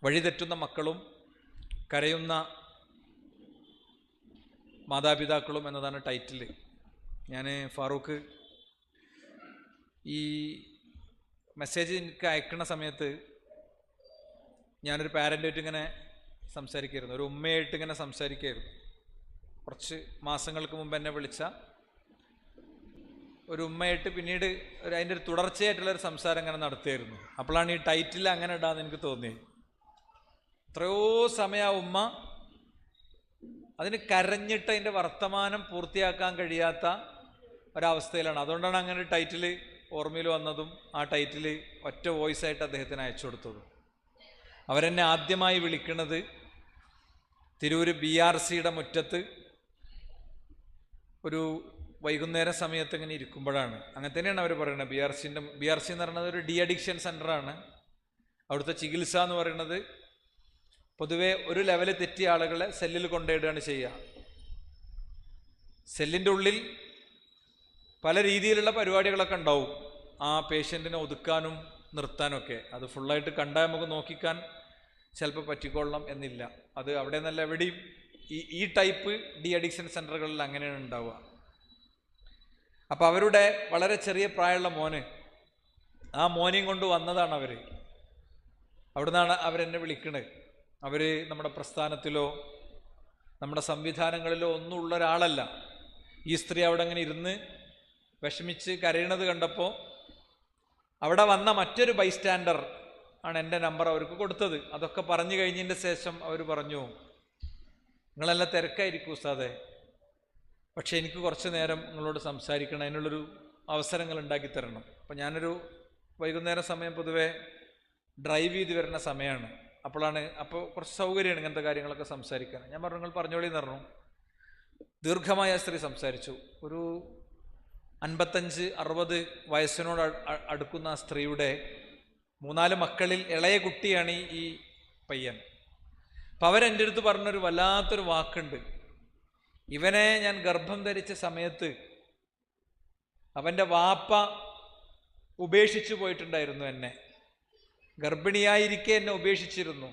വഴിതെറ്റുന്ന മക്കളും കരയുന്ന മാതാപിതാക്കളും എന്നതാണ് ടൈറ്റിൽ. ഞാൻ ഫാറൂഖ് ഈ മെസ്സേജ് എനിക്ക് അയക്കുന്ന സമയത്ത് ഞാനൊരു പാരൻ്റായിട്ട് ഇങ്ങനെ സംസാരിക്കുകയായിരുന്നു, ഒരു ഉമ്മയായിട്ട് ഇങ്ങനെ സംസാരിക്കുകയായിരുന്നു. കുറച്ച് മാസങ്ങൾക്ക് മുമ്പ് എന്നെ വിളിച്ച ഒരു ഉമ്മയായിട്ട് പിന്നീട് അതിൻ്റെ ഒരു തുടർച്ചയായിട്ടുള്ളൊരു സംസാരം ഇങ്ങനെ നടത്തുമായിരുന്നു. അപ്പോഴാണ് ഈ ടൈറ്റിൽ അങ്ങനെ ഇടാന്ന് എനിക്ക് തോന്നിയത്. എത്രയോ സമയം ആ ഉമ്മ അതിന് കരഞ്ഞിട്ട് അതിൻ്റെ വർത്തമാനം പൂർത്തിയാക്കാൻ കഴിയാത്ത ഒരവസ്ഥയിലാണ്. അതുകൊണ്ടാണ് അങ്ങനെ ടൈറ്റിൽ ഓർമ്മയിൽ വന്നതും ആ ടൈറ്റിൽ ഒറ്റ വോയിസ് ആയിട്ട് അദ്ദേഹത്തിന് അയച്ചു കൊടുത്തതും. അവരെന്നെ ആദ്യമായി വിളിക്കുന്നത് തിരൂര് BRCയുടെ മുറ്റത്ത് ഒരു വൈകുന്നേര സമയത്ത് ഇങ്ങനെ ഇരിക്കുമ്പോഴാണ്. അങ്ങനെ തന്നെയാണ് അവർ പറയുന്നത്. BRC എന്ന് പറയുന്നത് ഒരു ഡി അഡിക്ഷൻ സെൻ്ററാണ്. അവിടുത്തെ ചികിത്സ എന്ന് പറയുന്നത് പൊതുവെ ഒരു ലെവല് തെറ്റിയ ആളുകളെ സെല്ലിൽ കൊണ്ടിടുകയാണ് ചെയ്യുക. സെല്ലിൻ്റെ ഉള്ളിൽ പല രീതിയിലുള്ള പരിപാടികളൊക്കെ ഉണ്ടാവും, ആ പേഷ്യൻറ്റിനെ ഒതുക്കാനും നിർത്താനൊക്കെ. അത് ഫുള്ളായിട്ട് കണ്ടാൽ നമുക്ക് നോക്കിക്കാൻ ചിലപ്പോൾ പറ്റിക്കൊള്ളണം എന്നില്ല. അത് അവിടെ നിന്നല്ല എവിടെയും ഈ ടൈപ്പ് ഡി അഡിക്ഷൻ സെൻ്ററുകളിൽ അങ്ങനെയാണ് ഉണ്ടാവുക. അപ്പോൾ അവരുടെ വളരെ ചെറിയ പ്രായമുള്ള മോന്, ആ മോനെയും കൊണ്ട് വന്നതാണ് അവർ. അവിടെ നിന്നാണ് അവരെന്നെ വിളിക്കണത്. അവർ നമ്മുടെ പ്രസ്ഥാനത്തിലോ നമ്മുടെ സംവിധാനങ്ങളിലോ ഒന്നും ഉള്ള ഒരാളല്ല. ഈ സ്ത്രീ അവിടെ അങ്ങനെ ഇരുന്ന് വിഷമിച്ച് കരയണത് കണ്ടപ്പോൾ അവിടെ വന്ന മറ്റൊരു ബൈസ്റ്റാൻഡർ ആണ് എൻ്റെ നമ്പർ അവർക്ക് കൊടുത്തത്. അതൊക്കെ പറഞ്ഞു കഴിഞ്ഞതിൻ്റെ ശേഷം അവർ പറഞ്ഞു, നിങ്ങളെല്ലാം തിരക്കായിരിക്കും ഉസ്താദേ, പക്ഷെ എനിക്ക് കുറച്ച് നേരം നിങ്ങളോട് സംസാരിക്കണം, അതിനുള്ളൊരു അവസരങ്ങൾ ഉണ്ടാക്കി തരണം. അപ്പം ഞാനൊരു വൈകുന്നേരം സമയം പൊതുവെ ഡ്രൈവ് ചെയ്ത് വരുന്ന സമയമാണ്. അപ്പോൾ കുറച്ച് സൗകര്യമാണ് ഇങ്ങനത്തെ കാര്യങ്ങളൊക്കെ സംസാരിക്കാൻ. ഞാൻ പറഞ്ഞു, നിങ്ങൾ പറഞ്ഞോളി എന്ന് പറഞ്ഞു. ദീർഘമായ സ്ത്രീ സംസാരിച്ചു. ഒരു 55-60 വയസ്സിനോട് അടുക്കുന്ന ആ സ്ത്രീയുടെ 3-4 മക്കളിൽ ഇളയ കുട്ടിയാണ് ഈ പയ്യൻ. അപ്പം അവരെൻ്റെ അടുത്ത് പറഞ്ഞൊരു വല്ലാത്തൊരു വാക്കുണ്ട്. ഇവനെ ഞാൻ ഗർഭം ധരിച്ച സമയത്ത് അവൻ്റെ വാപ്പ ഉപേക്ഷിച്ചു പോയിട്ടുണ്ടായിരുന്നു, എന്നെ ഗർഭിണിയായിരിക്കെ എന്നെ ഉപേക്ഷിച്ചിരുന്നു.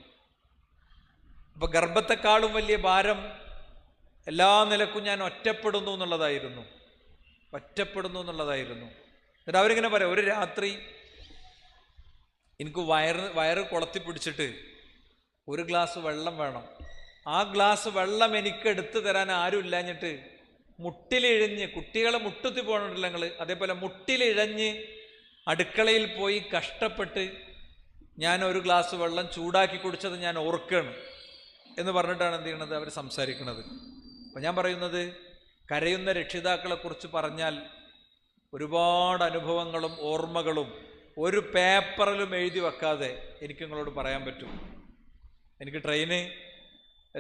അപ്പോൾ ഗർഭത്തെക്കാളും വലിയ ഭാരം എല്ലാ നിലക്കും ഞാൻ ഒറ്റപ്പെടുന്നു എന്നുള്ളതായിരുന്നു. എന്നിട്ട് അവരിങ്ങനെ പറയാം, ഒരു രാത്രി എനിക്ക് വയറ് കൊളത്തി പിടിച്ചിട്ട് ഒരു ഗ്ലാസ് വെള്ളം വേണം. ആ ഗ്ലാസ് വെള്ളം എനിക്ക് എടുത്തു തരാൻ ആരും ഇല്ലാഞ്ഞിട്ട് മുട്ടിലിഴഞ്ഞ്, കുട്ടികളെ മുട്ടുത്തി പോകണില്ല നിങ്ങൾ, അതേപോലെ മുട്ടിലിഴഞ്ഞ് അടുക്കളയിൽ പോയി കഷ്ടപ്പെട്ട് ഞാൻ ഒരു ഗ്ലാസ് വെള്ളം ചൂടാക്കി കുടിച്ചത് ഞാൻ ഓർക്കുകയാണ് എന്ന് പറഞ്ഞിട്ടാണ് എന്ത് ചെയ്യണത് അവർ സംസാരിക്കുന്നത്. അപ്പം ഞാൻ പറയുന്നത്, കരയുന്ന രക്ഷിതാക്കളെക്കുറിച്ച് പറഞ്ഞാൽ ഒരുപാട് അനുഭവങ്ങളും ഓർമ്മകളും ഒരു പേപ്പറിലും എഴുതി വെക്കാതെ എനിക്ക് നിങ്ങളോട് പറയാൻ പറ്റും. എനിക്ക്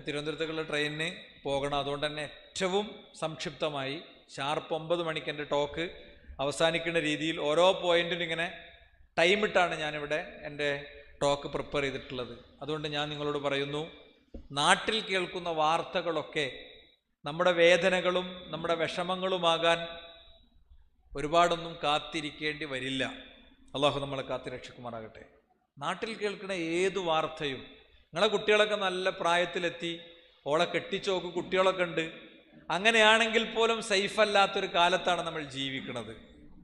തിരുവനന്തപുരത്തേക്കുള്ള ട്രെയിനിന് പോകണം. അതുകൊണ്ട് തന്നെ ഏറ്റവും സംക്ഷിപ്തമായി ഷാർപ്പ് 9 മണിക്ക് എൻ്റെ ടോക്ക് അവസാനിക്കുന്ന രീതിയിൽ ഓരോ പോയിന്റിനും ഇങ്ങനെ ടൈമിട്ടാണ് ഞാനിവിടെ എൻ്റെ ടോക്ക് പ്രിപ്പയർ ചെയ്തിട്ടുള്ളത്. അതുകൊണ്ട് ഞാൻ നിങ്ങളോട് പറയുന്നു, നാട്ടിൽ കേൾക്കുന്ന വാർത്തകളൊക്കെ നമ്മുടെ വേദനകളും നമ്മുടെ വിഷമങ്ങളുമാകാൻ ഒരുപാടൊന്നും കാത്തിരിക്കേണ്ടി വരില്ല. അള്ളാഹു നമ്മളെ കാത്തിരക്ഷിക്കുമാറാകട്ടെ. നാട്ടിൽ കേൾക്കുന്ന ഏതു വാർത്തയും, നിങ്ങളെ കുട്ടികളൊക്കെ നല്ല പ്രായത്തിലെത്തി, ഓളെ കെട്ടിച്ചോക്ക് കുട്ടികളൊക്കെ ഉണ്ട്, അങ്ങനെയാണെങ്കിൽ പോലും സേഫല്ലാത്തൊരു കാലത്താണ് നമ്മൾ ജീവിക്കുന്നത്.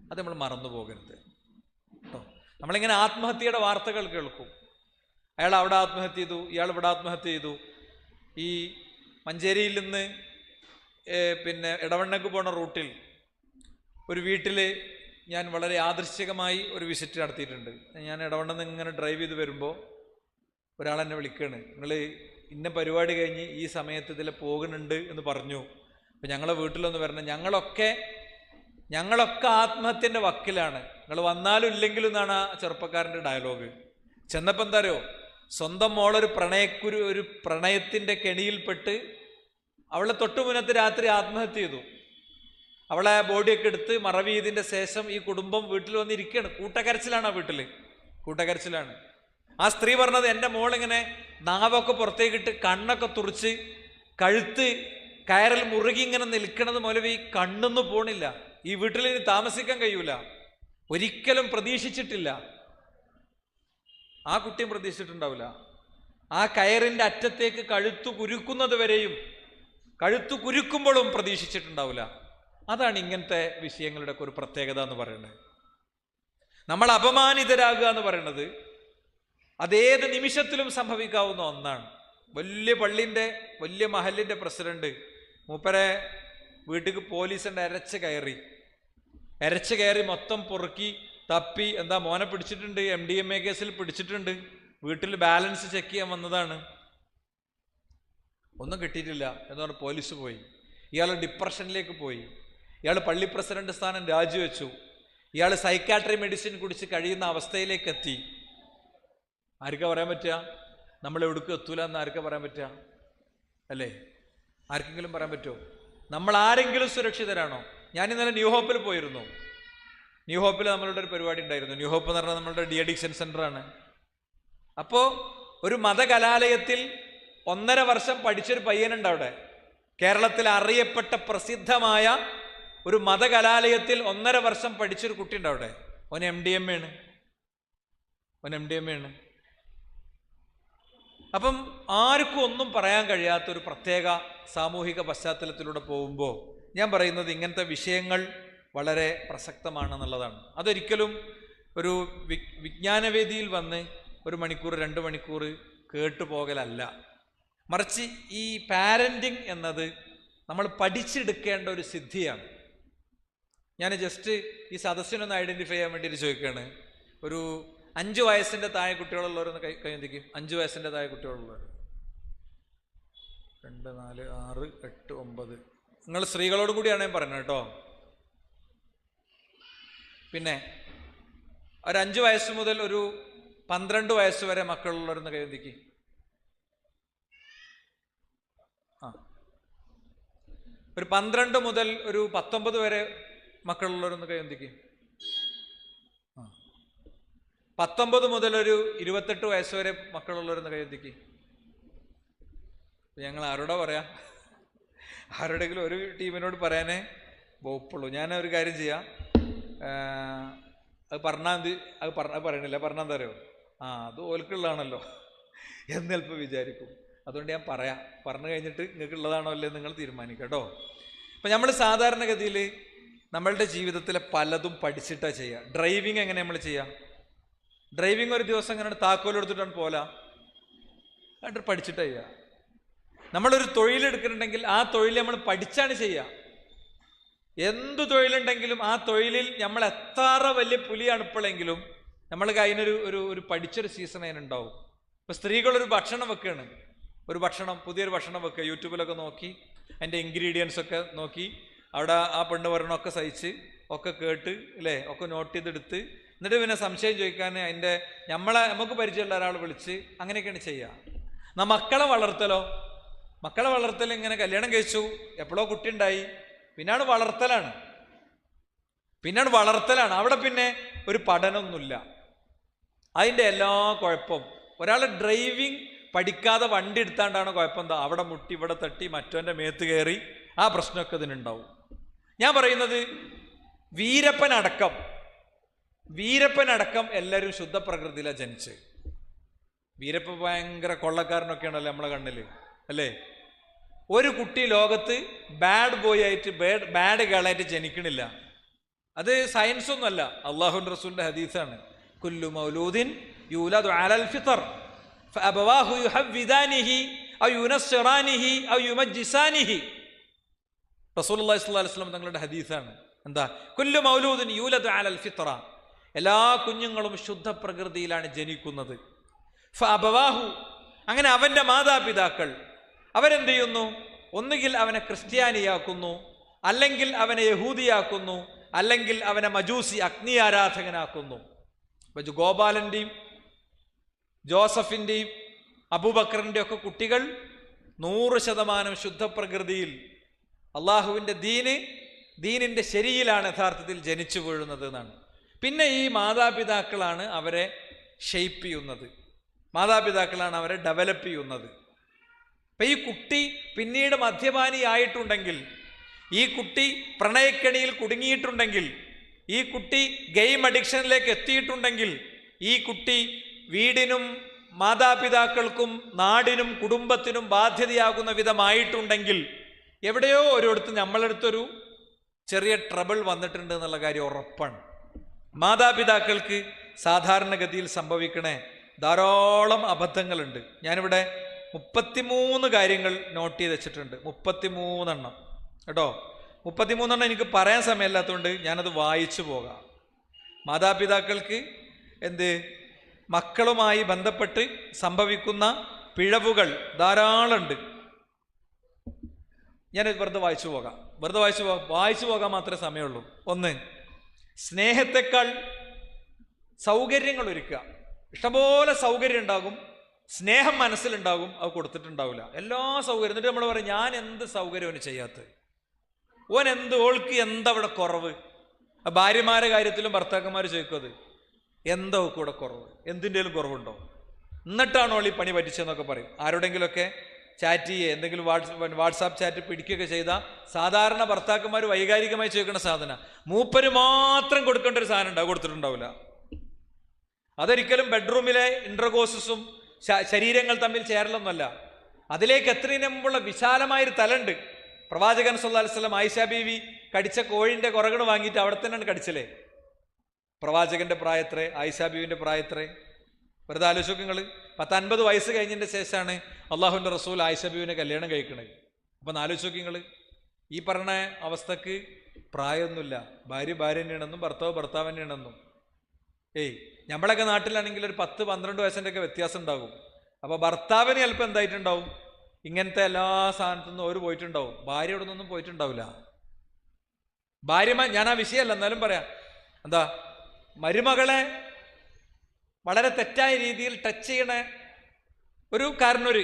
അത് നമ്മൾ മറന്നു പോകരുത് കേട്ടോ. നമ്മളിങ്ങനെ ആത്മഹത്യയുടെ വാർത്തകൾ കേൾക്കും. അയാൾ അവിടെ ആത്മഹത്യ ചെയ്തു, ഇയാൾ ഇവിടെ ആത്മഹത്യ ചെയ്തു. ഈ മഞ്ചേരിയിൽ നിന്ന് ഇടവണ്ണക്ക് പോണ റൂട്ടിൽ ഒരു വീട്ടിൽ ഞാൻ വളരെ യാദൃശ്ചികമായി ഒരു വിസിറ്റ് നടത്തിയിട്ടുണ്ട്. ഞാൻ ഇടവണ്ണെന്ന് ഇങ്ങനെ ഡ്രൈവ് ചെയ്ത് വരുമ്പോൾ ഒരാളെന്നെ വിളിക്കുകയാണ്, നിങ്ങൾ ഇന്ന പരിപാടി കഴിഞ്ഞ് ഈ സമയത്ത് ഇതിൽ പോകുന്നുണ്ട് എന്ന് പറഞ്ഞു, അപ്പം ഞങ്ങളെ വീട്ടിലൊന്ന് വരണം, ഞങ്ങളൊക്കെ ആത്മഹത്യൻ്റെ വക്കിലാണ്, നിങ്ങൾ വന്നാലും ഇല്ലെങ്കിലും എന്നാണ് ആ ചെറുപ്പക്കാരൻ്റെ ഡയലോഗ്. ചെന്നപ്പോൾ എന്താ അറിയോ, സ്വന്തം മോളൊരു പ്രണയത്തിൻ്റെ കെണിയിൽപ്പെട്ട് അവളെ തൊട്ടുമുന്നത്ത് രാത്രി ആത്മഹത്യ ചെയ്തു. അവളെ ബോഡിയൊക്കെ എടുത്ത് മറവി ചെയ്തതിൻ്റെ ശേഷം ഈ കുടുംബം വീട്ടിൽ വന്നിരിക്കുകയാണ്. കൂട്ടക്കരച്ചിലാണ്, ആ വീട്ടിൽ കൂട്ടക്കരച്ചിലാണ്. ആ സ്ത്രീ പറഞ്ഞത്, എൻ്റെ മോളിങ്ങനെ നാവൊക്കെ പുറത്തേക്കിട്ട് കണ്ണൊക്കെ തുറിച്ച് കഴുത്ത് കയറിൽ മുറുകി ഇങ്ങനെ നിൽക്കണത് മൗലവി കണ്ണൊന്നും പോണില്ല, ഈ വീട്ടിൽ ഇനി താമസിക്കാൻ കഴിയൂല, ഒരിക്കലും പ്രതീക്ഷിച്ചിട്ടില്ല. ആ കുട്ടിയും പ്രതീക്ഷിച്ചിട്ടുണ്ടാവില്ല. ആ കയറിൻ്റെ അറ്റത്തേക്ക് കഴുത്തു കുരുക്കുന്നത് വരെയും കഴുത്തു കുരുക്കുമ്പോഴും പ്രതീക്ഷിച്ചിട്ടുണ്ടാവില്ല. അതാണ് ഇങ്ങനത്തെ വിഷയങ്ങളുടെ ഒരു പ്രത്യേകത എന്ന് പറയുന്നത്. നമ്മൾ അപമാനിതരാകുക എന്ന് പറയുന്നത് അതേത് നിമിഷത്തിലും സംഭവിക്കാവുന്ന ഒന്നാണ്. വലിയ പള്ളിൻ്റെ വലിയ മഹലിൻ്റെ പ്രസിഡന്റ് മൂപ്പരെ വീട്ടിൽ പോലീസിൻ്റെ എരച്ച് കയറി മൊത്തം പൊറുക്കി തപ്പി, എന്താ മോനെ പിടിച്ചിട്ടുണ്ട്, MDMA കേസിൽ പിടിച്ചിട്ടുണ്ട്, വീട്ടിൽ ബാലൻസ് ചെക്ക് ചെയ്യാൻ വന്നതാണ്, ഒന്നും കിട്ടിയിട്ടില്ല എന്ന് പറഞ്ഞ് പോലീസ് പോയി. ഇയാൾ ഡിപ്രഷനിലേക്ക് പോയി. ഇയാൾ പള്ളി പ്രസിഡന്റ് സ്ഥാനം രാജിവെച്ചു. ഇയാൾ സൈക്കാട്രി മെഡിസിൻ കുടിച്ച് കഴിയുന്ന അവസ്ഥയിലേക്ക് എത്തി. ആർക്കാ പറയാൻ പറ്റുക? നമ്മൾ എവിടേക്കും എത്തൂല എന്ന് ആർക്കാ പറയാൻ പറ്റുക? അല്ലേ? ആർക്കെങ്കിലും പറയാൻ പറ്റുമോ? നമ്മൾ ആരെങ്കിലും സുരക്ഷിതരാണോ? ഞാൻ ഇന്നലെ ന്യൂ ഹോപ്പിൽ പോയിരുന്നു. ന്യൂ ഹോപ്പിൽ നമ്മളുടെ ഒരു പരിപാടി ഉണ്ടായിരുന്നു. ന്യൂ ഹോപ്പ് എന്ന് പറഞ്ഞാൽ നമ്മളുടെ ഡി-അഡിക്ഷൻ സെൻ്ററാണ്. അപ്പോൾ ഒരു മതകലാലയത്തിൽ 1.5 വർഷം പഠിച്ചൊരു പയ്യനുണ്ട് അവിടെ. കേരളത്തിൽ അറിയപ്പെട്ട പ്രസിദ്ധമായ ഒരു മതകലാലയത്തിൽ 1.5 വർഷം പഠിച്ചൊരു കുട്ടിയുണ്ട് അവിടെ. ഓൻ MDMA ആണ്. അപ്പം ആർക്കും ഒന്നും പറയാൻ കഴിയാത്തൊരു പ്രത്യേക സാമൂഹിക പശ്ചാത്തലത്തിലൂടെ പോകുമ്പോൾ ഞാൻ പറയുന്നത് ഇങ്ങനത്തെ വിഷയങ്ങൾ വളരെ പ്രസക്തമാണെന്നുള്ളതാണ്. അതൊരിക്കലും ഒരു വിജ്ഞാനവേദിയിൽ വന്ന് 1 മണിക്കൂർ 2 മണിക്കൂർ കേട്ടുപോകലല്ല. മറിച്ച് ഈ പാരൻറ്റിങ് എന്നത് നമ്മൾ പഠിച്ചെടുക്കേണ്ട ഒരു സിദ്ധിയാണ്. ഞാൻ ജസ്റ്റ് ഈ സദസ്സിനൊന്ന് ഐഡൻറ്റിഫൈ ചെയ്യാൻ വേണ്ടിയിട്ട് ചോദിക്കുകയാണ്. ഒരു 5 വയസ്സിൻ്റെ താഴെ കുട്ടികളുള്ളവരൊന്ന് കൈന്തിക്കും. 5 വയസ്സിൻ്റെ താഴെ കുട്ടികളുള്ളവർ 2, 4, 6, 8, 9. നിങ്ങൾ സ്ത്രീകളോട് കൂടിയാണ് ഞാൻ പറയുന്നത് കേട്ടോ. പിന്നെ ഒരു 5 വയസ്സ് മുതൽ ഒരു 12 വയസ്സ് വരെ മക്കളുള്ളവരൊന്ന് കൈന്തിക്കും. ഒരു 12 മുതൽ ഒരു 19 വരെ മക്കളുള്ളവരൊന്ന് കൈന്തിക്കും. 19 മുതൽ ഒരു 28 വയസ്സ് വരെ മക്കളുള്ളവരൊന്ന് കൈന്തിക്കും. ഞങ്ങൾ ആരോടാ പറയാ? ആരോടെങ്കിലും ഒരു ടീമിനോട് പറയാനേ വകുപ്പുള്ളൂ. ഞാൻ ഒരു കാര്യം ചെയ്യാം, അത് പറയണില്ല. പറഞ്ഞാൽ എന്താ അറിയോ? അത് ഓൽക്കുള്ളതാണല്ലോ എന്ന് ചിലപ്പോൾ വിചാരിക്കും. അതുകൊണ്ട് ഞാൻ പറഞ്ഞു കഴിഞ്ഞിട്ട് നിങ്ങൾക്ക് ഉള്ളതാണോ അല്ലേ നിങ്ങൾ തീരുമാനിക്കുക കേട്ടോ. ഇപ്പം നമ്മൾ സാധാരണഗതിയിൽ നമ്മളുടെ ജീവിതത്തിലെ പലതും പഠിച്ചിട്ടാണ് ചെയ്യുക. ഡ്രൈവിങ് എങ്ങനെ നമ്മൾ ചെയ്യുക? ഡ്രൈവിങ് ഒരു ദിവസം ഇങ്ങനെ താക്കോലെടുത്തിട്ടാണ് എന്നിട്ട് പഠിച്ചിട്ടാണ് ചെയ്യുക. നമ്മളൊരു തൊഴിലെടുക്കുന്നുണ്ടെങ്കിൽ ആ തൊഴിൽ നമ്മൾ പഠിച്ചാണ് ചെയ്യുക. എന്തു തൊഴിലുണ്ടെങ്കിലും ആ തൊഴിലിൽ നമ്മൾ എത്ര വലിയ പുലിയാണ് ഇപ്പോഴെങ്കിലും നമ്മൾക്ക് അതിനൊരു ഒരു പഠിച്ചൊരു സീസൺ അതിനുണ്ടാവും. ഇപ്പം സ്ത്രീകളൊരു ഭക്ഷണം വെക്കുകയാണ്, പുതിയൊരു ഭക്ഷണം വെക്കുക, യൂട്യൂബിലൊക്കെ നോക്കി അതിൻ്റെ ഇൻഗ്രീഡിയൻസ് ഒക്കെ നോക്കി അവിടെ ആ പെണ്ണ് പറയണമൊക്കെ സഹിച്ച് ഒക്കെ കേട്ട് അല്ലേ, ഒക്കെ നോട്ട് ചെയ്തെടുത്ത് എന്നിട്ട് പിന്നെ സംശയം ചോദിക്കാൻ നമുക്ക് പരിചയമുള്ള ഒരാൾ വിളിച്ച് അങ്ങനെയൊക്കെയാണ് ചെയ്യുക. മക്കളെ വളർത്തൽ ഇങ്ങനെ കല്യാണം കഴിച്ചു, എപ്പോഴോ കുട്ടി ഉണ്ടായി, പിന്നാണ് വളർത്തലാണ്. അവിടെ പിന്നെ ഒരു പഠനമൊന്നുമില്ല. അതിൻ്റെ എല്ലാ കുഴപ്പം ഒരാൾ ഡ്രൈവിങ് പഠിക്കാതെ വണ്ടി എടുത്താണ്ടാണ് കുഴപ്പം. എന്താ? അവിടെ മുട്ടി, ഇവിടെ തട്ടി, മറ്റവൻ്റെ മേത്ത് കയറി, ആ പ്രശ്നമൊക്കെ ഇതിനുണ്ടാവും. ഞാൻ പറയുന്നത് വീരപ്പനടക്കം എല്ലാവരും ശുദ്ധ പ്രകൃതിയിലാണ് ജനിച്ച്. വീരപ്പ ഭയങ്കര കൊള്ളക്കാരനൊക്കെയാണല്ലോ നമ്മളെ കണ്ണിൽ അല്ലേ? ഒരു കുട്ടി ലോകത്ത് ബാഡ് ബോയ് ആയിട്ട് ബാഡ് ഗേളായിട്ട് ജനിക്കണില്ല. അത് സയൻസ് ഒന്നുമല്ല, അള്ളാഹുവിൻ്റെ റസൂലിൻ്റെ ഹദീസാണ്. കുല്ലു മൗലൂദിൻ യൂലദു അലൽ ഫിത്ർ ഫഅബവാഹു യുഹവ്വിദാനിഹി ഔ യുനസ്സിറാനിഹി ഔ യുമജ്ജിസാനിഹി. റസൂലുള്ളാഹി സ്വല്ലല്ലാഹു അലൈഹി വസല്ലം തങ്ങളുടെ ഹദീസാണ്. എന്താ? കുല്ലു മൗലൂദിൻ യൂലദു അലൽ ഫിത്ര, എല്ലാ കുഞ്ഞുങ്ങളും ശുദ്ധ പ്രകൃതിയിലാണ് ജനിക്കുന്നത്. ഫഅബവാഹു, അങ്ങനെ അവൻ്റെ മാതാപിതാക്കൾ അവരെന്ത് ചെയ്യുന്നു? ഒന്നുകിൽ അവനെ ക്രിസ്ത്യാനിയാക്കുന്നു, അല്ലെങ്കിൽ അവനെ യഹൂദിയാക്കുന്നു, അല്ലെങ്കിൽ അവനെ മജൂസി അഗ്നി ആരാധകനാക്കുന്നു. ഗോപാലൻ്റെയും ജോസഫിൻ്റെയും അബൂബക്കറിൻ്റെയും ഒക്കെ കുട്ടികൾ 100% ശുദ്ധപ്രകൃതിയിൽ അള്ളാഹുവിൻ്റെ ദീനിൻ്റെ ശരിയിലാണ് യഥാർത്ഥത്തിൽ ജനിച്ചു വീഴുന്നത് എന്നാണ്. പിന്നെ ഈ മാതാപിതാക്കളാണ് അവരെ ഷെയ്പ്പ് ചെയ്യുന്നത്, മാതാപിതാക്കളാണ് അവരെ ഡെവലപ്പ് ചെയ്യുന്നത്. അപ്പം ഈ കുട്ടി പിന്നീട് മദ്യപാനിയായിട്ടുണ്ടെങ്കിൽ, ഈ കുട്ടി പ്രണയക്കെണിയിൽ കുടുങ്ങിയിട്ടുണ്ടെങ്കിൽ, ഈ കുട്ടി ഗെയിം അഡിക്ഷനിലേക്ക് എത്തിയിട്ടുണ്ടെങ്കിൽ, ഈ കുട്ടി വീടിനും മാതാപിതാക്കൾക്കും നാടിനും കുടുംബത്തിനും ബാധ്യതയാകുന്ന വിധമായിട്ടുണ്ടെങ്കിൽ എവിടെയോ ഒരിടത്ത് നമ്മളടുത്തൊരു ചെറിയ ട്രബിൾ വന്നിട്ടുണ്ട് എന്നുള്ള കാര്യം ഉറപ്പാണ്. മാതാപിതാക്കൾക്ക് സാധാരണഗതിയിൽ സംഭവിക്കണ ധാരാളം അബദ്ധങ്ങളുണ്ട്. ഞാനിവിടെ 33 കാര്യങ്ങൾ നോട്ട് ചെയ്ത് വെച്ചിട്ടുണ്ട്. 33 കേട്ടോ. 33 എനിക്ക് പറയാൻ സമയമില്ലാത്തതുകൊണ്ട് ഞാനത് വായിച്ചു പോകാം. മാതാപിതാക്കൾക്ക് മക്കളുമായി ബന്ധപ്പെട്ട് സംഭവിക്കുന്ന പിഴവുകൾ ധാരാളമുണ്ട്. ഞാൻ വെറുതെ വായിച്ചു പോകാം. വായിച്ചു പോകാൻ മാത്രമേ സമയമുള്ളൂ. 1, സ്നേഹത്തെക്കാൾ സൗകര്യങ്ങൾ ഒരുക്കുക. ഇഷ്ടംപോലെ സൗകര്യം ഉണ്ടാകും, സ്നേഹം മനസ്സിലുണ്ടാകും, അത് കൊടുത്തിട്ടുണ്ടാവില്ല. എല്ലാ സൗകര്യം എന്നിട്ട് നമ്മൾ പറയും ഞാൻ എന്ത് സൗകര്യം അവന് ചെയ്യാത്തത്, ഓൾക്ക് എന്താ ഇവിടെ കുറവ്. ഭാര്യമാരുടെ കാര്യത്തിലും ഭർത്താക്കന്മാർ ചോദിക്കും അത് എന്താ കൂടെ കുറവ്, എന്തിൻ്റെലും കുറവുണ്ടോ, എന്നിട്ടാണോ ഈ പണി പറ്റിച്ചെന്നൊക്കെ പറയും. ആരോടെങ്കിലുമൊക്കെ ചാറ്റ് ചെയ്യുക, എന്തെങ്കിലും വാട്സാപ്പ് ചാറ്റ് പിടിക്കുകയൊക്കെ ചെയ്താൽ സാധാരണ ഭർത്താക്കന്മാർ വൈകാരികമായി ചോദിക്കുന്ന സാധനം മൂപ്പര് മാത്രം കൊടുക്കേണ്ട ഒരു സാധനം ഉണ്ടാവും, കൊടുത്തിട്ടുണ്ടാവില്ല. അതൊരിക്കലും ബെഡ്റൂമിലെ ഇന്റർകോഴ്സസും ശരീരങ്ങൾ തമ്മിൽ ചേരലൊന്നുമല്ല. അതിലേക്ക് എത്രയും മുമ്പുള്ള വിശാലമായൊരു തലണ്ട്. പ്രവാചകൻ സല്ലല്ലാഹു അലൈഹി വസല്ലം ആയിഷ ബീവി കടിച്ച കോഴിന്റെ കുറകണ് വാങ്ങിയിട്ട് അവിടെ തന്നെയാണ് കടിച്ചല്ലേ. പ്രവാചകന്റെ പ്രായത്രേ, ആയിഷ ബീവിന്റെ പ്രായത്രേ. വെറുതെ ആലോചിക്കുക. 50 വയസ്സ് കഴിഞ്ഞതിന്റെ ശേഷമാണ് അള്ളാഹുവിന്റെ റസൂൽ ആയിഷ ബീവിനെ കല്യാണം കഴിക്കണത്. അപ്പം ആലോചിക്കുക, ഈ പറഞ്ഞ അവസ്ഥക്ക് പ്രായമൊന്നുമില്ല. ഭാര്യ തന്നെയാണെന്നും ഭർത്താവ് തന്നെയാണെന്നും. നമ്മളൊക്കെ നാട്ടിലാണെങ്കിൽ ഒരു 10-12 വയസ്സിൻ്റെ ഒക്കെ വ്യത്യാസം ഉണ്ടാകും. അപ്പോൾ ഭർത്താവിന് ചിലപ്പോൾ എന്തായിട്ടുണ്ടാവും, ഇങ്ങനത്തെ എല്ലാ സ്ഥാനത്തുനിന്നും അവർ പോയിട്ടുണ്ടാവും, ഭാര്യ ഇവിടെ നിന്നൊന്നും പോയിട്ടുണ്ടാവില്ല. ഞാൻ ആ വിഷയമല്ല, എന്നാലും പറയാം. മരുമകളെ വളരെ തെറ്റായ രീതിയിൽ ടച്ച് ചെയ്യണ ഒരു കാരണൊരു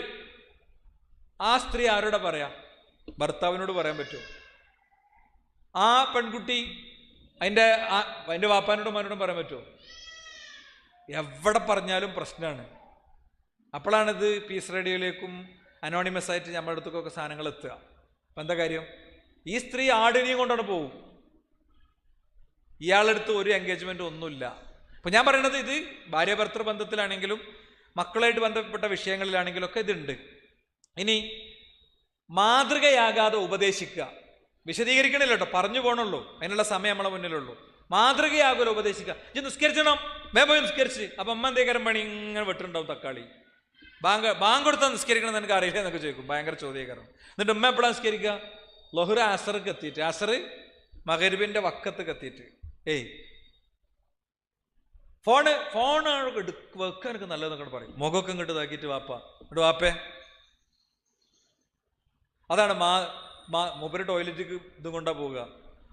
ആ സ്ത്രീ ആരോടെ പറയാം? ഭർത്താവിനോട് പറയാൻ പറ്റുമോ? ആ പെൺകുട്ടി അതിൻ്റെ വാപ്പാനോടും മാനോടും പറയാൻ പറ്റുമോ? എവിടെ പറഞ്ഞാലും പ്രശ്നമാണ്. അപ്പോഴാണിത് പീസ് റേഡിയോയിലേക്കും അനോണിമസ് ആയിട്ട് നമ്മുടെ അടുത്തേക്കൊക്കെ സാധനങ്ങൾ എത്തുക. അപ്പം എന്താ കാര്യം? ഈ സ്ത്രീ ആടിനെയും കൊണ്ടാണ് പോകും. ഇയാളെടുത്ത് ഒരു എൻഗേജ്മെൻറ്റും ഒന്നുമില്ല. അപ്പം ഞാൻ പറയണത് ഇത് ഭാര്യ ഭർത്തൃ ബന്ധത്തിലാണെങ്കിലും മക്കളായിട്ട് ബന്ധപ്പെട്ട വിഷയങ്ങളിലാണെങ്കിലും ഒക്കെ ഇതുണ്ട്. ഇനി മാതൃകയാകാതെ ഉപദേശിക്കുക. വിശദീകരിക്കണില്ല കേട്ടോ, പറഞ്ഞു പോകണുള്ളൂ, അതിനുള്ള സമയം നമ്മളെ മുന്നിലുള്ളൂ. മാതൃകയാകുമല്ലോ ഉപദേശിക്കുക. ഇത് നിസ്കരിച്ചണം, പോയി നിസ്കരിച്ച്. അപ്പം അമ്മ എന്തേക്കാരം പണി ഇങ്ങനെ വെട്ടുണ്ടാവും. തക്കാളി ബാങ്ക് കൊടുത്താൽ നിസ്കരിക്കണം എന്ന് എനിക്ക് അറിയില്ല എന്നൊക്കെ ചോദിക്കും. ഭയങ്കര ചോദ്യക്കാരം. എന്നിട്ട് ഉമ്മ എപ്പോഴാണ് നിസ്കരിക്കുക? ലൊഹ്റ് അസർക്ക് എത്തിയിട്ട്, അസർ മഗ്‌രിബിന്റെ വക്കത്ത് എത്തിയിട്ട്. ഫോണ് വെക്കാൻ എനിക്ക് നല്ലതെന്നൊക്കെ പറയും. മുഖമൊക്കെ ഇങ്ങോട്ട് ഇതാക്കിയിട്ട് വാപ്പേ. അതാണ് മൂപ്പര് ടോയ്ലറ്റിക്ക് ഇതും കൊണ്ടാ പോവുക.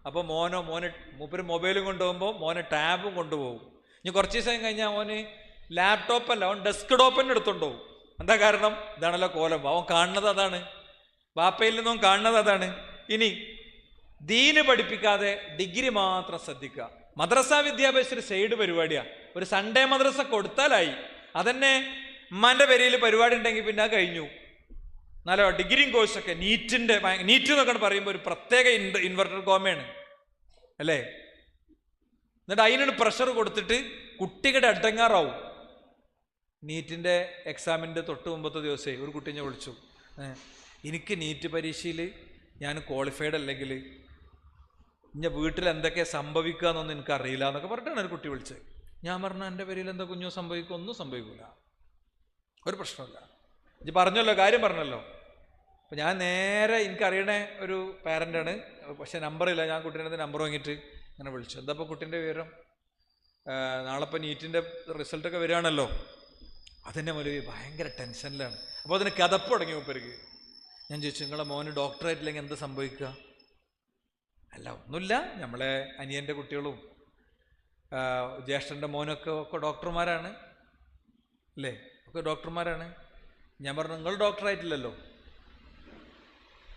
അപ്പോൾ മോനെ മൂപ്പര് മൊബൈലും കൊണ്ടുപോകുമ്പോൾ മോനെ ടാബും കൊണ്ടുപോകും. ഇനി കുറച്ച് ദിവസം കഴിഞ്ഞാൽ മോന് ലാപ്ടോപ്പല്ല, അവൻ ഡെസ്ക് ടോപ്പിന് എടുത്തുകൊണ്ടുപോകും. എന്താ കാരണം? ഇതാണല്ലോ കോലം. അവൻ കാണുന്നത് അതാണ്, വാപ്പയിൽ നിന്നും കാണുന്നത് അതാണ്. ഇനി ദീന് പഠിപ്പിക്കാതെ ഡിഗ്രി മാത്രം ശ്രദ്ധിക്കുക. മദ്രസ വിദ്യാഭ്യാസം ഒരു സൈഡ് പരിപാടിയാണ്. ഒരു സൺഡേ മദ്രസ കൊടുത്താലായി. അതന്നെ ഉമ്മാൻ്റെ പേരിൽ പരിപാടി ഉണ്ടെങ്കിൽ പിന്നെ കഴിഞ്ഞു. നല്ല ഡിഗ്രിയും കോഴ്സൊക്കെ നീറ്റ് എന്നൊക്കെ പറയുമ്പോൾ ഒരു പ്രത്യേക ഇൻവെർട്ടർ കോമയാണ് അല്ലേ. എന്നിട്ട് അതിനൊരു പ്രഷർ കൊടുത്തിട്ട് കുട്ടികളുടെ അടങ്ങാറാവും. നീറ്റിൻ്റെ എക്സാമിൻ്റെ തൊട്ട് മുമ്പത്തെ ദിവസമേ ഒരു കുട്ടി ഞാൻ വിളിച്ചു, എനിക്ക് നീറ്റ് പരീക്ഷയിൽ ഞാൻ ക്വാളിഫൈഡ് അല്ലെങ്കിൽ ഇനി വീട്ടിൽ എന്തൊക്കെ സംഭവിക്കുക എന്നൊന്നും എനിക്കറിയില്ല എന്നൊക്കെ പറഞ്ഞിട്ടാണ് ഒരു കുട്ടി വിളിച്ചത്. ഞാൻ പറഞ്ഞു എൻ്റെ പേരിൽ എന്താ കുഞ്ഞോ സംഭവിക്കും? ഒന്നും സംഭവിക്കില്ല, ഒരു പ്രശ്നമില്ല. ഇത് പറഞ്ഞല്ലോ, കാര്യം പറഞ്ഞല്ലോ. അപ്പം ഞാൻ നേരെ എനിക്കറിയണ ഒരു പാരൻ്റാണ്, പക്ഷേ നമ്പറില്ല. ഞാൻ കുട്ടീൻ്റെ നമ്പർ വാങ്ങിയിട്ട് ഇങ്ങനെ വിളിച്ചു. എന്താ ഇപ്പോൾ കുട്ടീൻ്റെ വിവരം? നാളെ ഇപ്പോൾ നീറ്റിൻ്റെ റിസൾട്ടൊക്കെ വരികയാണല്ലോ. അതെന്നെ മൊലവി ഭയങ്കര ടെൻഷനിലാണ്. അപ്പോൾ അതിന് കഥപ്പ് തുടങ്ങി മൂപ്പർക്ക്. ഞാൻ ചോദിച്ചു, നിങ്ങളെ മോന് ഡോക്ടറായിട്ടില്ലെങ്കിൽ എന്താ സംഭവിക്കുക? അല്ല ഒന്നുമില്ല, നമ്മളെ അനിയൻ്റെ കുട്ടികളും ജ്യേഷ്ഠൻ്റെ മോനൊക്കെ ഡോക്ടർമാരാണ് അല്ലേ, ഒക്കെ ഡോക്ടർമാരാണ്. ഞാൻ പറഞ്ഞു, നിങ്ങൾ ഡോക്ടറായിട്ടില്ലല്ലോ.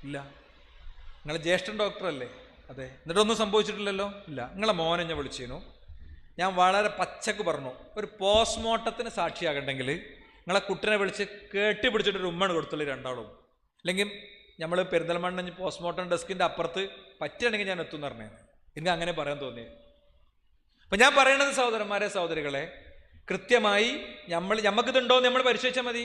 ഇല്ല. നിങ്ങളെ ജ്യേഷ്ഠൻ ഡോക്ടറല്ലേ? അതെ. എന്നിട്ടൊന്നും സംഭവിച്ചിട്ടില്ലല്ലോ? ഇല്ല. നിങ്ങളെ മോനെ ഞാൻ വിളിച്ചിരുന്നു. ഞാൻ വളരെ പച്ചക്ക് പറഞ്ഞു, ഒരു പോസ്റ്റ്മോർട്ടത്തിന് സാക്ഷിയാകണ്ടെങ്കിൽ നിങ്ങളെ കുട്ടിനെ വിളിച്ച് കെട്ടിപ്പിടിച്ചിട്ടൊരു ഉമ്മണ് കൊടുത്തുള്ളൂ രണ്ടാളും. അല്ലെങ്കിൽ നമ്മൾ പെരിന്തൽമണ്ണ പോസ്റ്റ്മോർട്ടം ഡെസ്കിൻ്റെ അപ്പുറത്ത് പറ്റുകയാണെങ്കിൽ ഞാൻ എത്തുമെന്ന് പറഞ്ഞത്. എനിക്ക് അങ്ങനെ പറയാൻ തോന്നിയത്. അപ്പം ഞാൻ പറയണത് സഹോദരന്മാരെ, സഹോദരികളെ, കൃത്യമായി നമുക്കിതുണ്ടോ എന്ന് നമ്മൾ പരിശോധിച്ചാൽ മതി.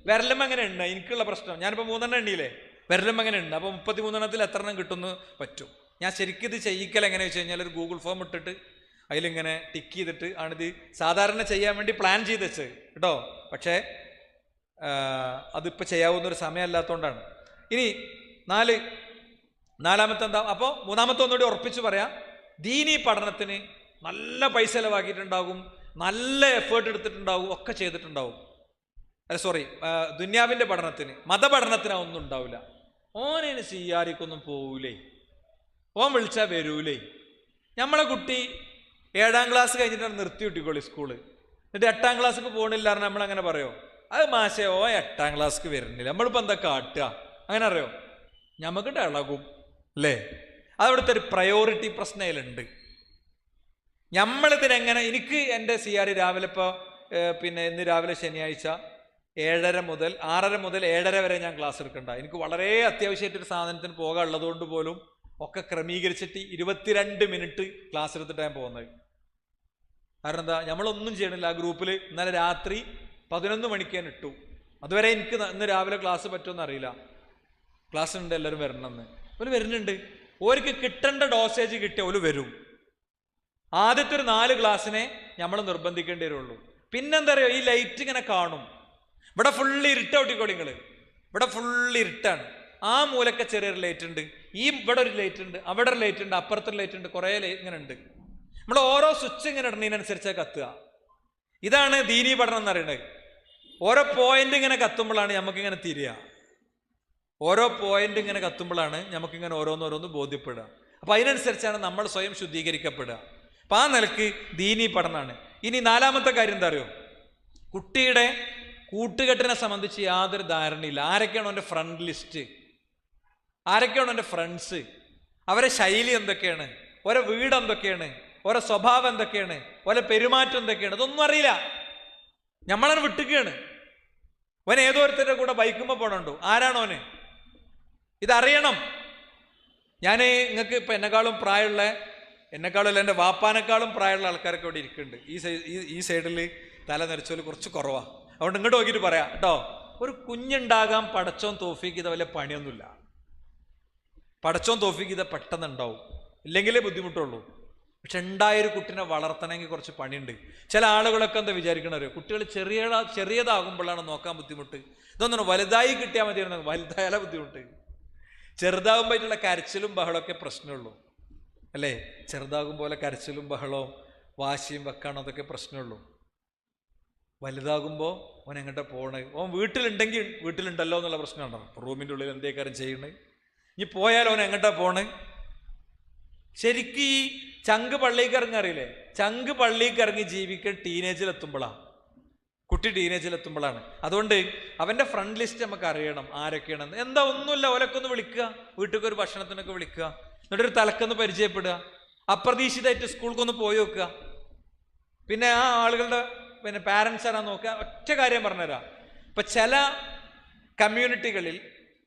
വിരലും അങ്ങനെ ഉണ്ട്, എനിക്കുള്ള പ്രശ്നം. ഞാനിപ്പോൾ 3 എണ്ണിയില്ലേ, വിരലും അങ്ങനെ ഉണ്ട്. അപ്പോൾ 33 എത്ര എണ്ണം കിട്ടുമെന്ന് പറ്റും. ഞാൻ ശരിക്കും ഇത് ചെയ്യിക്കൽ എങ്ങനെയാണെന്ന് വെച്ച് കഴിഞ്ഞാൽ ഒരു ഗൂഗിൾ ഫോം ഇട്ടിട്ട് അതിലിങ്ങനെ ടിക്ക് ചെയ്തിട്ട് ആണിത് സാധാരണ ചെയ്യാൻ വേണ്ടി പ്ലാൻ ചെയ്ത് വെച്ചത് കേട്ടോ. പക്ഷേ അതിപ്പോൾ ചെയ്യാവുന്നൊരു സമയമല്ലാത്തതുകൊണ്ടാണ്. ഇനി നാലാമത്തെ എന്താ? അപ്പോൾ മൂന്നാമത്തെ ഒന്നുകൂടി ഉറപ്പിച്ച് പറയാം, ദീനീ പഠനത്തിന് നല്ല പൈസ ചിലവാക്കിയിട്ടുണ്ടാകും, നല്ല എഫേർട്ട് എടുത്തിട്ടുണ്ടാവും, ഒക്കെ ചെയ്തിട്ടുണ്ടാവും. ദുന്യാവിൻ്റെ പഠനത്തിന്, മതപഠനത്തിന് ഒന്നും ഉണ്ടാവില്ല. ഓനേന് സിയാരിക്കൊന്നും പോവൂലേ, ഓൻ വിളിച്ചാൽ വരൂലേ. നമ്മളെ കുട്ടി 7ാം ക്ലാസ് കഴിഞ്ഞിട്ടാണ് നിർത്തി വിട്ടിക്കോളി സ്കൂള്, എന്നിട്ട് 8ാം ക്ലാസ്സിക്ക് പോകണില്ല പറഞ്ഞാൽ നമ്മളങ്ങനെ പറയോ? അത് മാഷേ ഓ 8ാം ക്ലാസ്സിക്ക് വരുന്നില്ല, നമ്മളിപ്പോൾ എന്താ കാട്ടുക? അങ്ങനെ അറിയോ? ഞമ്മക്കിട്ട് ഇളകും അല്ലേ? അതവിടുത്തെ ഒരു പ്രയോറിറ്റി പ്രശ്നയിലുണ്ട്. നമ്മളിതിനെങ്ങനെ, എനിക്ക് എൻ്റെ സിയാർ രാവിലെ ഇപ്പോൾ ഇന്ന് രാവിലെ ശനിയാഴ്ച 6:30 മുതൽ 7:30 വരെ ഞാൻ ക്ലാസ് എടുക്കണ്ട. എനിക്ക് വളരെ അത്യാവശ്യമായിട്ടൊരു സാധനത്തിന് പോകാനുള്ളതുകൊണ്ട് പോലും ഒക്കെ ക്രമീകരിച്ചിട്ട് 22 മിനിറ്റ് ക്ലാസ് എടുത്തിട്ട് ഞാൻ പോകുന്നത്. കാരണം എന്താ, നമ്മളൊന്നും ചെയ്യണില്ല. ആ ഗ്രൂപ്പിൽ ഇന്നലെ രാത്രി 11 മണിക്ക് ഞാൻ ഇട്ടു. അതുവരെ എനിക്ക് ഇന്ന് രാവിലെ ക്ലാസ് പറ്റുമെന്ന് അറിയില്ല. ക്ലാസ് ഉണ്ട്, എല്ലാവരും വരണമെന്ന്. ഒരു വരുന്നുണ്ട്, ഓർക്ക് കിട്ടേണ്ട ഡോസേജ് കിട്ടിയ ഒരു വരും. ആദ്യത്തെ ഒരു 4 ക്ലാസ്സിനെ നമ്മൾ നിർബന്ധിക്കേണ്ടി വരുള്ളൂ. പിന്നെന്താ പറയുക, ഈ ലൈറ്റ് ഇങ്ങനെ കാണും. ഇവിടെ ഫുള്ള് ഇരുട്ടോട്ടിക്കോളി നിങ്ങൾ, ഇവിടെ ഫുള്ള് ഇരുട്ടാണ്. ആ മൂലക്കെ ചെറിയൊരു ലൈറ്റ് ഉണ്ട്, ഇവിടെ ഒരു ലൈറ്റ് ഉണ്ട്, അവിടെ ഒരു ലൈറ്റ് ഉണ്ട്, അപ്പുറത്തൊരു ലൈറ്റ് ഉണ്ട്, കുറേ ലൈറ്റ് ഇങ്ങനെ ഉണ്ട്. നമ്മൾ ഓരോ സ്വിച്ച് ഇങ്ങനെ ഇടുന്നതിനനുസരിച്ച് കത്തുക. ഇതാണ് ദീനീ പഠനം എന്ന് പറയുന്നത്. ഓരോ പോയിന്റ് ഇങ്ങനെ കത്തുമ്പോഴാണ് നമുക്കിങ്ങനെ തിരിയുക. ഓരോ പോയിന്റ് ഇങ്ങനെ കത്തുമ്പോഴാണ് നമുക്കിങ്ങനെ ഓരോന്നോരോന്ന് ബോധ്യപ്പെടുക. അപ്പം അതിനനുസരിച്ചാണ് നമ്മൾ സ്വയം ശുദ്ധീകരിക്കപ്പെടുക. അപ്പം ആ നിലക്ക് ദീനീ പഠനമാണ്. ഇനി 4ാമത്തെ കാര്യം എന്താ അറിയോ? കുട്ടിയുടെ കൂട്ടുകെട്ടിനെ സംബന്ധിച്ച് യാതൊരു ധാരണയില്ല. ആരൊക്കെയാണോ എൻ്റെ ഫ്രണ്ട് ലിസ്റ്റ്, ആരൊക്കെയാണോ എൻ്റെ ഫ്രണ്ട്സ്, അവരെ ശൈലി എന്തൊക്കെയാണ്, ഓരോ വീട് എന്തൊക്കെയാണ്, ഓരോ സ്വഭാവം എന്തൊക്കെയാണ്, ഓരോ പെരുമാറ്റം എന്തൊക്കെയാണ്, ഇതൊന്നും അറിയില്ല. നമ്മളെ വിട്ടുകയാണ്. ഓൻ ഏതോരുത്തരുടെ കൂടെ ബൈക്കുമ്പോൾ പോകണുണ്ടോ, ആരാണോന്, ഇതറിയണം. ഞാൻ നിങ്ങൾക്ക് ഇപ്പം എന്നെക്കാളും എന്നെക്കാളും എൻ്റെ വാപ്പാനേക്കാളും പ്രായമുള്ള ആൾക്കാരൊക്കെ ഇവിടെ ഇരിക്കുന്നുണ്ട്. ഈ സൈഡിൽ തല നരച്ചോല് കുറച്ച് കുറവാണ്. അതുകൊണ്ട് ഇങ്ങോട്ട് നോക്കിയിട്ട് പറയാം കേട്ടോ. ഒരു കുഞ്ഞുണ്ടാകാൻ പടച്ചോൻ തോഫീക്ക് ചെയ്ത വലിയ പണിയൊന്നുമില്ല. പടച്ചോൻ തോഫീക്ക് ചെയ്ത പെട്ടെന്ന് ഉണ്ടാവും, ഇല്ലെങ്കിലേ ബുദ്ധിമുട്ടുള്ളൂ. പക്ഷെ ഉണ്ടായൊരു കുട്ടിനെ വളർത്തണമെങ്കിൽ കുറച്ച് പണിയുണ്ട്. ചില ആളുകളൊക്കെ എന്താ വിചാരിക്കണവരോ, കുട്ടികൾ ചെറിയതാകുമ്പോഴാണ് നോക്കാൻ ബുദ്ധിമുട്ട്. ഇതൊന്നും വലുതായി കിട്ടിയാൽ മതിയായിരുന്നു. വലുതായാലേ ബുദ്ധിമുട്ട്. ചെറുതാകുമ്പോഴായിട്ടുള്ള കരച്ചിലും ബഹളമൊക്കെ പ്രശ്നമുള്ളൂ അല്ലേ? ചെറുതാകും പോലെ കരച്ചിലും ബഹളവും വാശിയും വെക്കാണോ, അതൊക്കെ പ്രശ്നമുള്ളൂ. വലുതാകുമ്പോൾ ഓൻ എങ്ങോട്ടാ പോണേ, ഓൻ വീട്ടിലുണ്ടെങ്കിൽ വീട്ടിലുണ്ടല്ലോ എന്നുള്ള പ്രശ്നമുണ്ടോ? റൂമിൻ്റെ ഉള്ളിൽ എന്തേ കാര്യം ചെയ്യണേ, ഇനി പോയാൽ ഓൻ എങ്ങോട്ടാ പോണേ? ശരിക്കും ഈ ചങ്ക് പള്ളിക്ക് ഇറങ്ങി അറിയില്ലേ? ചങ്ക് പള്ളിക്ക് ഇറങ്ങി ജീവിക്കൽ ടീനേജിലെത്തുമ്പോഴാണ്, കുട്ടി ടീനേജിലെത്തുമ്പോഴാണ്. അതുകൊണ്ട് അവൻ്റെ ഫ്രണ്ട് ലിസ്റ്റ് നമുക്ക് അറിയണം ആരൊക്കെയാണെന്ന്. എന്താ ഒന്നുമില്ല, ഓലൊക്കെ ഒന്ന് വിളിക്കുക, വീട്ടിലേക്ക് ഒരു ഭക്ഷണത്തിനൊക്കെ വിളിക്കുക, എന്നിട്ടൊരു തലക്കൊന്ന് പരിചയപ്പെടുക, അപ്രതീക്ഷിതമായിട്ട് സ്കൂൾക്കൊന്ന് പോയി വെക്കുക. പിന്നെ ആ ആളുകളുടെ പാരൻസ് ആരാ നോക്കുക. ഒറ്റ കാര്യം പറഞ്ഞുതരാം. ഇപ്പം ചില കമ്മ്യൂണിറ്റികളിൽ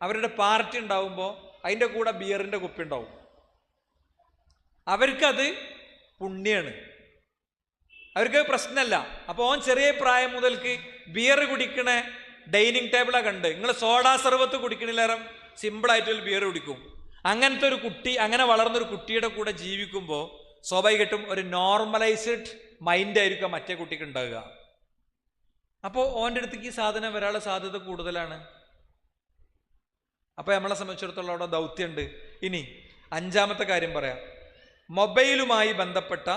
അവരുടെ പാർട്ടി ഉണ്ടാവുമ്പോൾ അതിൻ്റെ കൂടെ ബിയറിൻ്റെ കുപ്പി ഉണ്ടാവും. അവർക്കത് പുണ്യാണ്, അവർക്ക് പ്രശ്നമല്ല. അപ്പോൾ ഓൻ ചെറിയ പ്രായം മുതൽക്ക് ബിയർ കുടിക്കണ ഡൈനിങ് ടേബിളാണ് കണ്ട്. നിങ്ങൾ സോഡാ സർവത്ത് കുടിക്കണില്ലേരം സിമ്പിളായിട്ടൊരു ബിയർ കുടിക്കും. അങ്ങനത്തെ ഒരു കുട്ടി, അങ്ങനെ വളർന്നൊരു കുട്ടിയുടെ കൂടെ ജീവിക്കുമ്പോൾ സ്വാഭാവികമായിട്ടും ഒരു നോർമലൈസ്ഡ് മൈൻഡായിരിക്കും മറ്റേ കുട്ടിക്ക് ഉണ്ടാവുക. അപ്പോൾ ഓൻ്റെ അടുത്തേക്ക് ഈ സാധനം വരാനുള്ള സാധ്യത കൂടുതലാണ്. അപ്പോൾ നമ്മളെ സംബന്ധിച്ചിടത്തോളം അവിടെ ദൗത്യമുണ്ട്. ഇനി 5ാമത്തെ കാര്യം പറയാം. മൊബൈലുമായി ബന്ധപ്പെട്ട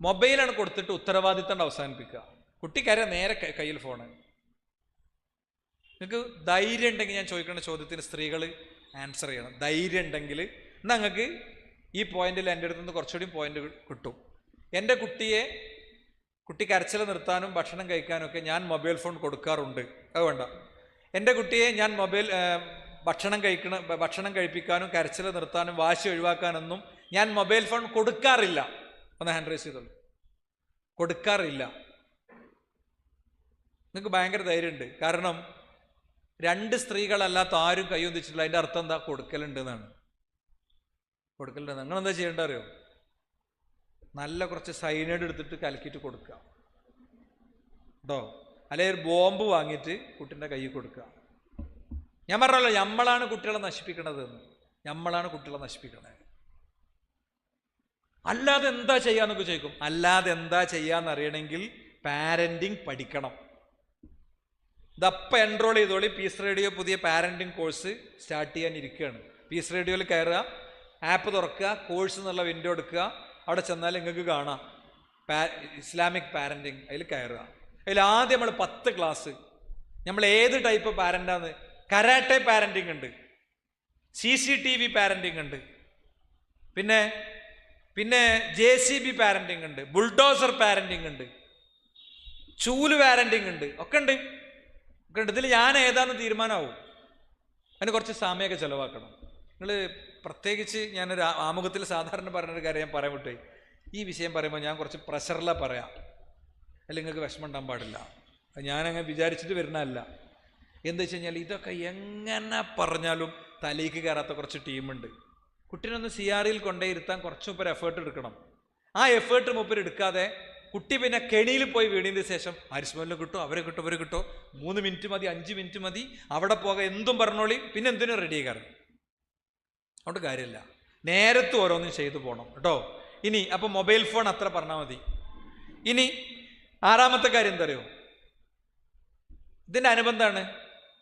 മൊബൈലാണ് കൊടുത്തിട്ട് ഉത്തരവാദിത്തം അവസാനിപ്പിക്കുക. കുട്ടിക്കാരെ നേരെ കയ്യിൽ ഫോണ്. നിങ്ങൾക്ക് ധൈര്യം ഉണ്ടെങ്കിൽ, ഞാൻ ചോദിക്കേണ്ട ചോദ്യത്തിന് സ്ത്രീകൾ ആൻസർ ചെയ്യണം. ധൈര്യം ഉണ്ടെങ്കിൽ എന്നാൽ നിങ്ങൾക്ക് ഈ പോയിന്റിൽ എൻ്റെ അടുത്ത് നിന്ന് കുറച്ചുകൂടി പോയിന്റ് കിട്ടും. എൻ്റെ കുട്ടി കരച്ചിൽ നിർത്താനും ഭക്ഷണം കഴിക്കാനും ഒക്കെ ഞാൻ മൊബൈൽ ഫോൺ കൊടുക്കാറുണ്ട്. അത് വേണ്ട. എൻ്റെ കുട്ടിയെ ഞാൻ ഭക്ഷണം കഴിപ്പിക്കാനും കരച്ചിൽ നിർത്താനും വാശി ഒഴിവാക്കാനൊന്നും ഞാൻ മൊബൈൽ ഫോൺ കൊടുക്കാറില്ല. ഒന്ന് ഹാൻഡ് റൈസ് ചെയ്തോളൂ. കൊടുക്കാറില്ല. നിങ്ങൾക്ക് ഭയങ്കര ധൈര്യമുണ്ട്. കാരണം 2 സ്ത്രീകളല്ലാത്ത ആരും കൈയൊന്നിച്ചിട്ടില്ല. അതിൻ്റെ അർത്ഥം എന്താ? കൊടുക്കലുണ്ട് എന്നാണ്. കൊടുക്കലുണ്ട്. നിങ്ങളെന്താ ചെയ്യേണ്ട അറിയോ? നല്ല കുറച്ച് സൈനൈഡ് എടുത്തിട്ട് കലക്കിയിട്ട് കൊടുക്കുക. കേട്ടോ. അല്ലെങ്കിൽ ഒരു ബോംബ് വാങ്ങിയിട്ട് കുട്ടീൻ്റെ കയ്യിൽ കൊടുക്കുക. ഞാൻ പറഞ്ഞല്ലോ, നമ്മളാണ് കുട്ടികളെ നശിപ്പിക്കണത് എന്ന്. നമ്മളാണ് കുട്ടികളെ നശിപ്പിക്കണത്. അല്ലാതെ എന്താ ചെയ്യാന്നൊക്കെ ചോദിക്കും. അല്ലാതെ എന്താ ചെയ്യാന്നറിയണമെങ്കിൽ പാരന്റിങ് പഠിക്കണം. ഇതപ്പം എൻറോൾ ചെയ്തോളി. പീസ് റേഡിയോ പുതിയ പാരന്റിങ് കോഴ്സ് സ്റ്റാർട്ട് ചെയ്യാനിരിക്കുകയാണ്. പീസ് റേഡിയോയിൽ കയറുക, ആപ്പ് തുറക്കുക, കോഴ്സ് എന്നുള്ള വിൻഡോ എടുക്കുക. അവിടെ ചെന്നാൽ നിങ്ങൾക്ക് കാണാം ഇസ്ലാമിക് പാരന്റിങ്. അതിൽ കയറുക. അതിൽ ആദ്യം നമ്മൾ 10 ക്ലാസ്, നമ്മൾ ഏത് ടൈപ്പ് പാരന്റാന്ന്. കരാട്ടെ പാരന്റിങ് ഉണ്ട്, CCTV പാരന്റിങ് ഉണ്ട്, പിന്നെ JCB പാരന്റിങ് ഉണ്ട്, ബുൾഡോസർ പാരന്റിങ് ഉണ്ട്, ചൂല് പാരന്റിങ് ഉണ്ട്, ഒക്കെ ഉണ്ട്. ഇതിൽ ഞാൻ ഏതാന്ന് തീരുമാനമാവും. അതിന് കുറച്ച് സമയമൊക്കെ ചിലവാക്കണം. നിങ്ങൾ പ്രത്യേകിച്ച് ഞാനൊരു ആമുഖത്തിൽ സാധാരണ പറഞ്ഞൊരു കാര്യം ഞാൻ പറയാൻ വിട്ടേ. ഈ വിഷയം പറയുമ്പോൾ ഞാൻ കുറച്ച് പ്രഷറിലാണ് പറയാം. അല്ലെങ്കിൽ നിങ്ങൾക്ക് വിഷമം ഉണ്ടാകാൻ പാടില്ല. ഞാനങ്ങനെ വിചാരിച്ചിട്ട് വരുന്നതല്ല. എന്താ വെച്ച് കഴിഞ്ഞാൽ ഇതൊക്കെ എങ്ങനെ പറഞ്ഞാലും തലേക്ക് കയറാത്ത കുറച്ച് ടീമുണ്ട്. കുട്ടീനൊന്ന് CREയിൽ കൊണ്ടേ ഇരുത്താൻ കുറച്ച് മുമ്പ് എഫേർട്ട് എടുക്കണം. ആ എഫേർട്ട് മുമ്പ് എടുക്കാതെ കുട്ടി പിന്നെ കെണിയിൽ പോയി വീടിൻ്റെ ശേഷം ആരിസ്മലിനെ കിട്ടോ, അവരെ കിട്ടോ 3 മിനിറ്റ് മതി, 5 മിനിറ്റ് മതി, അവിടെ പോകാൻ എന്തും പറഞ്ഞോളി, പിന്നെ എന്തിനും റെഡി ആകാറ്. അതുകൊണ്ട് കാര്യമില്ല. നേരത്തെ ഓരോന്നും ചെയ്തു പോകണം കേട്ടോ. ഇനി അപ്പം മൊബൈൽ ഫോൺ അത്ര പറഞ്ഞാൽ മതി. ഇനി 6ാമത്തെ കാര്യം എന്താ അറിയോ? ഇതിൻ്റെ അനുബന്ധമാണ്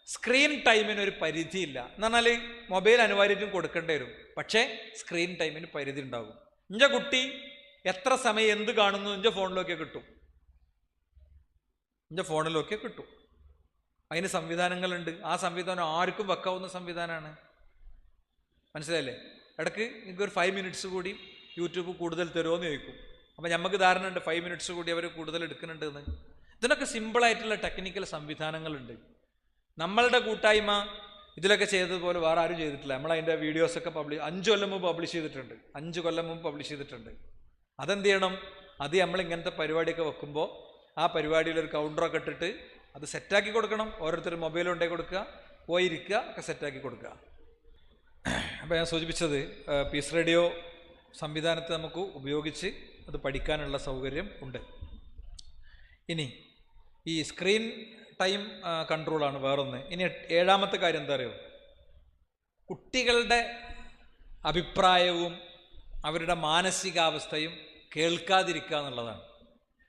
സ്ക്രീൻ ടൈമിന് ഒരു പരിധിയില്ല. എന്ന് പറഞ്ഞാൽ മൊബൈൽ അനിവാര്യമായിട്ടും കൊടുക്കേണ്ടി വരും. പക്ഷേ സ്ക്രീൻ ടൈമിന് പരിധി ഉണ്ടാകും. എൻ്റെ കുട്ടി എത്ര സമയം എന്ത് കാണുന്നു എൻ്റെ ഫോണിലൊക്കെ കിട്ടും. അതിന് സംവിധാനങ്ങളുണ്ട്. ആ സംവിധാനം ആർക്കും വെക്കാവുന്ന സംവിധാനമാണ്. മനസ്സിലായില്ലേ? ഇടയ്ക്ക് എനിക്കൊരു 5 മിനിറ്റ്സ് കൂടി യൂട്യൂബ് കൂടുതൽ തരുമോ എന്ന് ചോദിക്കും. അപ്പം നമുക്ക് ധാരണ ഉണ്ട് 5 മിനിറ്റ്സ് കൂടി അവർ കൂടുതൽ എടുക്കുന്നുണ്ട് എന്ന്. ഇതിനൊക്കെ സിമ്പിളായിട്ടുള്ള ടെക്നിക്കൽ സംവിധാനങ്ങളുണ്ട്. നമ്മളുടെ കൂട്ടായ്മ ഇതിലൊക്കെ ചെയ്തതുപോലെ വേറെ ആരും ചെയ്തിട്ടില്ല. നമ്മളതിൻ്റെ വീഡിയോസൊക്കെ 5 കൊല്ലം മുമ്പ് പബ്ലിഷ് ചെയ്തിട്ടുണ്ട്. അതെന്ത് ചെയ്യണം? അത് നമ്മളിങ്ങനത്തെ പരിപാടിയൊക്കെ വെക്കുമ്പോൾ ആ പരിപാടിയിൽ ഒരു കൗണ്ടറൊക്കെ ഇട്ടിട്ട് അത് സെറ്റാക്കി കൊടുക്കണം. ഓരോരുത്തർ മൊബൈൽ കൊണ്ടേ കൊടുക്കുക, പോയിരിക്കുക, ഒക്കെ സെറ്റാക്കി കൊടുക്കുക. അപ്പോൾ ഞാൻ സൂചിപ്പിച്ചത് പീസ് റേഡിയോ സംവിധാനത്തെ നമുക്ക് ഉപയോഗിച്ച് അത് പഠിക്കാനുള്ള സൗകര്യം ഉണ്ട്. ഇനി ഈ സ്ക്രീൻ ടൈം കൺട്രോളാണ് വേറൊന്ന്. ഇനി 7ാമത്തെ കാര്യം എന്താ അറിയോ? കുട്ടികളുടെ അഭിപ്രായവും അവരുടെ മാനസികാവസ്ഥയും കേൾക്കാതിരിക്കുക എന്നുള്ളതാണ്.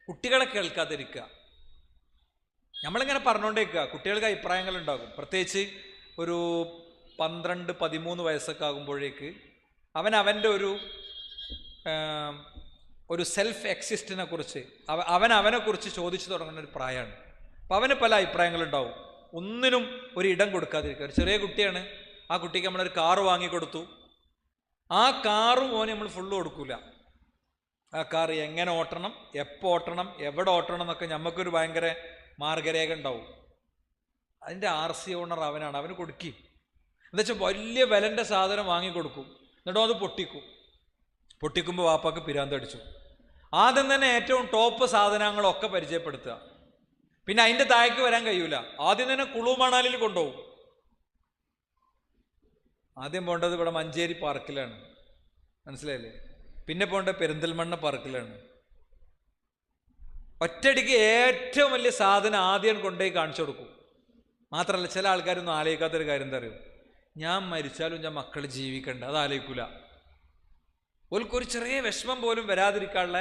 കുട്ടികളെ കേൾക്കാതിരിക്കുക. നമ്മളിങ്ങനെ പറഞ്ഞുകൊണ്ടേക്കുക. കുട്ടികൾക്ക് അഭിപ്രായങ്ങളുണ്ടാകും. പ്രത്യേകിച്ച് ഒരു 12-13 വയസ്സൊക്കെ ആകുമ്പോഴേക്ക് അവൻ്റെ ഒരു സെൽഫ് എക്സിസ്റ്റിനെ കുറിച്ച് അവനെക്കുറിച്ച് ചോദിച്ചു തുടങ്ങുന്ന ഒരു പ്രായമാണ്. അപ്പം അവന് പല അഭിപ്രായങ്ങളുണ്ടാവും. ഒന്നിനും ഒരു ഇടം കൊടുക്കാതിരിക്കുക. ഒരു ചെറിയ കുട്ടിയാണ്. ആ കുട്ടിക്ക് നമ്മളൊരു കാറ് വാങ്ങിക്കൊടുത്തു. ആ കാറ് മോനെ നമ്മൾ ഫുള്ള് കൊടുക്കൂല. ആ കാറ് എങ്ങനെ ഓട്ടണം, എപ്പോൾ ഓട്ടണം, എവിടെ ഓട്ടണം എന്നൊക്കെ നമുക്കൊരു ഭയങ്കര മാർഗരേഖ ഉണ്ടാവും. അതിൻ്റെ RC ഓണർ അവനാണ്. അവന് കൊടുക്കും. എന്താ വെച്ചാൽ വലിയ വിലൻ്റെ സാധനം വാങ്ങിക്കൊടുക്കും. എന്നിട്ടോ അത് പൊട്ടിക്കുമ്പോൾ വാപ്പാക്ക് പിരാന്തടിച്ചു. ആദ്യം തന്നെ ഏറ്റവും ടോപ്പ് സാധനങ്ങളൊക്കെ പരിചയപ്പെടുത്തുക. പിന്നെ അതിൻ്റെ താഴേക്ക് വരാൻ കഴിയൂല. ആദ്യം തന്നെ കുളു മണാലിൽ കൊണ്ടുപോകും. ആദ്യം പോകേണ്ടത് ഇവിടെ മഞ്ചേരി പാർക്കിലാണ്. മനസ്സിലായില്ലേ? പിന്നെ പോകേണ്ടത് പെരിന്തൽമണ്ണ പാർക്കിലാണ്. ഒറ്റയടിക്ക് ഏറ്റവും വലിയ സാധനം ആദ്യം കൊണ്ടുപോയി കാണിച്ചു കൊടുക്കും. മാത്രമല്ല, ചില ആൾക്കാരൊന്നും ആലോചിക്കാത്തൊരു കാര്യം എന്താ അറിയോ? ഞാൻ മരിച്ചാലും ഞാൻ മക്കൾ ജീവിക്കണ്ട, അത് ആലോചിക്കൂല. ഓൽക്കൊരു ചെറിയ വിഷമം പോലും വരാതിരിക്കാനുള്ള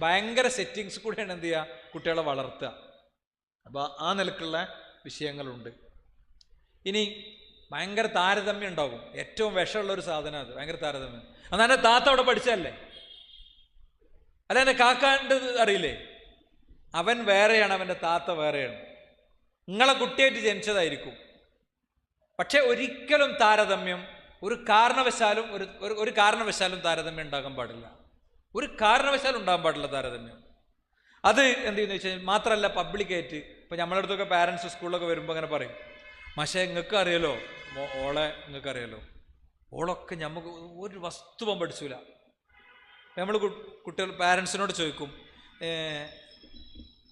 ഭയങ്കര സെറ്റിങ്സ് കൂടെയാണ് എന്ത് ചെയ്യുക? കുട്ടികളെ വളർത്തുക. അപ്പോൾ ആ നിലക്കുള്ള വിഷയങ്ങളുണ്ട്. ഇനി ഭയങ്കര താരതമ്യം ഉണ്ടാകും. ഏറ്റവും വിഷമുള്ളൊരു സാധനം അത്. ഭയങ്കര താരതമ്യം. എന്നാൽ എൻ്റെ താത്ത അവിടെ പഠിച്ചല്ലേ, അല്ല എൻ്റെ കാക്കാൻ്റെ അറിയില്ലേ? അവൻ വേറെയാണ്, അവൻ്റെ താത്ത വേറെയാണ്. നിങ്ങളെ കുട്ടിയായിട്ട് ജനിച്ചതായിരിക്കും. പക്ഷെ ഒരിക്കലും താരതമ്യം ഒരു കാരണവശാലും താരതമ്യം ഉണ്ടാകാൻ പാടില്ല. ഒരു കാരണവശാലും ഉണ്ടാകാൻ പാടില്ല താരതമ്യം. അത് എന്ത് ചെയ്യുന്ന വെച്ചാൽ മാത്രമല്ല, പബ്ലിക്കായിട്ട് ഇപ്പം നമ്മളെ അടുത്തൊക്കെ പാരൻസ് സ്കൂളിലൊക്കെ വരുമ്പോൾ അങ്ങനെ പറയും, പക്ഷേ നിങ്ങൾക്ക് അറിയാലോ ഓളെ, നിങ്ങൾക്ക് അറിയാലോ ഓളൊക്കെ നമുക്ക് ഒരു വസ്തുവും പഠിച്ചില്ല. നമ്മൾ കുട്ടികൾ പാരൻസിനോട് ചോദിക്കും,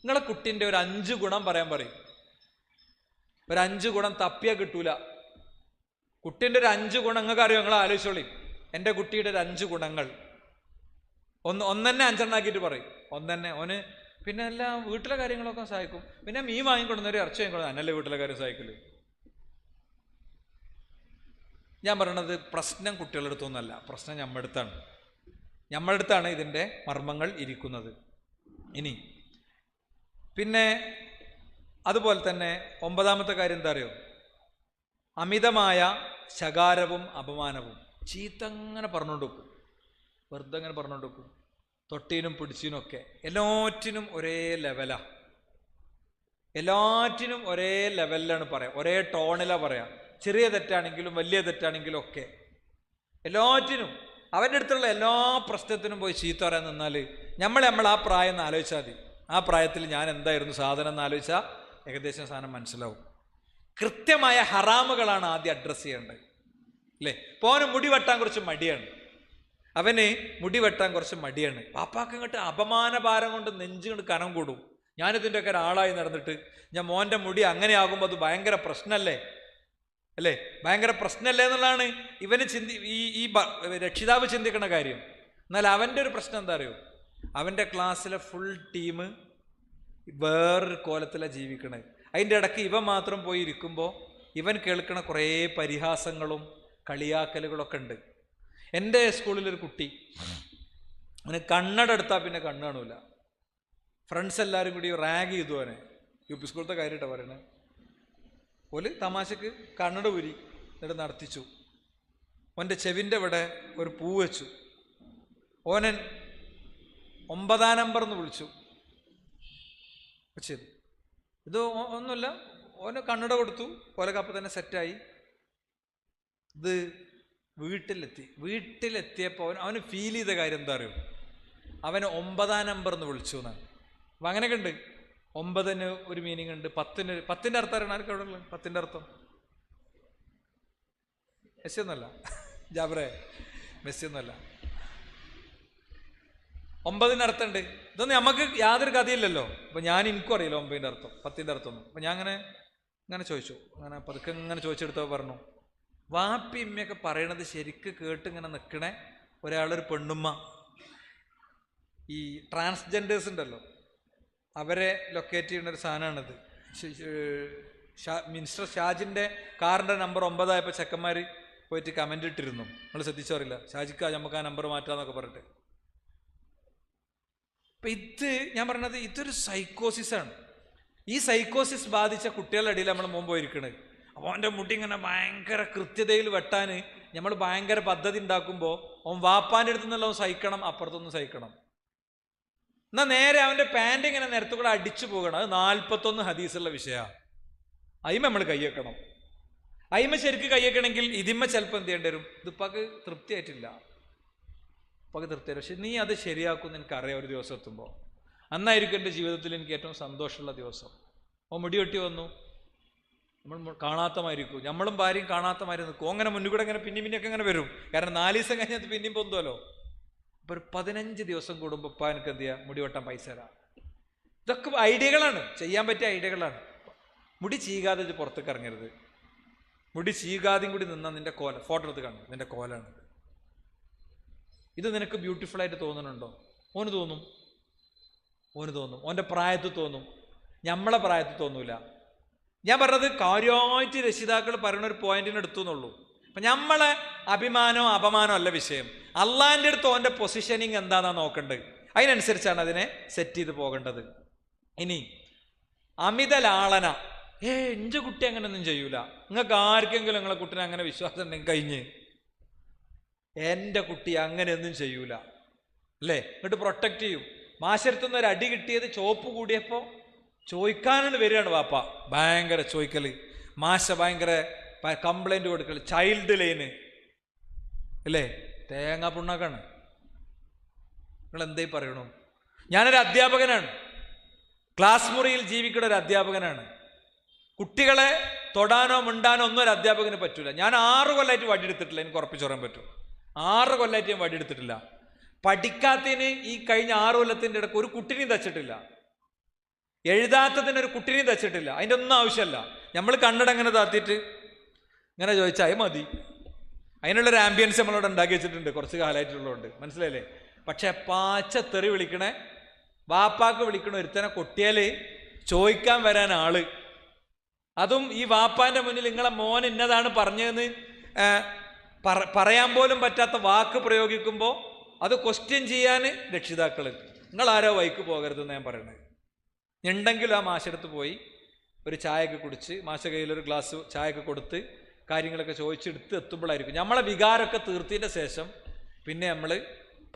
നിങ്ങളെ കുട്ടീൻ്റെ ഒരു 5 ഗുണം പറയാൻ പറയും. ഒരു 5 ഗുണം തപ്പിയാൽ കിട്ടൂല. കുട്ടീൻ്റെ ഒരു 5 ഗുണം നിങ്ങൾക്ക് അറിയോ? നിങ്ങൾ ആലോചിച്ചോളി. എൻ്റെ കുട്ടിയുടെ ഒരു 5 ഗുണങ്ങൾ ഒന്നെന്നെ 5 എണ്ണാക്കിയിട്ട് പറയും. ഓന് പിന്നെ എല്ലാം വീട്ടിലെ കാര്യങ്ങളൊക്കെ സഹായിക്കും. പിന്നെ മീൻ വാങ്ങിക്കൊണ്ടുവന്നൊരു ഇറച്ചി വാങ്ങിക്കൊണ്ടു എന്നല്ലേ വീട്ടിലെ കാര്യം സഹായിക്കല്. ഞാൻ പറയണത് പ്രശ്നം കുട്ടികളുടെ അടുത്തൊന്നുമല്ല, പ്രശ്നം നമ്മുടെ അടുത്താണ് ഇതിൻ്റെ മർമ്മങ്ങൾ ഇരിക്കുന്നത്. ഇനി പിന്നെ അതുപോലെ തന്നെ 9ാമത്തെ കാര്യം എന്താ അറിയോ? അമിതമായ ശകാരവും അപമാനവും. ചീത്ത അങ്ങനെ പറഞ്ഞുകൊണ്ട് വെക്കും, വെറുതെ അങ്ങനെ പറഞ്ഞുകൊണ്ട് വെക്കും. തൊട്ടീനും പിടിച്ചീനും ഒക്കെ എല്ലാറ്റിനും ഒരേ ലെവലാണ്, എല്ലാറ്റിനും ഒരേ ലെവലിലാണ് പറയാം, ഒരേ ടോണിലാണ് പറയാം. ചെറിയ തെറ്റാണെങ്കിലും വലിയ തെറ്റാണെങ്കിലും ഒക്കെ എല്ലാറ്റിനും അവൻ്റെ അടുത്തുള്ള എല്ലാ പ്രശ്നത്തിനും പോയി ചീത്ത പറയാൻ നിന്നാൽ നമ്മൾ ആ പ്രായം എന്ന് ആലോചിച്ചാൽ മതി. ആ പ്രായത്തിൽ ഞാൻ എന്തായിരുന്നു സാധനം എന്ന് ആലോചിച്ചാൽ ഏകദേശം സാധനം മനസ്സിലാവും. കൃത്യമായ ഹറാമുകളാണ് ആദ്യം അഡ്രസ്സ് ചെയ്യേണ്ടത്, അല്ലേ? ഇപ്പോൾ അവന് മുടി വെട്ടാൻ കുറച്ച് മടിയാണ്, പാപ്പാക്ക് ഇങ്ങോട്ട് അപമാന ഭാരം കൊണ്ട് നെഞ്ചുകൊണ്ട് കനം കൂടും. ഞാനിതിൻ്റെ ഒക്കെ ഒരാളായി നടന്നിട്ട് ഞാൻ മോൻ്റെ മുടി അങ്ങനെ ആകുമ്പോൾ അത് ഭയങ്കര പ്രശ്നമല്ലേ, അല്ലേ? ഭയങ്കര പ്രശ്നമല്ലേ എന്നുള്ളതാണ് ഇവന് ഈ രക്ഷിതാവ് ചിന്തിക്കുന്ന കാര്യം. എന്നാൽ അവൻ്റെ ഒരു പ്രശ്നം എന്താ അറിയോ? അവൻ്റെ ക്ലാസ്സിലെ ഫുൾ ടീം വേറൊരു കോലത്തിലാണ് ജീവിക്കണത്. അതിൻ്റെ ഇടയ്ക്ക് ഇവൻ മാത്രം പോയി ഇരിക്കുമ്പോൾ ഇവൻ കേൾക്കണ കുറേ പരിഹാസങ്ങളും കളിയാക്കലുകളൊക്കെ ഉണ്ട്. എൻ്റെ സ്കൂളിലൊരു കുട്ടി, അവന് കണ്ണട എടുത്താൽ പിന്നെ കണ്ണ് കാണൂല. ഫ്രണ്ട്സ് എല്ലാവരും കൂടി റാഗ് ചെയ്തു അവനെ. UP സ്കൂളത്തെ കാര്യമായിട്ടാണ് പറയണത്. ഓല് തമാശക്ക് കണ്ണട ഊരി എന്നിട്ട് നടത്തിച്ചു. ഓൻ്റെ ചെവിൻ്റെ ഇവിടെ ഒരു പൂ വെച്ചു. ഓനൻ 9ാം നമ്പർ എന്ന് വിളിച്ചു ചെയ്തു. ഇത് ഒന്നുമില്ല, ഓന് കണ്ണട കൊടുത്തു, ഓലൊക്കെ അപ്പം തന്നെ സെറ്റായി. ഇത് വീട്ടിലെത്തിയപ്പോൾ അവന് ഫീൽ ചെയ്ത കാര്യം എന്താ അറിയോ? അവന് 9ാം നമ്പർ എന്ന് വിളിച്ചു എന്നാണ്. അപ്പം അങ്ങനെയൊക്കെ ഉണ്ട്. 9ന് ഒരു മീനിങ് ഉണ്ട്, 10ൻ്റെ അർത്ഥം അറിയണം. ആർക്കും അവിടെ ഉള്ളത് 10ൻ്റെ അർത്ഥം? മെസ്സി ഒന്നുമല്ല, ജാബറേ, മെസ്സി ഒന്നുമല്ല. 9ന് അർത്ഥമുണ്ട്. ഇതൊന്നും നമുക്ക് യാതൊരു കഥയില്ലല്ലോ. അപ്പം എനിക്കും അറിയില്ല 9ൻ്റെ അർത്ഥം 10ൻ്റെ അർത്ഥം ഒന്നും. അപ്പം ഞാൻ ഇങ്ങനെ ചോദിച്ചു, അങ്ങനെ പതുക്കെ ഇങ്ങനെ ചോദിച്ചെടുത്തപ്പോൾ പറഞ്ഞു, വാപ്പി ഇമ്മയൊക്കെ പറയണത് ശരിക്ക് കേട്ട് ഇങ്ങനെ നിൽക്കണേ ഒരാളൊരു പെണ്ണുമ്മ. ഈ ട്രാൻസ്ജെൻഡേഴ്സ് ഉണ്ടല്ലോ, അവരെ ലൊക്കേറ്റ് ചെയ്യുന്നൊരു സാധനമാണിത്. മിനിസ്റ്റർ ഷാജിൻ്റെ കാറിൻ്റെ നമ്പർ 9 ആയപ്പോൾ ചെക്കന്മാർ പോയിട്ട് കമൻ്റ് ഇട്ടിരുന്നു. നമ്മൾ ശ്രദ്ധിച്ചറിയില്ല, ഷാജിക്ക് നമുക്ക് ആ നമ്പർ മാറ്റാമെന്നൊക്കെ പറഞ്ഞിട്ട്. അപ്പം ഇത് ഞാൻ പറഞ്ഞത് ഇതൊരു സൈക്കോസിസാണ്. ഈ സൈക്കോസിസ് ബാധിച്ച കുട്ടികളുടെ ഇടയിൽ നമ്മൾ മുമ്പ് പോയിരിക്കണത്. അപ്പോൾ അവൻ്റെ മുടി ഇങ്ങനെ ഭയങ്കര കൃത്യതയിൽ വെട്ടാൻ നമ്മൾ ഭയങ്കര പദ്ധതി ഉണ്ടാക്കുമ്പോൾ അവൻ വാപ്പാൻ്റെ അടുത്ത് നിന്നുള്ളവൻ സഹിക്കണം, അപ്പുറത്തൊന്നും സഹിക്കണം. എന്നാൽ നേരെ അവൻ്റെ പാൻറ് ഇങ്ങനെ നിരത്തു കൂടെ അടിച്ചു പോകണം. അത് 41 ഹദീസുള്ള വിഷയമാണ്. അയിമ നമ്മൾ കയ്യേക്കണം. അയിമ ശരിക്ക് കയ്യേക്കണമെങ്കിൽ ഇതിമ്മ ചിലപ്പോൾ എന്ത് ചെയ്യേണ്ടി വരും? ഇതിപ്പാക്ക് തൃപ്തിയായിട്ടില്ല, പക്ഷെ നീ അത് ശരിയാക്കുമെന്ന് എനിക്കറിയാം. ഒരു ദിവസം എത്തുമ്പോൾ അന്നായിരിക്കും എൻ്റെ ജീവിതത്തിൽ എനിക്ക് ഏറ്റവും സന്തോഷമുള്ള ദിവസം. ഓ മുടി വെട്ടി വന്നു, നമ്മൾ കാണാത്തമായിരിക്കും, നമ്മളും ഭാര്യയും കാണാത്തമാരി നിൽക്കും. അങ്ങനെ മുന്നിൽ കൂടെ ഇങ്ങനെ പിന്നെയൊക്കെ ഇങ്ങനെ വരും. കാരണം 4 ദിവസം കഴിഞ്ഞാൽ പിന്നെയും പൊന്തുമല്ലോ. അപ്പോൾ ഒരു 15 ദിവസം കൂടുമ്പോൾ ഇപ്പം എനിക്ക് എന്ത് ചെയ്യുക? മുടി വെട്ടാൻ പൈസ തരാം. ഇതൊക്കെ ഐഡിയകളാണ്, ചെയ്യാൻ പറ്റിയ ഐഡിയകളാണ്. മുടി ചീകാതെ പുറത്തേക്ക് ഇറങ്ങരുത്. മുടി ചീകാതെയും കൂടി നിന്നാൽ നിൻ്റെ കോല ഫോട്ടോ എടുത്ത് കാണും, നിൻ്റെ കോലാണ്. ഇത് നിനക്ക് ബ്യൂട്ടിഫുൾ ആയിട്ട് തോന്നുന്നുണ്ടോ? ഓന് തോന്നും. ഓൻ്റെ പ്രായത്തിൽ തോന്നും, നമ്മളെ പ്രായത്തിൽ തോന്നൂല. ഞാൻ പറഞ്ഞത് കാര്യമായിട്ട് രക്ഷിതാക്കൾ പറയുന്ന ഒരു പോയിന്റിന് എടുത്തു എന്നുള്ളൂ. അപ്പം നമ്മളെ അഭിമാനമോ അപമാനമോ അല്ല വിഷയം. അള്ളാൻ്റെ അടുത്ത് ഓൻ്റെ പൊസിഷനിങ് എന്താണെന്നാണ് നോക്കേണ്ടത്. അതിനനുസരിച്ചാണ് അതിനെ സെറ്റ് ചെയ്ത് പോകേണ്ടത്. ഇനി അമിത ലാളന. എൻ്റെ കുട്ടി അങ്ങനെയൊന്നും ചെയ്യൂല. നിങ്ങൾക്ക് ആർക്കെങ്കിലും നിങ്ങളെ കുട്ടീനെ അങ്ങനെ വിശ്വാസം ഉണ്ടെങ്കിൽ കഴിഞ്ഞ്. എൻ്റെ കുട്ടി അങ്ങനെയൊന്നും ചെയ്യൂല, അല്ലേ? എന്നിട്ട് പ്രൊട്ടക്റ്റ് ചെയ്യും. മാശരത്തുനിന്ന് ഒരു അടി കിട്ടിയത് ചോപ്പ് കൂടിയപ്പോൾ ചോദിക്കാനാണ് വരികയാണ് വാപ്പ. ഭയങ്കര ചോദിക്കൽ, മാഷ ഭയങ്കര കംപ്ലൈൻറ്റ് കൊടുക്കൽ, ചൈൽഡ് ലൈന്, അല്ലേ? തേങ്ങ പുണ്ണാക്കാണ്. നിങ്ങൾ എന്തേ പറയണു? ഞാനൊരു അധ്യാപകനാണ്, ക്ലാസ് മുറിയിൽ ജീവിക്കുന്ന ഒരു അധ്യാപകനാണ്. കുട്ടികളെ തൊടാനോ മിണ്ടാനോ ഒന്നും ഒരു അധ്യാപകന് പറ്റൂല. ഞാൻ 6 കൊല്ലമായിട്ട് വടിയെടുത്തിട്ടില്ല, എനിക്ക് ഉറപ്പിച്ചു പറയാൻ പറ്റും. 6 കൊല്ലമായിട്ട് ഞാൻ വടിയെടുത്തിട്ടില്ല. പഠിക്കാത്തതിന് ഈ കഴിഞ്ഞ 6 കൊല്ലത്തിൻ്റെ ഇടയ്ക്ക് ഒരു കുട്ടിനെയും തച്ചിട്ടില്ല. എഴുതാത്തതിന് ഒരു കുട്ടിനെയും തച്ചിട്ടില്ല. അതിൻ്റെ ഒന്നും ആവശ്യമല്ല. നമ്മൾ കണ്ണട അങ്ങനെ താത്തിയിട്ട് ഇങ്ങനെ ചോദിച്ചാൽ മതി. അതിനുള്ളൊരു ആംബിയൻസ് നമ്മളോട് ഉണ്ടാക്കി വെച്ചിട്ടുണ്ട്, കുറച്ച് കാലമായിട്ടുള്ളതുകൊണ്ട്. മനസ്സിലായില്ലേ? പക്ഷെ പാച്ച തെറി വിളിക്കണേ വാപ്പാക്ക് വിളിക്കണ ഒരുത്തനെ കൊട്ടിയാല് ചോദിക്കാൻ വരാൻ ആള്, അതും ഈ വാപ്പാന്റെ മുന്നിൽ നിങ്ങളെ മോൻ ഇന്നതാണ് പറഞ്ഞതെന്ന് പറയാൻ പോലും പറ്റാത്ത വാക്ക് പ്രയോഗിക്കുമ്പോൾ അത് ക്വസ്റ്റ്യൻ ചെയ്യാൻ രക്ഷിതാക്കൾ. നിങ്ങൾ ആരോ വൈക്ക് പോകരുതെന്ന് ഞാൻ പറയണത്. ഉണ്ടെങ്കിലും ആ മാഷടുത്ത് പോയി ഒരു ചായയൊക്കെ കുടിച്ച് മാഷ കയ്യിലൊരു ഗ്ലാസ് ചായയൊക്കെ കൊടുത്ത് കാര്യങ്ങളൊക്കെ ചോദിച്ചെടുത്ത് എത്തുമ്പോഴായിരിക്കും നമ്മളെ വികാരമൊക്കെ തീർത്തതിൻ്റെ ശേഷം പിന്നെ നമ്മൾ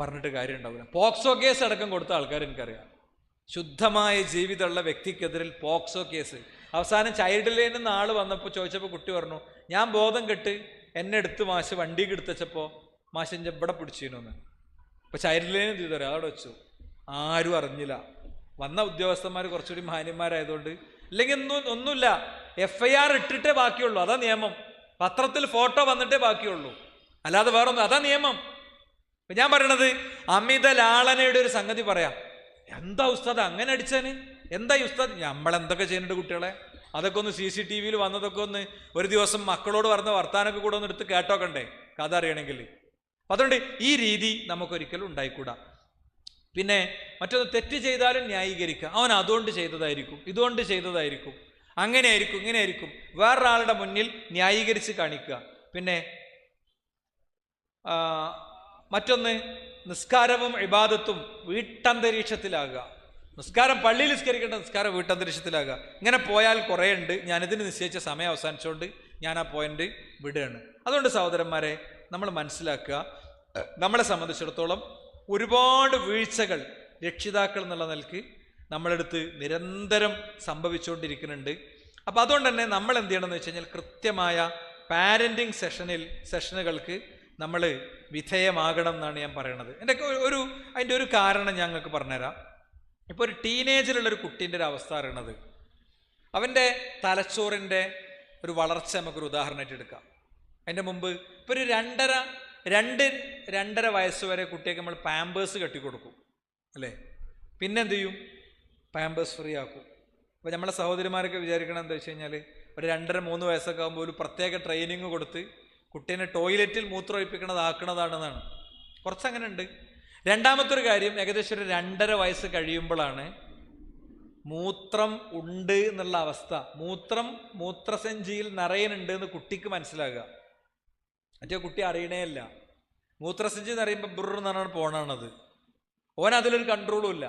പറഞ്ഞിട്ട് കാര്യം ഉണ്ടാവില്ല. പോക്സോ കേസ് അടക്കം കൊടുത്ത ആൾക്കാർ എനിക്കറിയാം. ശുദ്ധമായ ജീവിതമുള്ള വ്യക്തിക്കെതിരിൽ പോക്സോ കേസ്. അവസാനം ചൈൽഡ് ലൈനിൽ നിന്ന് ആൾ വന്നപ്പോൾ ചോദിച്ചപ്പോൾ കുട്ടി പറഞ്ഞു, ഞാൻ ബോധം കെട്ട് എന്നെ എടുത്ത് മാഷ് വണ്ടിക്ക് എടുത്തച്ചപ്പോൾ മാഷിൻ്റെ ഇവിടെ പിടിച്ചിരുന്നു. അപ്പോൾ ചൈൽഡ് ലൈനിൽ ചെയ്തു തരാം, അവിടെ വെച്ചു. ആരും അറിഞ്ഞില്ല. വന്ന ഉദ്യോഗസ്ഥന്മാർ കുറച്ചുകൂടി മാന്യന്മാരായതുകൊണ്ട്, ഇല്ലെങ്കിൽ ഒന്നുമില്ല, FIR ഇട്ടിട്ടേ ബാക്കിയുള്ളൂ. അതാ നിയമം. പത്രത്തിൽ ഫോട്ടോ വന്നിട്ടേ ബാക്കിയുള്ളൂ, അല്ലാതെ വേറൊന്നും. അതാ നിയമം. ഞാൻ പറയണത് അമിത ലാളനയുടെ ഒരു സംഗതി പറയാം. എന്താ ഉസ്താദ് അങ്ങനെ അടിച്ചാന്? എന്താ ഈ ഉസ്താദ്? നമ്മളെന്തൊക്കെ ചെയ്യുന്നുണ്ട് കുട്ടികളെ? അതൊക്കെ ഒന്ന് CCTV വന്നതൊക്കെ ഒന്ന് ഒരു ദിവസം മക്കളോട് പറഞ്ഞ വർത്താനൊക്കെ കൂടെ ഒന്ന് എടുത്ത് കേട്ടോക്കണ്ടേ, കഥ അറിയണമെങ്കിൽ. അതുകൊണ്ട് ഈ രീതി നമുക്കൊരിക്കലും ഉണ്ടായിക്കൂടാ. പിന്നെ മറ്റൊന്ന്, തെറ്റ് ചെയ്താലും ന്യായീകരിക്കുക. അവൻ അതുകൊണ്ട് ചെയ്തതായിരിക്കും, ഇതുകൊണ്ട് ചെയ്തതായിരിക്കും, അങ്ങനെയായിരിക്കും, ഇങ്ങനെയായിരിക്കും, വേറൊരാളുടെ മുന്നിൽ ന്യായീകരിച്ച് കാണിക്കുക. പിന്നെ മറ്റൊന്ന്, നിസ്കാരവും ഇബാദത്തും വീട്ടന്തരീക്ഷത്തിലാകുക. നിസ്കാരം പള്ളിയിൽ നിസ്കരിക്കേണ്ട നിസ്കാരം വീട്ടന്തരീക്ഷത്തിലാകുക. ഇങ്ങനെ പോയാൽ കുറേ ഉണ്ട്. ഞാനിതിന് നിശ്ചയിച്ച സമയം അവസാനിച്ചുകൊണ്ട് ഞാൻ ആ പോയിന്റ് വിടുകയാണ്. അതുകൊണ്ട് സഹോദരന്മാരെ, നമ്മൾ മനസ്സിലാക്കുക, നമ്മളെ സംബന്ധിച്ചിടത്തോളം ഒരുപാട് വീഴ്ചകൾ രക്ഷിതാക്കൾ എന്നുള്ള നിലക്ക് നമ്മളെടുത്ത് നിരന്തരം സംഭവിച്ചുകൊണ്ടിരിക്കുന്നുണ്ട്. അപ്പം അതുകൊണ്ട് തന്നെ നമ്മൾ എന്ത് ചെയ്യണമെന്ന് വെച്ച് കഴിഞ്ഞാൽ കൃത്യമായ പാരൻറ്റിങ് സെഷനുകൾക്ക് നമ്മൾ വിധേയമാകണം എന്നാണ് ഞാൻ പറയണത്. അതിൻ്റെ ഒരു കാരണം ഞങ്ങൾക്ക് പറഞ്ഞുതരാം. ഇപ്പോൾ ഒരു ടീനേജിലുള്ളൊരു കുട്ടീൻ്റെ ഒരു അവസ്ഥ അറിയണത്, അവൻ്റെ തലച്ചോറിൻ്റെ ഒരു വളർച്ച നമുക്കൊരു ഉദാഹരണമായിട്ട് എടുക്കാം. അതിൻ്റെ മുമ്പ് ഇപ്പോൾ ഒരു രണ്ടര വയസ്സ് വരെ കുട്ടിയൊക്കെ നമ്മൾ പാമ്പേഴ്സ് കെട്ടിക്കൊടുക്കും, അല്ലേ? പിന്നെ എന്ത് ചെയ്യും? പാമ്പേഴ്സ് ഫ്രീ ആക്കും. അപ്പോൾ നമ്മളെ സഹോദരിമാരൊക്കെ വിചാരിക്കണം എന്താ വെച്ച് കഴിഞ്ഞാൽ, ഒരു 2.5-3 വയസ്സൊക്കെ ആകുമ്പോൾ ഒരു പ്രത്യേക ട്രെയിനിങ് കൊടുത്ത് കുട്ടീനെ ടോയ്ലറ്റിൽ മൂത്രമൊഴിപ്പിക്കണതാക്കണതാണെന്നാണ്. കുറച്ചങ്ങനെ ഉണ്ട്. രണ്ടാമത്തെ ഒരു കാര്യം, ഏകദേശം ഒരു 2.5 വയസ്സ് കഴിയുമ്പോഴാണ് മൂത്രം ഉണ്ട് എന്നുള്ള അവസ്ഥ, മൂത്രസഞ്ചിയിൽ നിറയുന്നുണ്ട് എന്ന് കുട്ടിക്ക് മനസ്സിലാകുക. മറ്റേ കുട്ടി അറിയണേ അല്ല. മൂത്രസഞ്ചി എന്ന് പറയുമ്പോൾ ബ്രന്ന് പറഞ്ഞാൽ പോണാണത്. ഓൻ അതിലൊരു കൺട്രോളും ഇല്ല.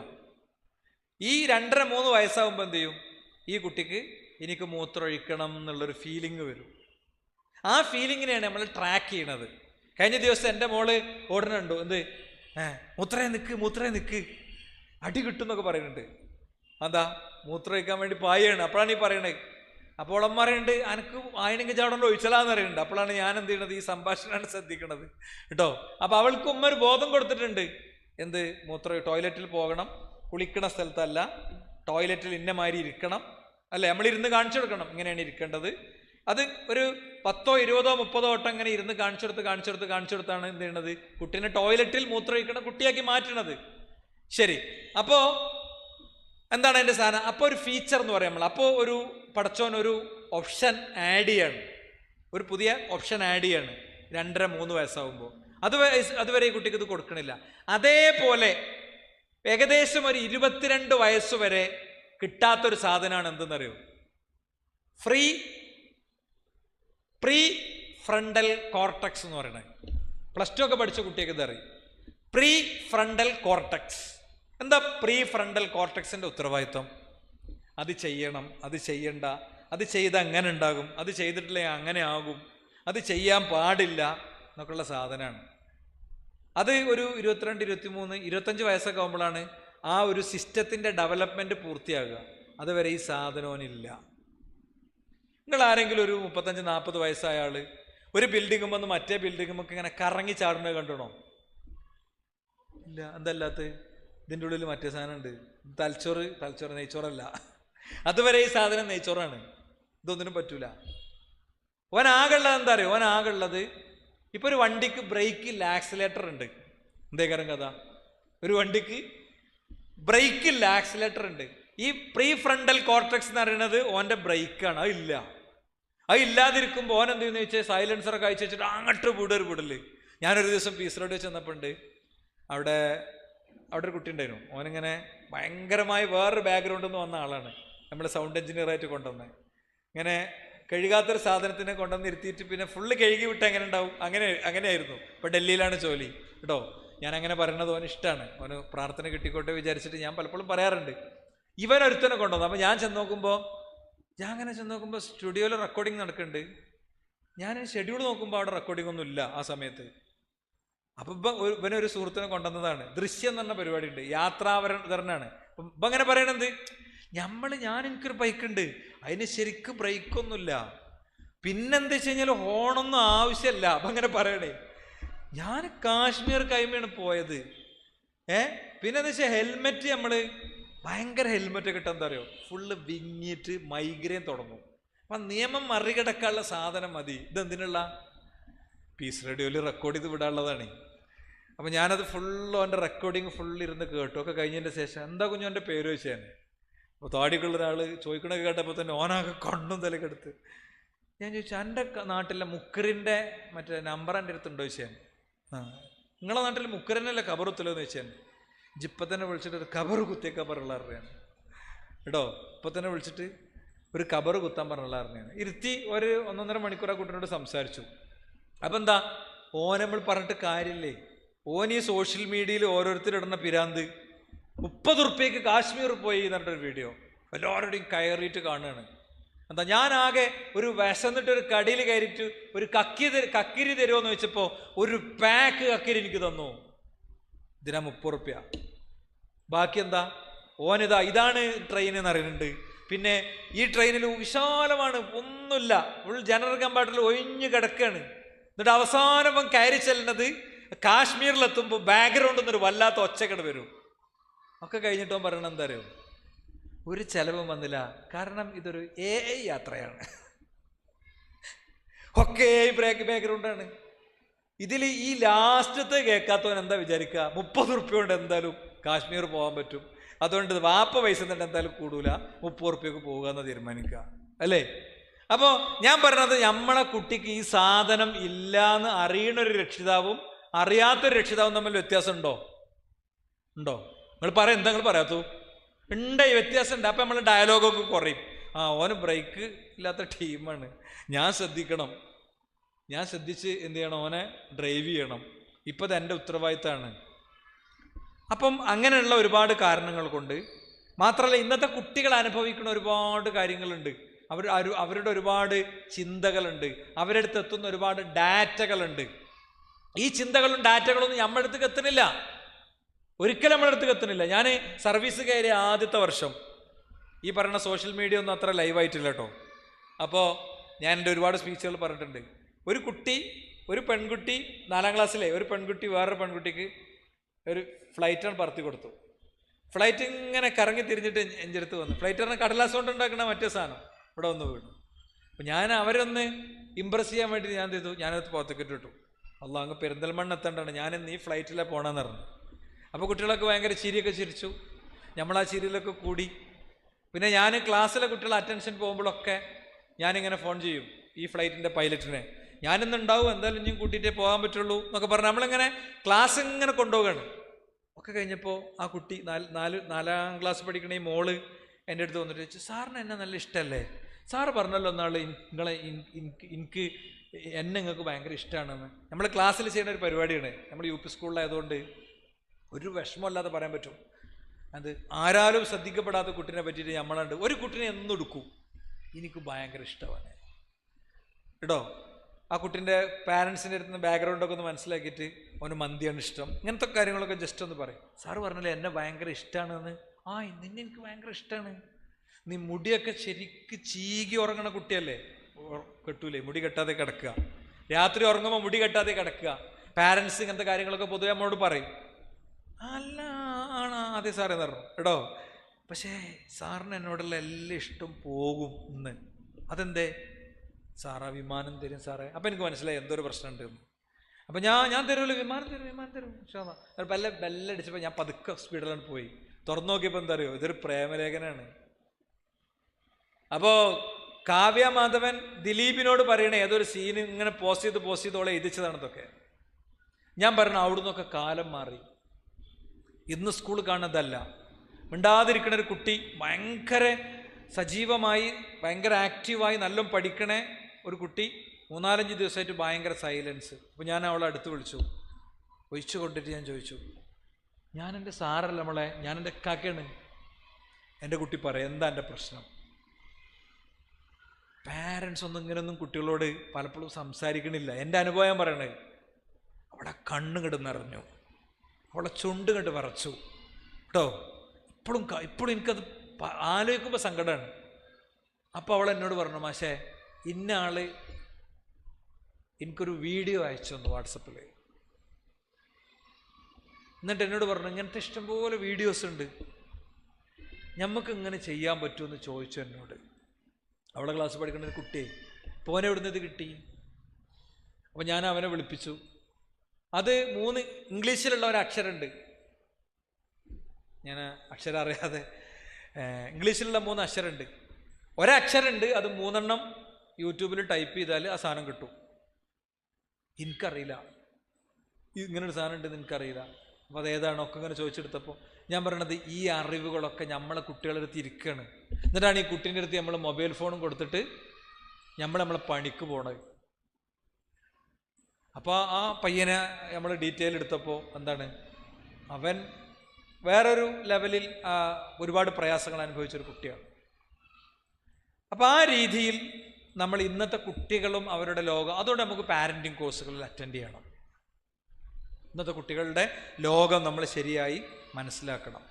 ഈ 2.5-3 വയസ്സാകുമ്പോൾ എന്ത് ചെയ്യും? ഈ കുട്ടിക്ക് എനിക്ക് മൂത്രമൊഴിക്കണം എന്നുള്ളൊരു ഫീലിംഗ് വരും. ആ ഫീലിങ്ങിനെയാണ് നമ്മൾ ട്രാക്ക് ചെയ്യണത്. കഴിഞ്ഞ ദിവസം എൻ്റെ മോള് ഓടുന്നുണ്ടോ, എന്ത് മൂത്രേ നിൽക്ക് അടി കിട്ടും എന്നൊക്കെ പറയുന്നുണ്ട്. അതാ മൂത്രമൊഴിക്കാൻ വേണ്ടി പായാണ്. അപ്പോഴാണ് ഈ പറയണത്. അപ്പോൾ അമ്മ പറയുന്നുണ്ട്, അനക്ക് ആയിനെങ്കിൽ ചാടോണ്ട് ഒഴിച്ചലാന്ന് പറയുന്നുണ്ട്. അപ്പോഴാണ് ഞാൻ എന്ത് ചെയ്യണത്, ഈ സംഭാഷണമാണ് ശ്രദ്ധിക്കണത് കേട്ടോ. അപ്പോൾ അവൾക്ക് ഉമ്മ ഒരു ബോധം കൊടുത്തിട്ടുണ്ട്. എന്ത്? ടോയ്ലറ്റിൽ പോകണം, കുളിക്കണ സ്ഥലത്തല്ല, ടോയ്ലറ്റിൽ ഇന്ന മാതിരി ഇരിക്കണം, അല്ലേ? നമ്മളിരുന്ന് കാണിച്ചു കൊടുക്കണം, ഇങ്ങനെയാണ് ഇരിക്കേണ്ടത്. അത് ഒരു 10, 20, 30 വട്ടം ഇങ്ങനെ ഇരുന്ന് കാണിച്ചെടുത്താണ് എന്ത് ചെയ്യണത്, കുട്ടീനെ ടോയ്ലറ്റിൽ മൂത്രമൊഴിക്കണ കുട്ടിയാക്കി മാറ്റണത്. ശരി, അപ്പോൾ എന്താണ് അതിൻ്റെ സാധനം? അപ്പോൾ ഒരു ഫീച്ചർ എന്ന് പറയാം നമ്മൾ. അപ്പോൾ ഒരു പടച്ചോൻ ഒരു ഓപ്ഷൻ ആഡ് ചെയ്യാണ്, ഒരു പുതിയ ഓപ്ഷൻ ആഡ് ചെയ്യാണ് 2.5-3 വയസ്സാകുമ്പോൾ. അതുവരെ ഈ കുട്ടിക്ക് ഇത് കൊടുക്കണില്ല. അതേപോലെ ഏകദേശം ഒരു 22 വയസ്സ് വരെ കിട്ടാത്തൊരു സാധനമാണ് എന്തെന്നറിയോ? പ്രീ ഫ്രണ്ടൽ കോർട്ടക്സ് എന്ന് പറയുന്നത്. +2 ഒക്കെ പഠിച്ച കുട്ടിയൊക്കെ ഇതറിയും. Prefrontal cortex. എന്താ പ്രീ ഫ്രണ്ടൽ കോർട്ടക്സിൻ്റെ ഉത്തരവാദിത്വം? അത് ചെയ്യണം, അത് ചെയ്യണ്ട, അത് ചെയ്ത് അങ്ങനെ ഉണ്ടാകും, അത് ചെയ്തിട്ടില്ലെങ്കിൽ അങ്ങനെ ആകും, അത് ചെയ്യാൻ പാടില്ല എന്നൊക്കെയുള്ള സാധനമാണ്. അത് ഒരു 22, 23, 25 വയസ്സൊക്കെ ആകുമ്പോഴാണ് ആ ഒരു സിസ്റ്റത്തിൻ്റെ ഡെവലപ്മെൻറ്റ് പൂർത്തിയാകുക. അതുവരെ ഈ സാധനവുമില്ല. നിങ്ങൾ ആരെങ്കിലും ഒരു 35-40 വയസ്സായ ആൾ ഒരു ബിൽഡിംഗ് വന്ന് മറ്റേ ബിൽഡിംഗ് ഇങ്ങനെ കറങ്ങി ചാടുന്നത് കണ്ടണോ? ഇല്ല. എന്തല്ലാത്ത ഇതിൻ്റെ ഉള്ളിൽ മറ്റേ സാധനം ഉണ്ട്. തലച്ചോറ് നെയ്ച്ചോറല്ല. അതുവരെ ഈ സാധനം നെയ്ച്ചോറാണ്. ഇതൊന്നിനും പറ്റൂല. ഓനാകുള്ളത് എന്താ അറിയോ? ഓനാകുള്ളത് ഇപ്പോൾ ഒരു വണ്ടിക്ക് ബ്രേക്കില്ല, ആക്സിലേറ്റർ ഉണ്ട്. എന്തേക്കാരം കഥ? ഒരു വണ്ടിക്ക് ബ്രേക്കില്ല, ആക്സിലേറ്റർ ഉണ്ട്. ഈ പ്രീ ഫ്രണ്ടൽ കോർട്ടക്സ് എന്ന് പറയുന്നത് ഓൻ്റെ ബ്രേക്കാണ്. അത് ഇല്ലാതിരിക്കുമ്പോൾ ഓൻ എന്ത് ചെയ്യുന്ന വെച്ചാൽ സൈലൻസറൊക്കെ അയച്ചു വെച്ചിട്ട് അങ്ങോട്ട് വിടല്. ഞാനൊരു ദിവസം പീസ് റോഡ് ചെന്നപ്പോൾ ഉണ്ട്, അവിടെ ഒരു കുട്ടി ഉണ്ടായിരുന്നു. ഓനിങ്ങനെ ഭയങ്കരമായി വേറൊരു ബാക്ക്ഗ്രൗണ്ടിൽ നിന്ന് വന്ന ആളാണ്, നമ്മൾ സൗണ്ട് എഞ്ചിനീയറായിട്ട് കൊണ്ടുവന്നത്. ഇങ്ങനെ കഴുകാത്തൊരു സാധനത്തിനെ കൊണ്ടുവന്ന് ഇരുത്തിയിട്ട് പിന്നെ ഫുള്ള് കഴുകി വിട്ട് എങ്ങനെ ഉണ്ടാവും, അങ്ങനെയായിരുന്നു. ഇപ്പോൾ ഡൽഹിയിലാണ് ജോലി കേട്ടോ. ഞാൻ അങ്ങനെ പറയുന്നത് ഓന് ഇഷ്ടമാണ്, ഓന് പ്രാർത്ഥന കിട്ടിക്കോട്ടെ വിചാരിച്ചിട്ട് ഞാൻ പലപ്പോഴും പറയാറുണ്ട്. ഇവനൊരുത്തനെ കൊണ്ടുവന്നു. അപ്പോൾ ഞാൻ ചെന്ന് നോക്കുമ്പോൾ സ്റ്റുഡിയോയിൽ റെക്കോർഡിങ് നടക്കുന്നുണ്ട്. ഞാൻ ഷെഡ്യൂൾ നോക്കുമ്പോൾ അവിടെ റെക്കോർഡിംഗ് ഒന്നും ഇല്ല ആ സമയത്ത്. അപ്പം ഇവനൊരു സുഹൃത്തിനെ കൊണ്ടുവന്നതാണ്. ദൃശ്യം എന്ന് പറഞ്ഞ പരിപാടി ഉണ്ട്, യാത്രാവതരണാണ്. ഇപ്പം അങ്ങനെ പറയണത് എനിക്കൊരു ബൈക്കുണ്ട്, അതിന് ശരിക്കും ബ്രേക്കൊന്നുമില്ല, പിന്നെന്താ വെച്ച് കഴിഞ്ഞാൽ ഹോണൊന്നും ആവശ്യമല്ല. അപ്പം അങ്ങനെ പറയണേ, ഞാൻ കാശ്മീർ കൈമയാണ് പോയത്. പിന്നെന്താ വെച്ചാൽ ഹെൽമെറ്റ് നമ്മൾ ഭയങ്കര ഹെൽമെറ്റൊക്കെ ഇട്ടാൽ എന്താ അറിയോ, ഫുള്ള് വിങ്ങിയിട്ട് മൈഗ്രെയിൻ തുടങ്ങും. അപ്പം നിയമം മറികടക്കാനുള്ള സാധനം മതി. ഇതെന്തിനുള്ള പീസ് റേഡിയോയിൽ റെക്കോർഡ് ചെയ്ത് വിടാനുള്ളതാണ്. അപ്പം ഞാനത് അവൻ്റെ റെക്കോർഡിങ് ഇരുന്ന് കേട്ടു. ഒക്കെ കഴിഞ്ഞതിൻ്റെ ശേഷം എന്താ കുഞ്ഞു എൻ്റെ പേര് ചോദിച്ചാൽ, അപ്പോൾ താടിക്കുള്ള ഒരാൾ ചോദിക്കണൊക്കെ കേട്ടപ്പോൾ തന്നെ ഓനാകെ കണ്ണും തലക്കെടുത്ത്. ഞാൻ ചോദിച്ചു, എൻ്റെ നാട്ടിലെ മുക്കറിൻ്റെ മറ്റേ നമ്പർ എൻ്റെ അടുത്തുണ്ടോ ചോദിച്ചാൽ. നിങ്ങളെ നാട്ടിൽ മുക്കറിനല്ലേ കബറുത്തല്ലോ എന്ന് ചോദിച്ചാൽ. ഇപ്പം തന്നെ വിളിച്ചിട്ട് ഒരു കബറ് കുത്തിയ കബറുള്ള അറിയാണ് കേട്ടോ. ഇപ്പം തന്നെ വിളിച്ചിട്ട് ഒരു കബറ് കുത്താൻ പറഞ്ഞുള്ള അറിഞ്ഞാണ്. ഇരുത്തി ഒരു 1.5 മണിക്കൂർ ആ കുട്ടനോട് സംസാരിച്ചു. അപ്പം എന്താ നമ്മൾ പറഞ്ഞിട്ട് കാര്യമില്ലേ. ഈ സോഷ്യൽ മീഡിയയിൽ ഓരോരുത്തരിടുന്ന പിരാന്ത്, 30 ഉറുപ്പ്യക്ക് കാശ്മീർ പോയി എന്നിട്ടൊരു വീഡിയോ എല്ലാവരുടെയും കയറിയിട്ട് കാണുകയാണ്. എന്താ ഞാനാകെ ഒരു വിശന്നിട്ട് ഒരു കടിയിൽ കയറിയിട്ട് ഒരു കക്കിരി തരുമോ എന്ന് വെച്ചപ്പോൾ ഒരു പാക്ക് കക്കിരി എനിക്ക് തന്നു. ഇതിനാ 30 ഉറുപ്പ്യ. ബാക്കി എന്താ ഇതാണ് ട്രെയിൻ എന്ന് അറിയുന്നുണ്ട്. പിന്നെ ഈ ട്രെയിനിൽ വിശാലമാണ്, ഒന്നുമില്ല, ഫുൾ ജനറൽ കമ്പാർട്ട്മെന്റിൽ ഒഴിഞ്ഞു കിടക്കുകയാണ്. എന്നിട്ട് അവസാനം കയറി ചെല്ലുന്നത് കാശ്മീരിലെത്തുമ്പോൾ ബാക്ക്ഗ്രൗണ്ടിൽ നിന്നൊരു വല്ലാത്ത ഒച്ചക്കട വരും. ഒക്കെ കഴിഞ്ഞിട്ടോ പറയണം എന്താ അറിയോ, ഒരു ചെലവും വന്നില്ല, കാരണം ഇതൊരു AI യാത്രയാണ്. ഒക്കെ ബാക്ക്ഗ്രൗണ്ടാണ്. ഇതിൽ ഈ ലാസ്റ്റത്തെ കേൾക്കാത്തവൻ എന്താ വിചാരിക്കുക, 30 ഉറുപ്പ്യ കൊണ്ട് എന്തായാലും കാശ്മീർ പോകാൻ പറ്റും, അതുകൊണ്ട് വാപ്പ പൈസ എന്നിട്ട് എന്തായാലും കൂടൂല, 30 ഉറുപ്പ്യക്ക് പോകുക എന്ന് തീരുമാനിക്കുക അല്ലേ. അപ്പോൾ ഞാൻ പറഞ്ഞത്, നമ്മളെ കുട്ടിക്ക് ഈ സാധനം ഇല്ലാന്ന് അറിയണൊരു രക്ഷിതാവും അറിയാത്തൊരു രക്ഷിതാവും തമ്മിൽ വ്യത്യാസം ഉണ്ടോ? നിങ്ങൾ പറയാം, എന്താ നിങ്ങൾ പറയാത്തു? ഉണ്ട്, ഈ വ്യത്യാസം ഉണ്ട്. അപ്പം നമ്മൾ ഡയലോഗൊക്കെ കുറയും. ഓന് ബ്രേക്ക് ഇല്ലാത്ത ടീമാണ്, ഞാൻ ശ്രദ്ധിക്കണം, ഞാൻ ശ്രദ്ധിച്ച് എന്ത് ചെയ്യണം, ഓനെ ഡ്രൈവ് ചെയ്യണം, ഇപ്പം ഇത് എൻ്റെ ഉത്തരവാദിത്തമാണ്. അപ്പം അങ്ങനെയുള്ള ഒരുപാട് കാരണങ്ങൾ കൊണ്ട് മാത്രമല്ല, ഇന്നത്തെ കുട്ടികൾ അനുഭവിക്കുന്ന ഒരുപാട് കാര്യങ്ങളുണ്ട്. അവരുടെ ഒരുപാട് ചിന്തകളുണ്ട്, അവരുടെ അടുത്ത് എത്തുന്ന ഒരുപാട് ഡാറ്റകളുണ്ട്. ഈ ചിന്തകളും ഡാറ്റകളൊന്നും നമ്മുടെ അടുത്ത് എത്തുന്നില്ല, ഒരിക്കലും നമ്മുടെ അടുത്ത് എത്തുന്നില്ല. ഞാൻ സർവീസ് കയറിയ ആദ്യത്തെ വർഷം ഈ പറയുന്ന സോഷ്യൽ മീഡിയ ഒന്നും അത്ര ലൈവായിട്ടില്ല കേട്ടോ. അപ്പോൾ ഞാൻ എൻ്റെ ഒരുപാട് സ്പീച്ചുകൾ പറഞ്ഞിട്ടുണ്ട്. ഒരു പെൺകുട്ടി 4ാം ക്ലാസ്സിലെ ഒരു പെൺകുട്ടി വേറൊരു പെൺകുട്ടിക്ക് ഒരു ഫ്ലൈറ്റാണ് പറത്തി കൊടുത്തു. ഫ്ലൈറ്റ് ഇങ്ങനെ കറങ്ങി തിരിഞ്ഞിട്ട് എൻ്റെ അടുത്ത് വന്നു. ഫ്ലൈറ്റ് പറഞ്ഞാൽ കടലാസ് കൊണ്ട് ഉണ്ടാക്കുന്ന മറ്റേ സാധനം ഇവിടെ വന്ന് വീണു. അപ്പം ഞാൻ അവരൊന്ന് ഇമ്പ്രസ് ചെയ്യാൻ വേണ്ടി ഞാൻ ചെയ്തു, ഞാനത് പുറത്തേക്കിട്ട് ഇട്ടു. അങ്ങ് പെരിന്തൽമണ്ണ എത്തേണ്ടതാണ്, ഞാനിന്ന് ഈ ഫ്ലൈറ്റിലാണ് പോകണമെന്ന് പറഞ്ഞു. അപ്പോൾ കുട്ടികളൊക്കെ ഭയങ്കര ചിരിയൊക്കെ ചിരിച്ചു, നമ്മളാ ചിരിയിലൊക്കെ കൂടി. പിന്നെ ഞാൻ ക്ലാസ്സിലെ കുട്ടികളെ അറ്റൻഷൻ പോകുമ്പോഴൊക്കെ ഞാനിങ്ങനെ ഫോൺ ചെയ്യും ഈ ഫ്ലൈറ്റിൻ്റെ പൈലറ്റിനെ, ഞാനിന്നുണ്ടാവും, എന്തായാലും ഇനിയും കൂട്ടിയിട്ടേ പോകാൻ പറ്റുള്ളൂ എന്നൊക്കെ പറഞ്ഞ് നമ്മളിങ്ങനെ ക്ലാസ് ഇങ്ങനെ കൊണ്ടുപോവുകയാണ്. ഒക്കെ കഴിഞ്ഞപ്പോൾ ആ കുട്ടി 4ാം ക്ലാസ് പഠിക്കണ ഈ മോള് എൻ്റെ അടുത്ത് വന്നിട്ട് ചോദിച്ചു, സാറിന് എന്നെ നല്ല ഇഷ്ടമല്ലേ, സാറ് പറഞ്ഞല്ലോ എന്നാൾ എന്നെ നിങ്ങൾക്ക് ഭയങ്കര ഇഷ്ടമാണെന്ന്. നമ്മൾ ക്ലാസ്സിൽ ചെയ്യുന്ന ഒരു പരിപാടിയാണ്, നമ്മൾ UP സ്കൂളിലായതുകൊണ്ട് ഒരു വിഷമമല്ലാതെ പറയാൻ പറ്റും. അത് ആരാലും ശ്രദ്ധിക്കപ്പെടാത്ത കുട്ടീനെ പറ്റിയിട്ട് നമ്മളുണ്ട്. ഒരു കുട്ടീനെ എന്നും എടുക്കും, എനിക്ക് ഭയങ്കര ഇഷ്ടമാണ് കേട്ടോ. ആ കുട്ടീൻ്റെ പാരൻസിൻ്റെ അടുത്ത് നിന്ന് ബാക്ക്ഗ്രൗണ്ടൊക്കെ ഒന്ന് മനസ്സിലാക്കിയിട്ട് അവന് മന്തിയാണ് ഇഷ്ടം, ഇങ്ങനത്തെ കാര്യങ്ങളൊക്കെ ജസ്റ്റ് ഒന്ന് പറയും. സാറ് പറഞ്ഞല്ലേ എന്നെ ഭയങ്കര ഇഷ്ടമാണെന്ന്. നിന്നെ എനിക്ക് ഭയങ്കര ഇഷ്ടമാണ്, നീ മുടിയൊക്കെ ശരിക്ക് ചീകി ഉറങ്ങണ കുട്ടിയല്ലേ, കെട്ടൂലേ, മുടി കെട്ടാതെ കിടക്കുക, രാത്രി ഉറങ്ങുമ്പോൾ മുടി കെട്ടാതെ കിടക്കുക. പാരൻസ് ഇങ്ങനത്തെ കാര്യങ്ങളൊക്കെ പൊതുവെ നമ്മളോട് പറയും. അതെ സാറേ എന്ന് പറഞ്ഞു കേട്ടോ. പക്ഷേ സാറിന് എന്നോടുള്ള എല്ലാ ഇഷ്ടം പോകും ഇന്ന്. അതെന്തേ? സാറാ വിമാനം തരും സാറേ. അപ്പം എനിക്ക് മനസ്സിലായി എന്തൊരു പ്രശ്നമുണ്ട് എന്ന്. അപ്പം ഞാൻ തരുമല്ലോ, വിമാനം തരും. ബെല്ലടിച്ചപ്പോൾ ഞാൻ പതുക്കെ സ്പീഡിലാണ് പോയി. തുറന്നു നോക്കിയപ്പോൾ എന്താ അറിയോ, ഇതൊരു പ്രേമലേഖനാണ്. അപ്പോൾ കാവ്യ മാധവൻ ദിലീപിനോട് പറയണേ ഏതൊരു സീന് ഇങ്ങനെ പോസ്റ്റ് ചെയ്തോളെ എഴുതിച്ചതാണെന്നൊക്കെ. ഞാൻ പറഞ്ഞു അവിടുന്നൊക്കെ കാലം മാറി, ഇന്ന് സ്കൂൾ കാണുന്നതല്ല. മിണ്ടാതിരിക്കണ ഒരു കുട്ടി, ഭയങ്കര സജീവമായി ഭയങ്കര ആക്റ്റീവായി നല്ല പഠിക്കണേ ഒരു കുട്ടി, 3-4 ദിവസമായിട്ട് ഭയങ്കര സൈലൻസ്. അപ്പോൾ ഞാൻ അവളെ അടുത്ത് വിളിച്ചു, ഒഴിച്ചു കൊണ്ടിട്ട് ഞാൻ ചോദിച്ചു, ഞാൻ എൻ്റെ സാറല്ല നമ്മളെ, ഞാൻ എൻ്റെ കാക്കയാണ്. എൻ്റെ കുട്ടി പറയാം, എന്താ എൻ്റെ പ്രശ്നം? പാരൻസ് ഒന്നും ഇങ്ങനെയൊന്നും കുട്ടികളോട് പലപ്പോഴും സംസാരിക്കണില്ല. എൻ്റെ അനുഭവം ഞാൻ പറയണേ, അവിടെ കണ്ണ് കണ്ട് നിറഞ്ഞു, അവളെ ചുണ്ട് കണ്ട് വിറച്ചു കേട്ടോ. ഇപ്പോഴും എനിക്കത് ആലോചിക്കുമ്പോൾ സങ്കടമാണ്. അപ്പോൾ അവൾ എന്നോട് പറഞ്ഞു, മാഷേ ഇന്ന ആള് എനിക്കൊരു വീഡിയോ അയച്ചു തന്നു വാട്സപ്പിൽ. എന്നിട്ട് എന്നോട് പറഞ്ഞു, ഇങ്ങനത്തെ ഇഷ്ടംപോലെ വീഡിയോസ് ഉണ്ട്, നമുക്ക് ഇങ്ങനെ ചെയ്യാൻ പറ്റുമെന്ന് ചോദിച്ചു എന്നോട്. അവളെ ക്ലാസ് പഠിക്കുന്ന ഒരു കുട്ടിയെ, പോനെ എവിടുന്ന് ഇത് കിട്ടി? അപ്പോൾ ഞാൻ അവനെ വിളിപ്പിച്ചു. അത് 3 ഇംഗ്ലീഷിലുള്ള ഒരു അക്ഷരമുണ്ട്, ഞാൻ അക്ഷരം അറിയാതെ, ഇംഗ്ലീഷിലുള്ള 3 അക്ഷരമുണ്ട്. ഒരക്ഷരമുണ്ട്, അത് 3 എണ്ണം യൂട്യൂബിൽ ടൈപ്പ് ചെയ്താൽ ആ സാധനം കിട്ടും. എനിക്കറിയില്ല ഇങ്ങനൊരു സാധനം ഉണ്ടെന്ന് എനിക്കറിയില്ല. അപ്പോൾ അതേതാണോ ഒക്കെ ഇങ്ങനെ ചോദിച്ചെടുത്തപ്പോൾ ഞാൻ പറയണത്, ഈ അറിവുകളൊക്കെ നമ്മളെ കുട്ടികളുടെ അടുത്ത് ഇരിക്കുകയാണ്. എന്നിട്ടാണ് ഈ കുട്ടീൻ്റെ അടുത്ത് നമ്മൾ മൊബൈൽ ഫോണും കൊടുത്തിട്ട് നമ്മളെ പണിക്ക് പോണത്. അപ്പോൾ ആ പയ്യനെ നമ്മൾ ഡീറ്റെയിൽ എടുത്തപ്പോൾ എന്താണ്, അവൻ വേറൊരു ലെവലിൽ ഒരുപാട് പ്രയാസങ്ങൾ അനുഭവിച്ചൊരു കുട്ടിയാണ്. അപ്പോൾ ആ രീതിയിൽ നമ്മൾ ഇന്നത്തെ കുട്ടികളും അവരുടെ ലോകം, അതുകൊണ്ട് നമുക്ക് പാരൻറ്റിങ് കോഴ്സുകളിൽ അറ്റൻഡ് ചെയ്യണം. ഇന്നത്തെ കുട്ടികളുടെ ലോകം നമ്മൾ ശരിയായി മനസ്സിലാക്കണം.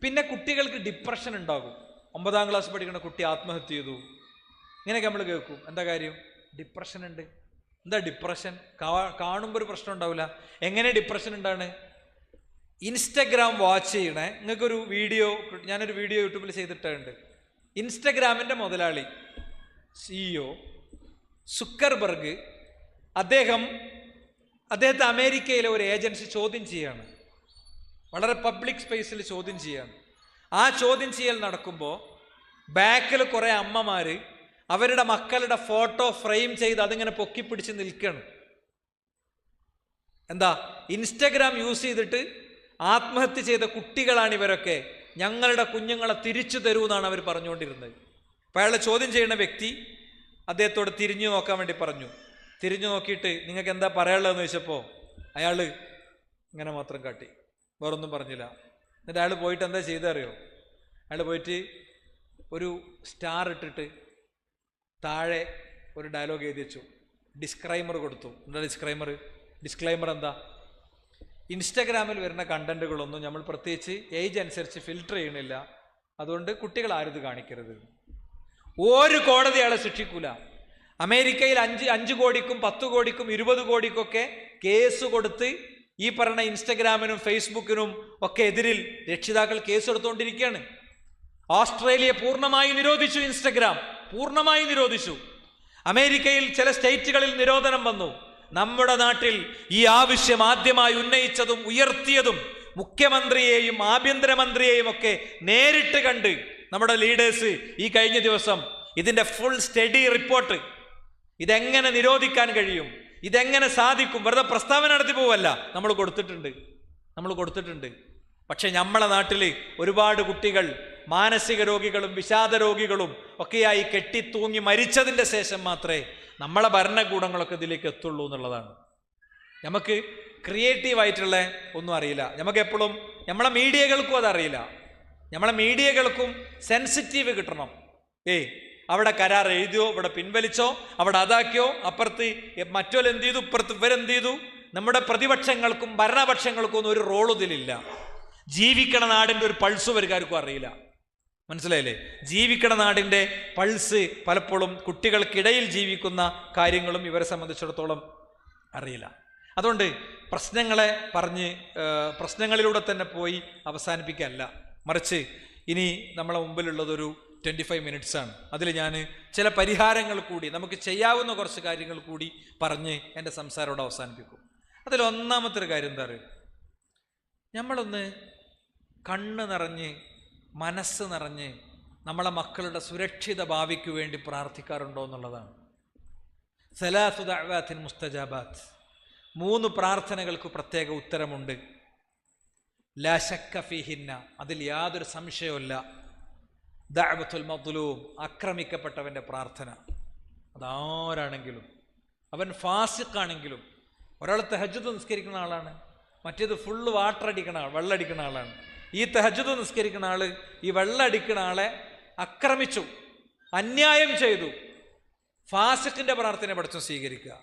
പിന്നെ കുട്ടികൾക്ക് ഡിപ്രഷൻ ഉണ്ടാകും. 9ാം ക്ലാസ് പഠിക്കുന്ന കുട്ടി ആത്മഹത്യ ചെയ്തു, ഇങ്ങനെയൊക്കെ നമ്മൾ കേൾക്കും. എന്താ കാര്യം? ഡിപ്രഷൻ ഉണ്ട്. എന്താ ഡിപ്രഷൻ? കാണുമ്പോൾ ഒരു പ്രശ്നം ഉണ്ടാവില്ല. എങ്ങനെ ഡിപ്രഷൻ ഉണ്ടാണ്? ഇൻസ്റ്റഗ്രാം വാച്ച് ചെയ്യണേ. നിങ്ങൾക്കൊരു വീഡിയോ, ഞാനൊരു വീഡിയോ യൂട്യൂബിൽ ചെയ്തിട്ടുണ്ട്. ഇൻസ്റ്റഗ്രാമിൻ്റെ മുതലാളി CEO സുക്കർബർഗ്, അദ്ദേഹത്തെ അമേരിക്കയിലെ ഒരു ഏജൻസി ചോദ്യം ചെയ്യാണ്, വളരെ പബ്ലിക് സ്പേസിൽ ചോദ്യം ചെയ്യാണ്. ആ ചോദ്യം ചെയ്യൽ നടക്കുമ്പോൾ ബാക്കിൽ കുറേ അമ്മമാർ അവരുടെ മക്കളുടെ ഫോട്ടോ ഫ്രെയിം ചെയ്ത് അതിങ്ങനെ പൊക്കിപ്പിടിച്ച് നിൽക്കുകയാണ്. എന്താ? ഇൻസ്റ്റഗ്രാം യൂസ് ചെയ്തിട്ട് ആത്മഹത്യ ചെയ്ത കുട്ടികളാണ് ഇവരൊക്കെ, ഞങ്ങളുടെ കുഞ്ഞുങ്ങളെ തിരിച്ചു തരൂ എന്നാണ് അവർ പറഞ്ഞുകൊണ്ടിരുന്നത്. അപ്പോൾ അയാളെ ചോദ്യം ചെയ്യുന്ന വ്യക്തി അദ്ദേഹത്തോട് തിരിഞ്ഞു നോക്കാൻ വേണ്ടി പറഞ്ഞു. തിരിഞ്ഞു നോക്കിയിട്ട് നിങ്ങൾക്ക് എന്താ പറയാനുള്ളതെന്ന് ചോദിച്ചപ്പോൾ അയാൾ ഇങ്ങനെ മാത്രം കാട്ടി, വേറൊന്നും പറഞ്ഞില്ല. എന്നിട്ട് അയാൾ പോയിട്ട് എന്താ ചെയ്തറിയോ? അയാൾ പോയിട്ട് ഒരു സ്റ്റാർ ഇട്ടിട്ട് താഴെ ഒരു ഡയലോഗ് എഴുതി വെച്ചു, ഡിസ്ക്ലൈമർ കൊടുത്തു. എന്താ ഡിസ്ക്ലൈമർ എന്താ? ഇൻസ്റ്റഗ്രാമിൽ വരുന്ന കണ്ടന്റുകളൊന്നും നമ്മൾ പ്രത്യേകിച്ച് ഏജ് അനുസരിച്ച് ഫിൽട്ടർ ചെയ്യണില്ല, അതുകൊണ്ട് കുട്ടികൾ ആരും കാണിക്കരുത്. ഒരു കോടതി അയാളെ ശിക്ഷിക്കൂല. അമേരിക്കയിൽ 5 കോടിക്കും 10 കോടിക്കും 20 കോടിക്കൊക്കെ കേസ് കൊടുത്ത് ഈ പറഞ്ഞ ഇൻസ്റ്റഗ്രാമിനും ഫേസ്ബുക്കിനും ഒക്കെ എതിരിൽ രക്ഷിതാക്കൾ കേസ് എടുത്തുകൊണ്ടിരിക്കുകയാണ്. ഓസ്ട്രേലിയ പൂർണ്ണമായി നിരോധിച്ചു, ഇൻസ്റ്റഗ്രാം പൂർണ്ണമായി നിരോധിച്ചു. അമേരിക്കയിൽ ചില സ്റ്റേറ്റുകളിൽ നിരോധനം വന്നു. നമ്മുടെ നാട്ടിൽ ഈ ആവശ്യം ആദ്യമായി ഉന്നയിച്ചതും ഉയർത്തിയതും മുഖ്യമന്ത്രിയെയും ആഭ്യന്തരമന്ത്രിയെയും ഒക്കെ നേരിട്ട് കണ്ട് നമ്മുടെ ലീഡേഴ്സ് ഈ കഴിഞ്ഞ ദിവസം ഇതിൻ്റെ ഫുൾ സ്റ്റഡി റിപ്പോർട്ട്, ഇതെങ്ങനെ നിരോധിക്കാൻ കഴിയും, ഇതെങ്ങനെ സാധിക്കും, വെറുതെ പ്രസ്താവന നടത്തി പോവല്ല, നമ്മൾ കൊടുത്തിട്ടുണ്ട്. പക്ഷെ നമ്മളെ നാട്ടിൽ ഒരുപാട് കുട്ടികൾ മാനസിക രോഗികളും വിഷാദ രോഗികളും ഒക്കെയായി കെട്ടിത്തൂങ്ങി മരിച്ചതിൻ്റെ ശേഷം മാത്രമേ നമ്മളെ ഭരണകൂടങ്ങളൊക്കെ ഇതിലേക്ക് എത്തുള്ളൂ എന്നുള്ളതാണ്. നമുക്ക് ക്രിയേറ്റീവായിട്ടുള്ള ഒന്നും അറിയില്ല. നമുക്ക് എപ്പോഴും നമ്മളെ മീഡിയകൾക്കും അതറിയില്ല. നമ്മളെ മീഡിയകൾക്കും സെൻസിറ്റീവ് കിട്ടണം. അവിടെ കരാർ എഴുതിയോ, ഇവിടെ പിൻവലിച്ചോ, അവിടെ അതാക്കിയോ, അപ്പുറത്ത് മറ്റോലെന്ത് ചെയ്തു, ഇപ്പുറത്ത് ഇവരെന്ത് ചെയ്തു. നമ്മുടെ പ്രതിപക്ഷങ്ങൾക്കും ഭരണപക്ഷങ്ങൾക്കും ഒന്നും ഒരു റോൾ ഇതിലില്ല. ജീവിക്കണ നാടിൻ്റെ ഒരു പൾസ് ഇവർക്കാർക്കും അറിയില്ല. മനസ്സിലായില്ലേ? ജീവിക്കണ നാടിൻ്റെ പൾസ് പലപ്പോഴും കുട്ടികൾക്കിടയിൽ ജീവിക്കുന്ന കാര്യങ്ങളും ഇവരെ സംബന്ധിച്ചിടത്തോളം അറിയില്ല. അതുകൊണ്ട് പ്രശ്നങ്ങളെ പറഞ്ഞ് പ്രശ്നങ്ങളിലൂടെ തന്നെ പോയി അവസാനിപ്പിക്കല്ല, മറിച്ച് ഇനി നമ്മളെ മുമ്പിലുള്ളതൊരു 25 മിനിറ്റ്സ് ആണ്. അതിൽ ഞാൻ ചില പരിഹാരങ്ങൾ കൂടി, നമുക്ക് ചെയ്യാവുന്ന കുറച്ച് കാര്യങ്ങൾ കൂടി പറഞ്ഞ് എൻ്റെ സംസാരം അവസാനിപ്പിക്കും. അതിൽ ഒന്നാമത്തെ ഒരു കാര്യം എന്താ പറയുക, നമ്മളൊന്ന് കണ്ണ് നിറഞ്ഞ് മനസ്സ് നിറഞ്ഞ് നമ്മളെ മക്കളുടെ സുരക്ഷിത ഭാവിക്ക് വേണ്ടി പ്രാർത്ഥിക്കാറുണ്ടോ എന്നുള്ളതാണ്. സലാസു ദഅവാത്തിൻ മുസ്തജാബാത്ത്, 3 പ്രാർത്ഥനകൾക്ക് പ്രത്യേക ഉത്തരമുണ്ട്. ലാ ശക്ക ഫീഹിന്ന, അതിൽ യാതൊരു സംശയവുമില്ല. ദഅവത്തുൽ മദ്ലൂം, ആക്രമിക്കപ്പെട്ടവൻ്റെ പ്രാർത്ഥന. അതാരാണെങ്കിലും, അവൻ ഫാസിഖാണെങ്കിലും. ഒരാൾ തഹജ്ജുദ് നിസ്കരിക്കുന്ന ആളാണ്, മറ്റേത് ഫുള്ള് വാട്ടർ അടിക്കുന്ന ആൾ, വെള്ളം അടിക്കുന്ന ആളാണ്. ഈ തഹജ്ജുദ് നിസ്കരിക്കുന്ന ആള് ഈ വെള്ളം അടിക്കുന്ന ആളെ ആക്രമിച്ചു, അന്യായം ചെയ്തു. ഫാസിഖിന്റെ പ്രാർത്ഥന പഠിച്ചു സ്വീകരിക്കുക.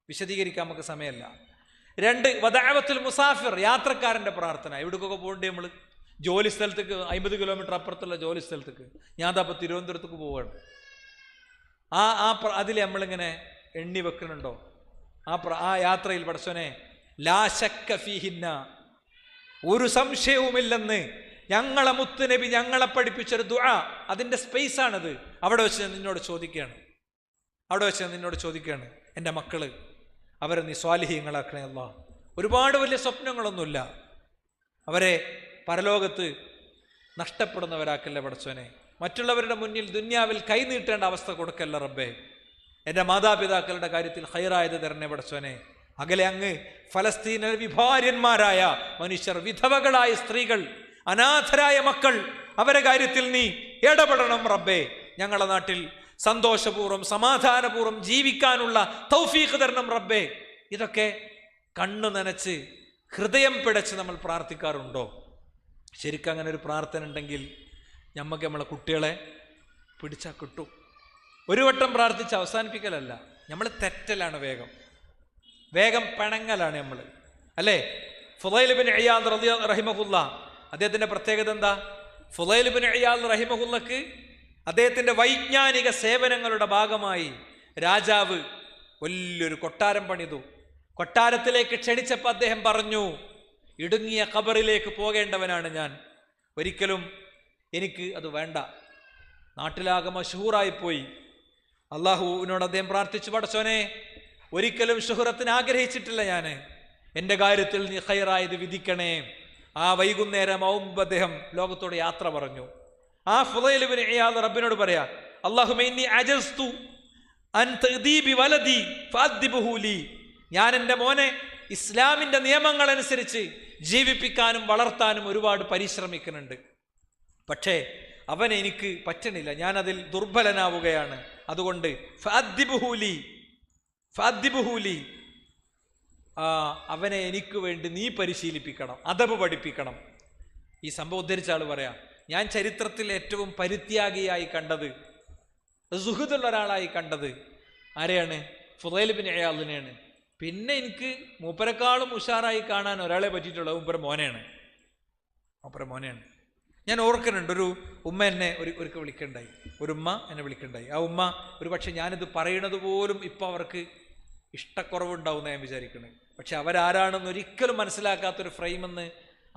വിശദീകരിക്കാൻ നമുക്ക് സമയമല്ല. 2, വദഅവത്തുൽ മുസാഫിർ, യാത്രക്കാരൻ്റെ പ്രാർത്ഥന. എവിടേക്കൊക്കെ പോകണ്ടേ നമ്മൾ? ജോലി സ്ഥലത്തേക്ക്, 50 കിലോമീറ്റർ അപ്പുറത്തുള്ള ജോലി സ്ഥലത്തേക്ക്. ഞാൻ അപ്പോൾ തിരുവനന്തപുരത്തേക്ക് പോവുകയാണ്. അതിൽ നമ്മളിങ്ങനെ എണ്ണി വെക്കുന്നുണ്ടോ? ആ യാത്രയിൽ പടച്ചോനെ ലാ ശക്ക ഫീഹിന്ന, ഒരു സംശയവുമില്ലെന്ന് ഞങ്ങളെ മുത്തുനബി ഞങ്ങളെ പഠിപ്പിച്ചൊരു ദുആ. അതിൻ്റെ സ്പേസാണത്. അവിടെ വെച്ച് ഞാൻ നിന്നോട് ചോദിക്കുകയാണ്, എൻ്റെ മക്കള് അവരെ നീ സ്വാലിഹീങ്ങളാക്കണേ അല്ലാഹ്. ഒരുപാട് വലിയ സ്വപ്നങ്ങളൊന്നുമില്ല, അവരെ പരലോകത്ത് നഷ്ടപ്പെടുന്നവരാക്കല്ല പടച്ചോനെ. മറ്റുള്ളവരുടെ മുന്നിൽ ദുന്യാവിൽ കൈനീട്ടേണ്ട അവസ്ഥ കൊടുക്കല്ല റബ്ബേ. എൻ്റെ മാതാപിതാക്കളുടെ കാര്യത്തിൽ ഹൈറായത് തരണേ പടച്ചോനെ. അകലെ അങ്ങ് ഫലസ്തീനിലെ വിഭാര്യന്മാരായ മനുഷ്യർ, വിധവകളായ സ്ത്രീകൾ, അനാഥരായ മക്കൾ, അവരുടെ കാര്യത്തിൽ നീ ഇടപെടണം റബ്ബേ. ഞങ്ങളുടെ നാട്ടിൽ സന്തോഷപൂർവ്വം സമാധാനപൂർവ്വം ജീവിക്കാനുള്ള തൗഫീഖ് തരണം റബ്ബേ. ഇതൊക്കെ കണ്ണു നനച്ച് ഹൃദയം പിടച്ച് നമ്മൾ പ്രാർത്ഥിക്കാറുണ്ടോ? ശരിക്കും അങ്ങനെ ഒരു പ്രാർത്ഥന ഉണ്ടെങ്കിൽ നമുക്ക് നമ്മളെ കുട്ടികളെ പിടിച്ചാൽ കിട്ടും. ഒരു വട്ടം പ്രാർത്ഥിച്ച് അവസാനിപ്പിക്കലല്ല, നമ്മൾ തെറ്റലാണ്, വേഗം പിണങ്ങലാണ് നമ്മൾ, അല്ലേ? ഫുളൈൽ ഇബ്നു ഇയാദ് റഹിമഹുല്ലാ, അദ്ദേഹത്തിൻ്റെ പ്രത്യേകത എന്താ? ഫുളൈൽ ഇബ്നു ഇയാദ് റഹിമഹുല്ലക്ക് അദ്ദേഹത്തിൻ്റെ വൈജ്ഞാനിക സേവനങ്ങളുടെ ഭാഗമായി രാജാവ് വലിയൊരു കൊട്ടാരം പണിതു. കൊട്ടാരത്തിലേക്ക് ക്ഷണിച്ചപ്പോൾ അദ്ദേഹം പറഞ്ഞു, ഇടുങ്ങിയ ഖബറിലേക്ക് പോകേണ്ടവനാണ് ഞാൻ, ഒരിക്കലും എനിക്ക് അത് വേണ്ട. നാട്ടിലാകെ മശഹൂറായിപ്പോയി. അള്ളാഹുവിനോട് അദ്ദേഹം പ്രാർത്ഥിച്ചു, പടച്ചോനെ ഒരിക്കലും ശുഹറത്തിന് ആഗ്രഹിച്ചിട്ടില്ല ഞാൻ, എൻ്റെ കാര്യത്തിൽ നീ ഖൈറായത് വിധിക്കണേ. ആ വൈകുന്നേരമാവുമ്പോൾ അദ്ദേഹം ലോകത്തോട് യാത്ര പറഞ്ഞു. ആ ഫുളൈൽ ഇബ്നു ഇയാദ് റബ്ബിനോട് പറയാ, അല്ലാഹുമ്മ ഇന്നി അജസ്തു അൻ തഅദീബി വലദി ഫഅദ്ദിബഹു ലി, ഞാൻ എൻ്റെ മോനെ ഇസ്ലാമിൻ്റെ നിയമങ്ങൾ അനുസരിച്ച് ജീവിപ്പിക്കാനും വളർത്താനും ഒരുപാട് പരിശ്രമിക്കുന്നുണ്ട്, പക്ഷേ അവനെ എനിക്ക് പറ്റണില്ല, ഞാൻ അതിൽ ദുർബലനാവുകയാണ്. അതുകൊണ്ട് ഫഅദ്ദിബഹു ലി, അവനെ എനിക്ക് വേണ്ടി നീ പരിശീലിപ്പിക്കണം, അദബ് പഠിപ്പിക്കണം. ഈ സംഭവം ഉദ്ധരിച്ച ആൾ പറയാം, ഞാൻ ചരിത്രത്തിൽ ഏറ്റവും പരിത്യാഗിയായി കണ്ടത്, സുഹൃത്തുള്ള ഒരാളായി കണ്ടത് ആരെയാണ്? ഫുളൈൽ ഇബ്നു ഇയാദിനെയാണ്. പിന്നെ എനിക്ക് മൂപ്പരെക്കാളും ഉഷാറായി കാണാൻ ഒരാളെ പറ്റിയിട്ടുള്ളത് മൂപ്പരെ മോനെയാണ്. ഞാൻ ഓർക്കുന്നുണ്ട്, ഒരു ഉമ്മ എന്നെ ഒരിക്കൽ വിളിക്കണ്ടായി, ഒരു ഉമ്മ എന്നെ വിളിക്കണ്ടായി. ആ ഉമ്മ ഒരു പക്ഷെ ഞാനിത് പറയണത് പോലും ഇപ്പം അവർക്ക് ഇഷ്ടക്കുറവുണ്ടാവും എന്ന് ഞാൻ വിചാരിക്കണേ. പക്ഷെ അവരാരാണെന്ന് ഒരിക്കലും മനസ്സിലാക്കാത്തൊരു ഫ്രെയിമെന്ന്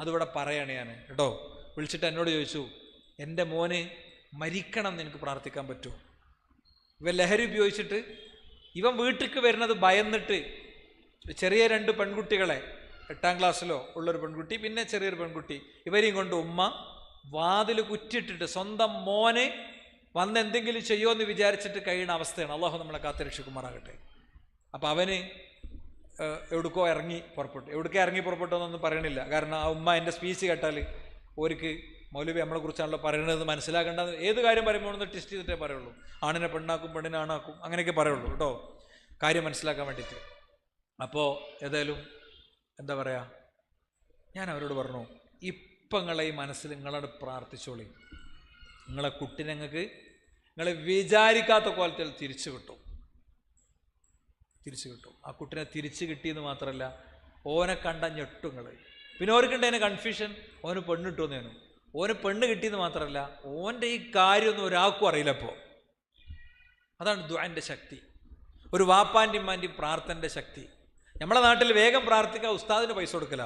അതിവിടെ പറയാണ് ഞാൻ കേട്ടോ. വിളിച്ചിട്ട് എന്നോട് ചോദിച്ചു, എൻ്റെ മോന് മരിക്കണം എന്ന് എനിക്ക് പ്രാർത്ഥിക്കാൻ പറ്റുമോ? ഇവൻ ലഹരി ഉപയോഗിച്ചിട്ട് ഇവൻ വീട്ടിലേക്ക് വരുന്നത് ഭയന്നിട്ട് ചെറിയ 2 പെൺകുട്ടികളെ, 8ാം ക്ലാസ്സിലോ ഉള്ളൊരു പെൺകുട്ടി, പിന്നെ ചെറിയൊരു പെൺകുട്ടി, ഇവരെയും കൊണ്ട് ഉമ്മ വാതിൽ കുറ്റിയിട്ടിട്ട് സ്വന്തം മോനെ വന്ന് എന്തെങ്കിലും ചെയ്യുമോ എന്ന് വിചാരിച്ചിട്ട് കഴിയുന്ന അവസ്ഥയാണ്. അള്ളാഹു നമ്മളെ കാത്തുരക്ഷിക്കുമാറാകട്ടെ. അപ്പം അവന് എവിടേക്കോ ഇറങ്ങി പുറപ്പെട്ടു എന്നൊന്നും പറയണില്ല. കാരണം ആ ഉമ്മ എൻ്റെ സ്പീച്ച് കേട്ടാൽ ഓർക്ക് മൗലവി നമ്മളെ കുറിച്ചാണല്ലോ പറയണത് മനസ്സിലാക്കേണ്ടത്. ഏത് കാര്യം പറയുമ്പോൾ ഒന്ന് ടെസ്റ്റ് ചെയ്തിട്ടേ പറയുള്ളൂ. ആണിനെ പെണ്ണാക്കും, പെണ്ണിനെ ആണാക്കും, അങ്ങനെയൊക്കെ പറയുള്ളൂ കേട്ടോ, കാര്യം മനസ്സിലാക്കാൻ വേണ്ടിയിട്ട്. അപ്പോൾ ഏതായാലും എന്താ പറയുക, ഞാൻ അവരോട് പറഞ്ഞു, ഇപ്പം നിങ്ങളെ ഈ മനസ്സിൽ നിങ്ങളോട് പ്രാർത്ഥിച്ചോളി, നിങ്ങളെ കുട്ടിനെ നിങ്ങൾക്ക് നിങ്ങൾ വിചാരിക്കാത്ത കോലത്തിൽ തിരിച്ചു കിട്ടും. ആ കുട്ടിനെ തിരിച്ചു കിട്ടിയെന്ന് മാത്രമല്ല, ഓനെ കണ്ട ഞെട്ടും നിങ്ങൾ. പിന്നെ ഓർക്കുണ്ടതിന് കൺഫ്യൂഷൻ, ഓന് പെണ്ണ് കിട്ടുമെന്നേനു. ഓന് പെണ്ണ് കിട്ടിയെന്ന് മാത്രമല്ല, ഓൻ്റെ ഈ കാര്യമൊന്നും ഒരാൾക്കും അറിയില്ല. അപ്പോൾ അതാണ് ദുആന്റെ ശക്തി, ഒരു വാപ്പാൻ്റെയും ഉമ്മാൻ്റെയും പ്രാർത്ഥനയുടെ ശക്തി. നമ്മളെ നാട്ടിൽ വേഗം പ്രാർത്ഥിക്കാൻ ഉസ്താദിന് പൈസ കൊടുക്കല,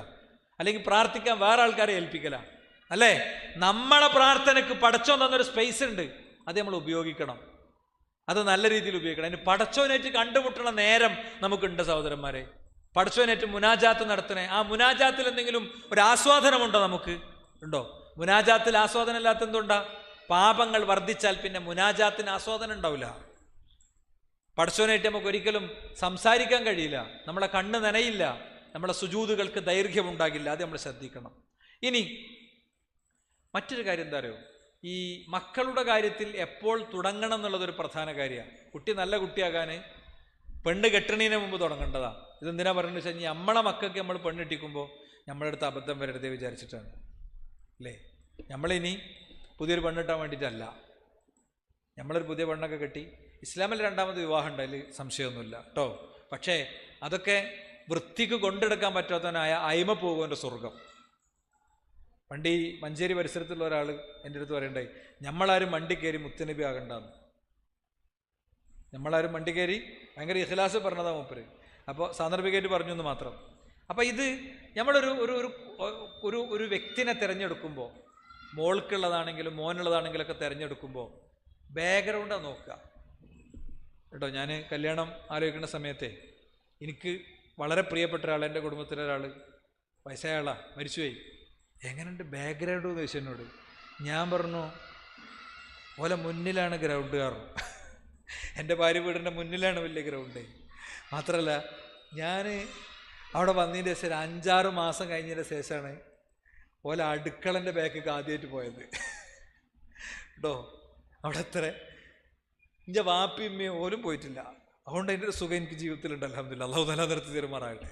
അല്ലെങ്കിൽ പ്രാർത്ഥിക്കാൻ വേറെ ആൾക്കാരെ ഏൽപ്പിക്കല, അല്ലേ? നമ്മളെ പ്രാർത്ഥനയ്ക്ക് പടച്ചോൻ തന്നൊരു സ്പേസ് ഉണ്ട്, അത് നമ്മൾ ഉപയോഗിക്കണം, അത് നല്ല രീതിയിൽ ഉപയോഗിക്കണം. അതിന് പടച്ചോനായിട്ട് കണ്ടുമുട്ടണ നേരം നമുക്കുണ്ട് സഹോദരന്മാരെ. പടച്ചോനായിട്ട് മുനാജാത്ത് നടത്തണേ, ആ മുനാജാത്തിൽ എന്തെങ്കിലും ഒരു ആസ്വാദനമുണ്ടോ? നമുക്ക് ഉണ്ടോ? മുനാജാത്തിൽ ആസ്വാദനം ഇല്ലാത്ത എന്തുകൊണ്ടാ? പാപങ്ങൾ വർദ്ധിച്ചാൽ പിന്നെ മുനാജാത്തിന് ആസ്വാദനം ഉണ്ടാവില്ല. പടച്ചോനായിട്ട് നമുക്ക് ഒരിക്കലും സംസാരിക്കാൻ കഴിയില്ല, നമ്മളെ കണ്ണ് നനയില്ല, നമ്മളെ സുജൂദുകൾക്ക് ദൈർഘ്യം ഉണ്ടാകില്ല. അത് നമ്മൾ ശ്രദ്ധിക്കണം. ഇനി മറ്റൊരു കാര്യം എന്താ അറിയോ, ഈ മക്കളുടെ കാര്യത്തിൽ എപ്പോൾ തുടങ്ങണം എന്നുള്ളതൊരു പ്രധാന കാര്യമാണ്. കുട്ടി നല്ല കുട്ടിയാകാൻ പെണ്ണ് കെട്ടണീന് മുമ്പ് തുടങ്ങേണ്ടതാണ്. ഇതെന്തിനാ പറയുന്നത് വെച്ചാൽ നമ്മളെ മക്കൾക്ക് നമ്മൾ പെണ്ണിട്ടിക്കുമ്പോൾ നമ്മളെ അടുത്ത് അബദ്ധം വരരുതേ വിചാരിച്ചിട്ടാണ് അല്ലേ. നമ്മളിനി പുതിയൊരു പെണ്ണിട്ടാൻ വേണ്ടിയിട്ടല്ല. നമ്മളൊരു പുതിയ പെണ്ണൊക്കെ കെട്ടി ഇസ്ലാമിൽ രണ്ടാമത് വിവാഹം ഉണ്ടായാൽ സംശയമൊന്നുമില്ല കേട്ടോ. പക്ഷേ അതൊക്കെ വൃത്തിക്ക് കൊണ്ടെടുക്കാൻ പറ്റാത്തവനായ അയിമ പോകുവൻ്റെ സ്വർഗം. പണ്ട് ഈ മഞ്ചേരി പരിസരത്തുള്ള ഒരാൾ എൻ്റെ അടുത്ത് പറയണ്ടായി, നമ്മളാരും വണ്ടി കയറി മുത്തനബി ആകണ്ടെന്ന്. നമ്മളാരും വണ്ടി കയറി ഭയങ്കര ഇഖ്ലാസ് പറഞ്ഞതാ മൂപ്പര്. അപ്പോൾ സാന്ദർഭികമായിട്ട് പറഞ്ഞു എന്ന് മാത്രം. അപ്പം ഇത് നമ്മളൊരു ഒരു ഒരു ഒരു വ്യക്തിനെ തിരഞ്ഞെടുക്കുമ്പോൾ, മോൾക്കുള്ളതാണെങ്കിലും മോനുള്ളതാണെങ്കിലൊക്കെ തിരഞ്ഞെടുക്കുമ്പോൾ ബാക്ക്ഗ്രൗണ്ടാണ് നോക്കുക കേട്ടോ. ഞാൻ കല്യാണം ആലോചിക്കുന്ന സമയത്തെ എനിക്ക് വളരെ പ്രിയപ്പെട്ട ഒരാൾ, എൻ്റെ കുടുംബത്തിലെ ഒരാൾ വയസ്സായ ആളാണ്, മരിച്ചുപോയി. എങ്ങനെയുണ്ട് ബാക്ക്ഗ്രൗണ്ട് എന്ന് ചോദിച്ചു എന്നോട്. ഞാൻ പറഞ്ഞു ഓലെ മുന്നിലാണ് ഗ്രൗണ്ട് കാരണം. എൻ്റെ ഭാര്യ വീടിൻ്റെ മുന്നിലാണ് വലിയ ഗ്രൗണ്ട്. മാത്രമല്ല ഞാൻ അവിടെ വന്നതിൻ്റെ ശേഷം 5-6 മാസം കഴിഞ്ഞതിൻ്റെ ശേഷമാണ് ഓല അടുക്കളൻ്റെ ബാക്കിലേക്ക് ആദ്യമായിട്ട് പോയത് കേട്ടോ. അവിടെ അത്ര എൻ്റെ വാപ്പയും ഉമ്മയും പോലും പോയിട്ടില്ല. അതുകൊണ്ട് അതിൻ്റെ ഒരു സുഖം എനിക്ക് ജീവിതത്തിലുണ്ട്. അൽഹംദുലില്ലാഹ്, അല്ലാഹു തആല നിർത്തി തരുമാറാകട്ടെ.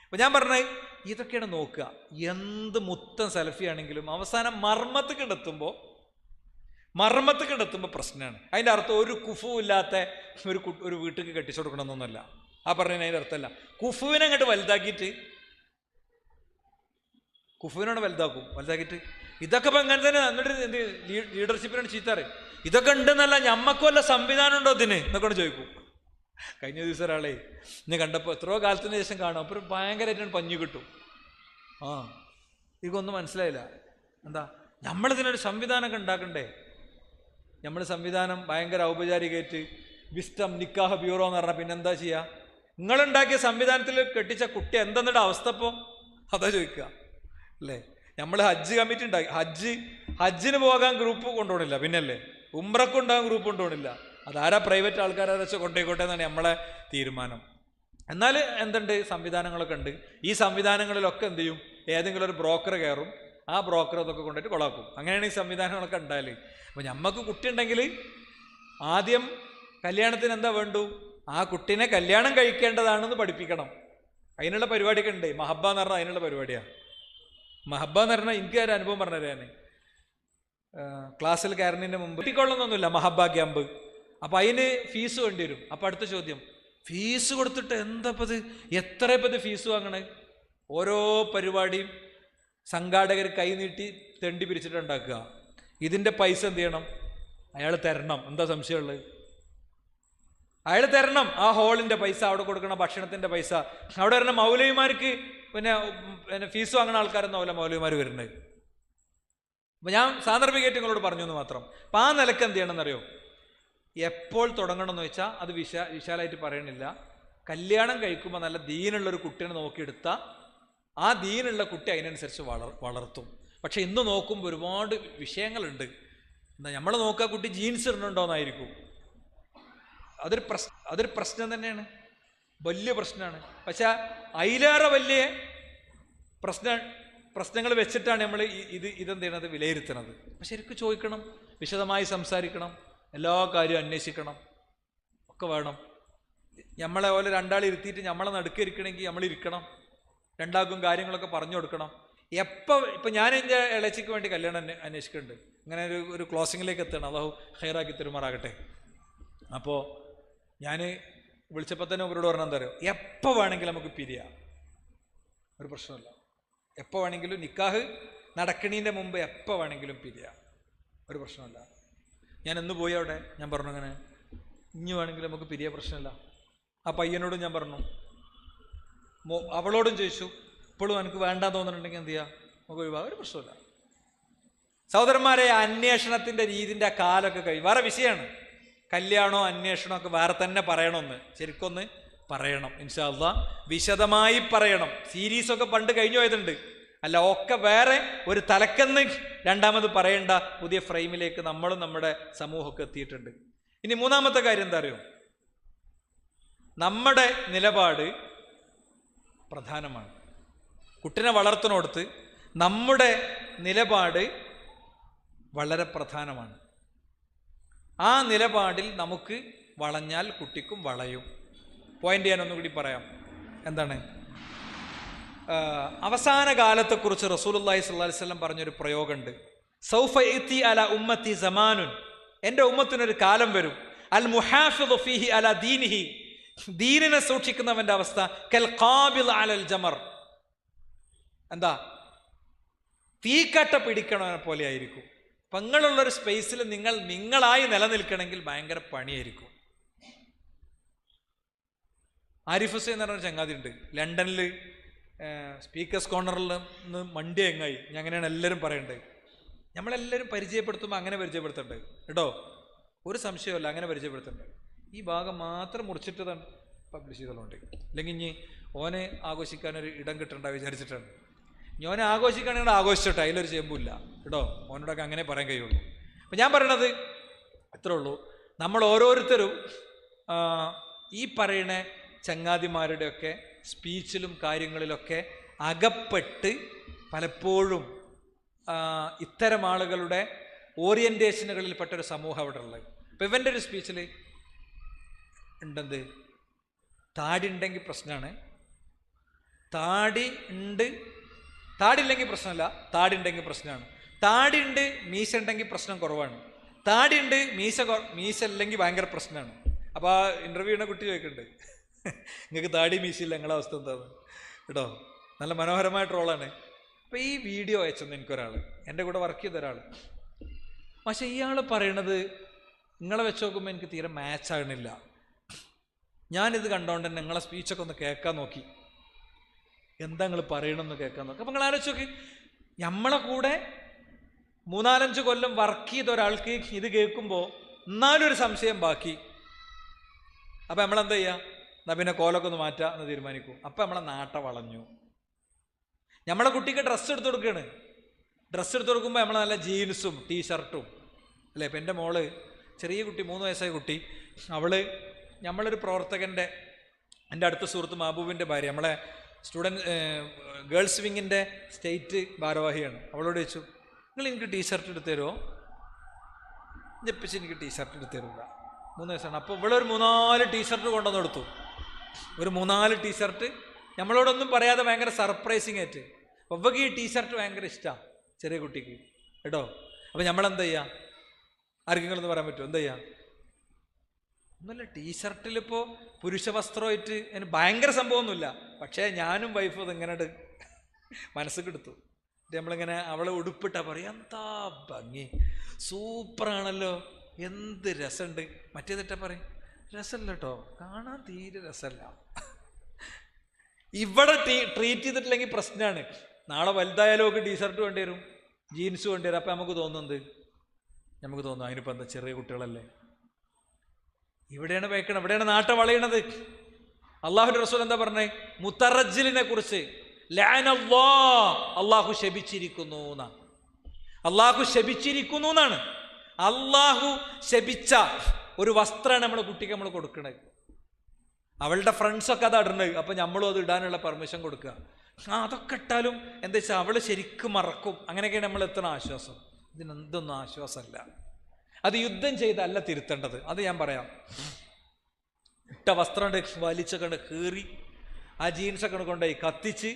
അപ്പം ഞാൻ പറഞ്ഞത് ഇതൊക്കെയാണ് നോക്കുക. എന്ത് മുത്തം സെൽഫി ആണെങ്കിലും അവസാനം മർമ്മത്തേക്ക് എത്തുമ്പോൾ പ്രശ്നമാണ്. അതിൻ്റെ അർത്ഥം ഒരു കുഫു ഇല്ലാത്ത ഒരു വീട്ടിലേക്ക് കെട്ടിച്ചു കൊടുക്കണമെന്നൊന്നുമല്ല. ആ പറഞ്ഞതിന് അതിൻ്റെ അർത്ഥമല്ല. കുഫുവിനെ അങ്ങോട്ട് വലുതാക്കിയിട്ട് ഇതൊക്കെ ഇപ്പം എങ്ങനെ തന്നെ എന്നിട്ട് എന്ത് ലീഡർഷിപ്പിനാണ് ചീത്താറ്. ഇതൊക്കെ ഉണ്ടെന്നല്ല, ഞമ്മക്കും വല്ല സംവിധാനം ഉണ്ടോ ഇതിന് എന്നൊക്കെ ചോദിക്കും. കഴിഞ്ഞ ദിവസം ഒരാളെ ഇന്ന് കണ്ടപ്പോൾ എത്രയോ കാലത്തിന് ശേഷം കാണും. അപ്പോൾ ഭയങ്കരമായിട്ടാണ് പഞ്ഞു കിട്ടും. ഇതൊന്നും മനസ്സിലായില്ല. എന്താ നമ്മളിതിനൊരു സംവിധാനമൊക്കെ ഉണ്ടാക്കണ്ടേ? നമ്മൾ സംവിധാനം ഭയങ്കര ഔപചാരികമായിട്ട് വിസ്റ്റം നിക്കാഹ് ബ്യൂറോ എന്ന് പറഞ്ഞാൽ പിന്നെന്താ ചെയ്യുക? നിങ്ങളുണ്ടാക്കിയ സംവിധാനത്തിൽ കെട്ടിച്ച കുട്ടി എന്തെന്നിട്ട് അവസ്ഥ ഇപ്പോൾ അതാ ചോദിക്കുക അല്ലേ. നമ്മൾ ഹജ്ജ് കമ്മിറ്റി ഉണ്ടാക്കി, ഹജ്ജിന് പോകാൻ ഗ്രൂപ്പ് കൊണ്ടുപോകണില്ല, പിന്നല്ലേ ഉംറക്കുണ്ടാകാൻ ഗ്രൂപ്പ് കൊണ്ടുപോകണില്ല. അതാരാ പ്രൈവറ്റ് ആൾക്കാരെ വെച്ച് കൊണ്ടേക്കോട്ടെ എന്നാണ് നമ്മളെ തീരുമാനം. എന്നാൽ എന്തുണ്ട്, സംവിധാനങ്ങളൊക്കെ ഉണ്ട്. ഈ സംവിധാനങ്ങളിലൊക്കെ എന്ത് ചെയ്യും, ഏതെങ്കിലും ഒരു ബ്രോക്കർ കയറും, ആ ബ്രോക്കർ അതൊക്കെ കൊണ്ടുപോയിട്ട് കൊളാക്കും. അങ്ങനെയാണ് ഈ സംവിധാനങ്ങളൊക്കെ ഉണ്ടായാൽ. അപ്പോൾ നമുക്ക് കുട്ടി ഉണ്ടെങ്കിൽ ആദ്യം കല്യാണത്തിന് എന്താ വേണ്ടു, ആ കുട്ടീനെ കല്യാണം കഴിക്കേണ്ടതാണെന്ന് പഠിപ്പിക്കണം. അതിനുള്ള പരിപാടിയൊക്കെ ഉണ്ട്. മഹബ്ബ എന്ന് പറഞ്ഞാൽ അതിനുള്ള പരിപാടിയാണ്. മഹബ്ബ എന്ന് പറഞ്ഞാൽ എനിക്ക് ഒരു അനുഭവം പറഞ്ഞുതരാൻ, ക്ലാസ്സിൽ കയറുന്നതിന് മുമ്പ് കുട്ടിക്കൊള്ളൊന്നൊന്നുമില്ല മഹബ്ബ ക്യാമ്പ്. അപ്പം അതിന് ഫീസ് വേണ്ടി വരും. അപ്പം അടുത്ത ചോദ്യം, ഫീസ് കൊടുത്തിട്ട് എന്താപ്പത്, എത്ര ഇപ്പം ഇത് ഫീസ് വാങ്ങണേ? ഓരോ പരിപാടിയും സംഘാടകർ കൈനീട്ടി തെണ്ടി പിരിച്ചിട്ട് ഉണ്ടാക്കുക. ഇതിൻ്റെ പൈസ എന്ത് ചെയ്യണം? അയാൾ തരണം. എന്താ സംശയമുള്ളത്? അയാൾ തരണം. ആ ഹോളിൻ്റെ പൈസ, അവിടെ കൊടുക്കണ ഭക്ഷണത്തിൻ്റെ പൈസ. അവിടെ വരുന്ന മൗലവിമാർക്ക് പിന്നെ ഫീസ് വാങ്ങുന്ന ആൾക്കാരെന്നാവില്ല മൗലവിമാർ വരുന്നത്. അപ്പം ഞാൻ സാന്ദർഭികമായിട്ട് നിങ്ങളോട് പറഞ്ഞു എന്ന് മാത്രം. അപ്പം ആ നിലക്ക് എന്ത് ചെയ്യണമെന്നറിയോ, എപ്പോൾ തുടങ്ങണം എന്ന് വെച്ചാൽ അത് വിശാലമായിട്ട് പറയണില്ല. കല്യാണം കഴിക്കുമ്പോൾ നല്ല ദീനുള്ളൊരു കുട്ടീനെ നോക്കിയെടുത്താൽ ആ ദീനുള്ള കുട്ടി അതിനനുസരിച്ച് വളർത്തും. പക്ഷെ ഇന്ന് നോക്കുമ്പോൾ ഒരുപാട് വിഷയങ്ങളുണ്ട്. എന്താ നമ്മൾ നോക്കുക, കുട്ടി ജീൻസ് ഇടുന്നുണ്ടോയെന്നായിരിക്കും. അതൊരു പ്രശ്നം തന്നെയാണ്, വലിയ പ്രശ്നമാണ്. പക്ഷെ അതിലേറെ വലിയ പ്രശ്നങ്ങൾ വെച്ചിട്ടാണ് നമ്മൾ ഇതെന്ത് ചെയ്യണത്, വിലയിരുത്തണത്. അപ്പം ശരിക്കും ചോദിക്കണം, വിശദമായി സംസാരിക്കണം, എല്ലാ കാര്യവും അന്വേഷിക്കണം, ഒക്കെ വേണം. നമ്മളെ പോലെ രണ്ടാൾ ഇരുത്തിയിട്ട് നമ്മളെ നടുക്കിരിക്കണമെങ്കിൽ നമ്മളിരിക്കണം, രണ്ടാൾക്കും കാര്യങ്ങളൊക്കെ പറഞ്ഞു കൊടുക്കണം. ഇപ്പം ഞാൻ എൻ്റെ ഇളച്ചിക്ക് വേണ്ടി കല്യാണം അന്വേഷിക്കുന്നുണ്ട്. അങ്ങനെ ഒരു ക്ലോസിങ്ങിലേക്ക് എത്തണം. അല്ലാഹു ഖൈറാക്കി തരുമാറാകട്ടെ. അപ്പോൾ ഞാൻ വിളിച്ചപ്പോൾ തന്നെ അവരോട് പറഞ്ഞാൽ എന്താ പറയുക, എപ്പോൾ വേണമെങ്കിലും നമുക്ക് പിരിയാം, ഒരു പ്രശ്നമില്ല. എപ്പോൾ വേണമെങ്കിലും നിക്കാഹ് നടക്കണീൻ്റെ മുമ്പ് എപ്പോൾ വേണമെങ്കിലും പിരിയാം, ഒരു പ്രശ്നമില്ല. ഞാൻ എന്ന് പോയി അവിടെ, ഞാൻ പറഞ്ഞു അങ്ങനെ ഇനി വേണമെങ്കിലും നമുക്ക് പിരിയാൻ പ്രശ്നമില്ല. ആ പയ്യനോടും ഞാൻ പറഞ്ഞു, അവളോടും ചോദിച്ചു, ഇപ്പോഴും എനിക്ക് വേണ്ടാന്ന് തോന്നുന്നുണ്ടെങ്കിൽ എന്ത് ചെയ്യാം, നമുക്ക് ഒഴിവാക്കാം, ഒരു പ്രശ്നമില്ല. സഹോദരന്മാരെ, അന്വേഷണത്തിൻ്റെ രീതിൻ്റെ കാലമൊക്കെ കഴിയും. വേറെ വിഷയമാണ്, കല്യാണമോ അന്വേഷണമോ ഒക്കെ വേറെ തന്നെ പറയണമെന്ന്, ശരിക്കൊന്ന് പറയണം ഇൻഷാ അല്ലാഹ്, വിശദമായി പറയണം. സീരീസൊക്കെ പണ്ട് കഴിഞ്ഞു പോയതുണ്ട്, അല്ല ഒക്കെ വേറെ ഒരു തലക്കെന്ന് രണ്ടാമത് പറയേണ്ട പുതിയ ഫ്രെയിമിലേക്ക് നമ്മളും നമ്മുടെ സമൂഹമൊക്കെ എത്തിയിട്ടുണ്ട്. ഇനി മൂന്നാമത്തെ കാര്യം എന്താ അറിയോ, നമ്മുടെ നിലപാട് പ്രധാനമാണ്. കുട്ടിനെ വളർത്തുന്നിടത്ത് നമ്മുടെ നിലപാട് വളരെ പ്രധാനമാണ്. ആ നിലപാടിൽ നമുക്ക് വളഞ്ഞാൽ കുട്ടിക്കും വളയും. പോയിന്റ് ഞാൻ ഒന്നുകൂടി പറയാം. എന്താണ്? അവസാന കാലത്തെക്കുറിച്ച് റസൂലുള്ളാഹി സ്വല്ലല്ലാഹി അലൈഹി വസല്ലം പറഞ്ഞൊരു പ്രയോഗമുണ്ട്. സൗഫ യഅതി അലാ ഉമ്മത്തി സമാനുൻ, എൻ്റെ ഉമ്മത്തിനൊരു കാലം വരും, അൽ മുഹാഫിദു ഫീഹി അലാ ദീനിഹി, ദീനിനെ സൂക്ഷിക്കുന്നവന്റെ അവസ്ഥ കൽ ഖാബിൽ അലൽ ജമർ, എന്താ, തീക്കട്ട പിടിക്കണവനെ പോലെ ആയിരിക്കും. പെങ്ങളുള്ളൊരു സ്പേസിൽ നിങ്ങളായി നിലനിൽക്കണമെങ്കിൽ ഭയങ്കര പണിയായിരിക്കും. ആരിഫ് ഹുസൈൻ എന്ന് പറഞ്ഞൊരു ചങ്ങാതി ഉണ്ട് ലണ്ടനിൽ, സ്പീക്കേഴ്സ് കോർണറിൽ നിന്ന് മണ്ടി എങ്ങായി. അങ്ങനെയാണ് എല്ലാവരും പറയേണ്ടത്. നമ്മളെല്ലാവരും പരിചയപ്പെടുത്തുമ്പോൾ അങ്ങനെ പരിചയപ്പെടുത്തേണ്ടത് കേട്ടോ, ഒരു സംശയമല്ല, അങ്ങനെ പരിചയപ്പെടുത്തേണ്ടത്. ഈ ഭാഗം മാത്രം മുറിച്ചിട്ട് തന്നെ പബ്ലിഷ് ചെയ്തോളുണ്ട്. അല്ലെങ്കിൽ ഇനി ഓനെ ആഘോഷിക്കാനൊരു ഇടം കിട്ടണ്ട വിചാരിച്ചിട്ടാണ്. ഓനെ ആഘോഷിക്കുകയാണെങ്കിൽ ആഘോഷിച്ചോട്ടെ, അതിലൊരു ചെമ്പില്ല കേട്ടോ. ഓനോടൊക്കെ അങ്ങനെ പറയാൻ കഴിയുള്ളൂ. അപ്പം ഞാൻ പറയണത് ഇത്രേ ഉള്ളൂ. നമ്മൾ ഓരോരുത്തരും ഈ പറയുന്ന ചങ്ങാതിമാരുടെയൊക്കെ സ്പീച്ചിലും കാര്യങ്ങളിലൊക്കെ അകപ്പെട്ട് പലപ്പോഴും ഇത്തരം ആളുകളുടെ ഓറിയൻറ്റേഷനുകളിൽപ്പെട്ടൊരു സമൂഹം അവിടെ ഉള്ളത്. ഇപ്പം ഇവൻ്റെ ഒരു സ്പീച്ചിൽ ഉണ്ടെന്ത്, താടി ഉണ്ടെങ്കിൽ പ്രശ്നമാണ്, താടി ഇല്ലെങ്കിൽ പ്രശ്നമല്ല, താടി ഉണ്ടെങ്കിൽ പ്രശ്നമാണ്, താടി ഉണ്ട് മീശ ഉണ്ടെങ്കിൽ പ്രശ്നം കുറവാണ്, താടി ഉണ്ട് മീശ അല്ലെങ്കിൽ ഭയങ്കര പ്രശ്നമാണ്. അപ്പോൾ ആ ഇൻ്റർവ്യൂ ചെയ്യുന്ന കുട്ടി ചോദിക്കുന്നുണ്ട്, നിങ്ങൾക്ക് താടി മീശയില്ല, നിങ്ങളുടെ അവസ്ഥ എന്താന്ന് കേട്ടോ. നല്ല മനോഹരമായ ട്രോളാണ്. അപ്പോൾ ഈ വീഡിയോ അയച്ചെന്ന് എനിക്കൊരാൾ, എൻ്റെ കൂടെ വർക്ക് ചെയ്ത ഒരാൾ, പക്ഷെ ഇയാൾ പറയണത് നിങ്ങളെ വെച്ച് നോക്കുമ്പോൾ എനിക്ക് തീരെ മാച്ച് ആകണില്ല. ഞാനിത് കണ്ടോണ്ട് തന്നെ നിങ്ങളെ സ്പീച്ചൊക്കെ ഒന്ന് കേൾക്കാൻ നോക്കി, എന്താ നിങ്ങൾ പറയണമെന്ന് കേൾക്കാൻ നോക്കി. അപ്പം നിങ്ങൾ ആലോചിച്ച് നോക്കി, നമ്മളെ കൂടെ 3-4 കൊല്ലം വർക്ക് ചെയ്ത ഒരാൾക്ക് ഇത് കേൾക്കുമ്പോൾ എന്നാലും ഒരു സംശയം ബാക്കി. അപ്പം നമ്മളെന്താ ചെയ്യുക? എന്നാൽ പിന്നെ കോലൊക്കെ ഒന്ന് മാറ്റുക എന്ന് തീരുമാനിക്കും. അപ്പം നമ്മളെ നാട്ട വളഞ്ഞു. നമ്മളെ കുട്ടിക്ക് ഡ്രസ്സ് എടുത്ത് കൊടുക്കുകയാണ്. ഡ്രസ്സ് എടുത്ത് കൊടുക്കുമ്പോൾ നമ്മളെ നല്ല ജീൻസും ടീഷർട്ടും അല്ലേ. ഇപ്പം എൻ്റെ മോള്, ചെറിയ കുട്ടി, 3 വയസ്സായ കുട്ടി, നമ്മളൊരു പ്രവർത്തകൻ്റെ, എൻ്റെ അടുത്ത സുഹൃത്ത് മാബൂബിൻ്റെ ഭാര്യ, നമ്മളെ ഗേൾസ് വിങ്ങിൻ്റെ സ്റ്റേറ്റ് ഭാരവാഹിയാണ്. അവളോട് ചോദിച്ചു, നിങ്ങൾ എനിക്ക് ടീഷർട്ട് എടുത്ത് തരുമോ? ജപ്പിച്ച് എനിക്ക് ടീഷർട്ട് എടുത്ത് തരില്ല. 3 വയസ്സാണ്. അപ്പോൾ ഇവളൊരു 3-4 ടീഷർട്ട് കൊണ്ടുവന്ന് കൊടുത്തു. ഒരു 3-4 ടീഷർട്ട് നമ്മളോടൊന്നും പറയാതെ ഭയങ്കര സർപ്രൈസിങ് ആയിട്ട്. ഒവ്വക്ക് ഈ ടീഷർട്ട് ഭയങ്കര ഇഷ്ടമാണ് ചെറിയ കുട്ടിക്ക് കേട്ടോ. അപ്പം നമ്മളെന്താ ചെയ്യുക? ആർക്കെങ്കിലൊന്ന് പറയാൻ പറ്റുമോ? എന്താ ചെയ്യുക? ഒന്നുമില്ല, ടീഷർട്ടിലിപ്പോൾ പുരുഷ വസ്ത്രമായിട്ട് അതിന് ഭയങ്കര സംഭവമൊന്നുമില്ല. പക്ഷേ ഞാനും വൈഫും അതിങ്ങനെ മനസ്സിൽ എടുത്തു. നമ്മളിങ്ങനെ അവളെ ഉടുപ്പിട്ടാ പറയും, എന്താ ഭംഗി, സൂപ്പറാണല്ലോ, എന്ത് രസമുണ്ട്. മറ്റേതിട്ടാ പറയും, രസമല്ല കേട്ടോ, കാണാൻ തീരെ രസമല്ല. ഇവിടെ ട്രീറ്റ് ചെയ്തിട്ടില്ലെങ്കിൽ പ്രശ്നമാണ്. നാളെ വലുതായാലും ഒക്കെ ടീഷർട്ട് വേണ്ടി വരും, ജീൻസ് വേണ്ടി വരും. അപ്പം നമുക്ക് തോന്നും അതിനിപ്പോൾ എന്താ, ചെറിയ കുട്ടികളല്ലേ. ഇവിടെയാണ് വെക്കണം, ഇവിടെയാണ് നാട്ടം വളയണത്. അള്ളാഹുവിന്റെ റസൂൽ എന്താ പറഞ്ഞേ? മുത്തറജ്ജിലിനെ കുറിച്ച് അള്ളാഹു ശപിച്ചിരിക്കുന്നു എന്നാണ്. അള്ളാഹു ശപിച്ചിരിക്കുന്നു എന്നാണ്. അള്ളാഹു ശപിച്ച ഒരു വസ്ത്രമാണ് നമ്മുടെ കുട്ടിക്ക് നമ്മൾ കൊടുക്കണത്. അവളുടെ ഫ്രണ്ട്സൊക്കെ അത് ഇടണത്, അപ്പം നമ്മളും അത് ഇടാനുള്ള പെർമിഷൻ കൊടുക്കുക. അതൊക്കെ ഇട്ടാലും എന്താ വെച്ചാൽ അവൾ ശരിക്കും മറക്കും. അങ്ങനെയൊക്കെയാണ് നമ്മൾ എത്തണ ആശ്വാസം. ഇതിനെന്തൊന്നും ആശ്വാസമല്ല. അത് യുദ്ധം ചെയ്തല്ല തിരുത്തേണ്ടത്. അത് ഞാൻ പറയാം. ഇട്ട വസ്ത്രം വലിച്ചൊക്കെ കീറി ആ ജീൻസൊക്കെ കൊണ്ടുപോയി കത്തിച്ച്,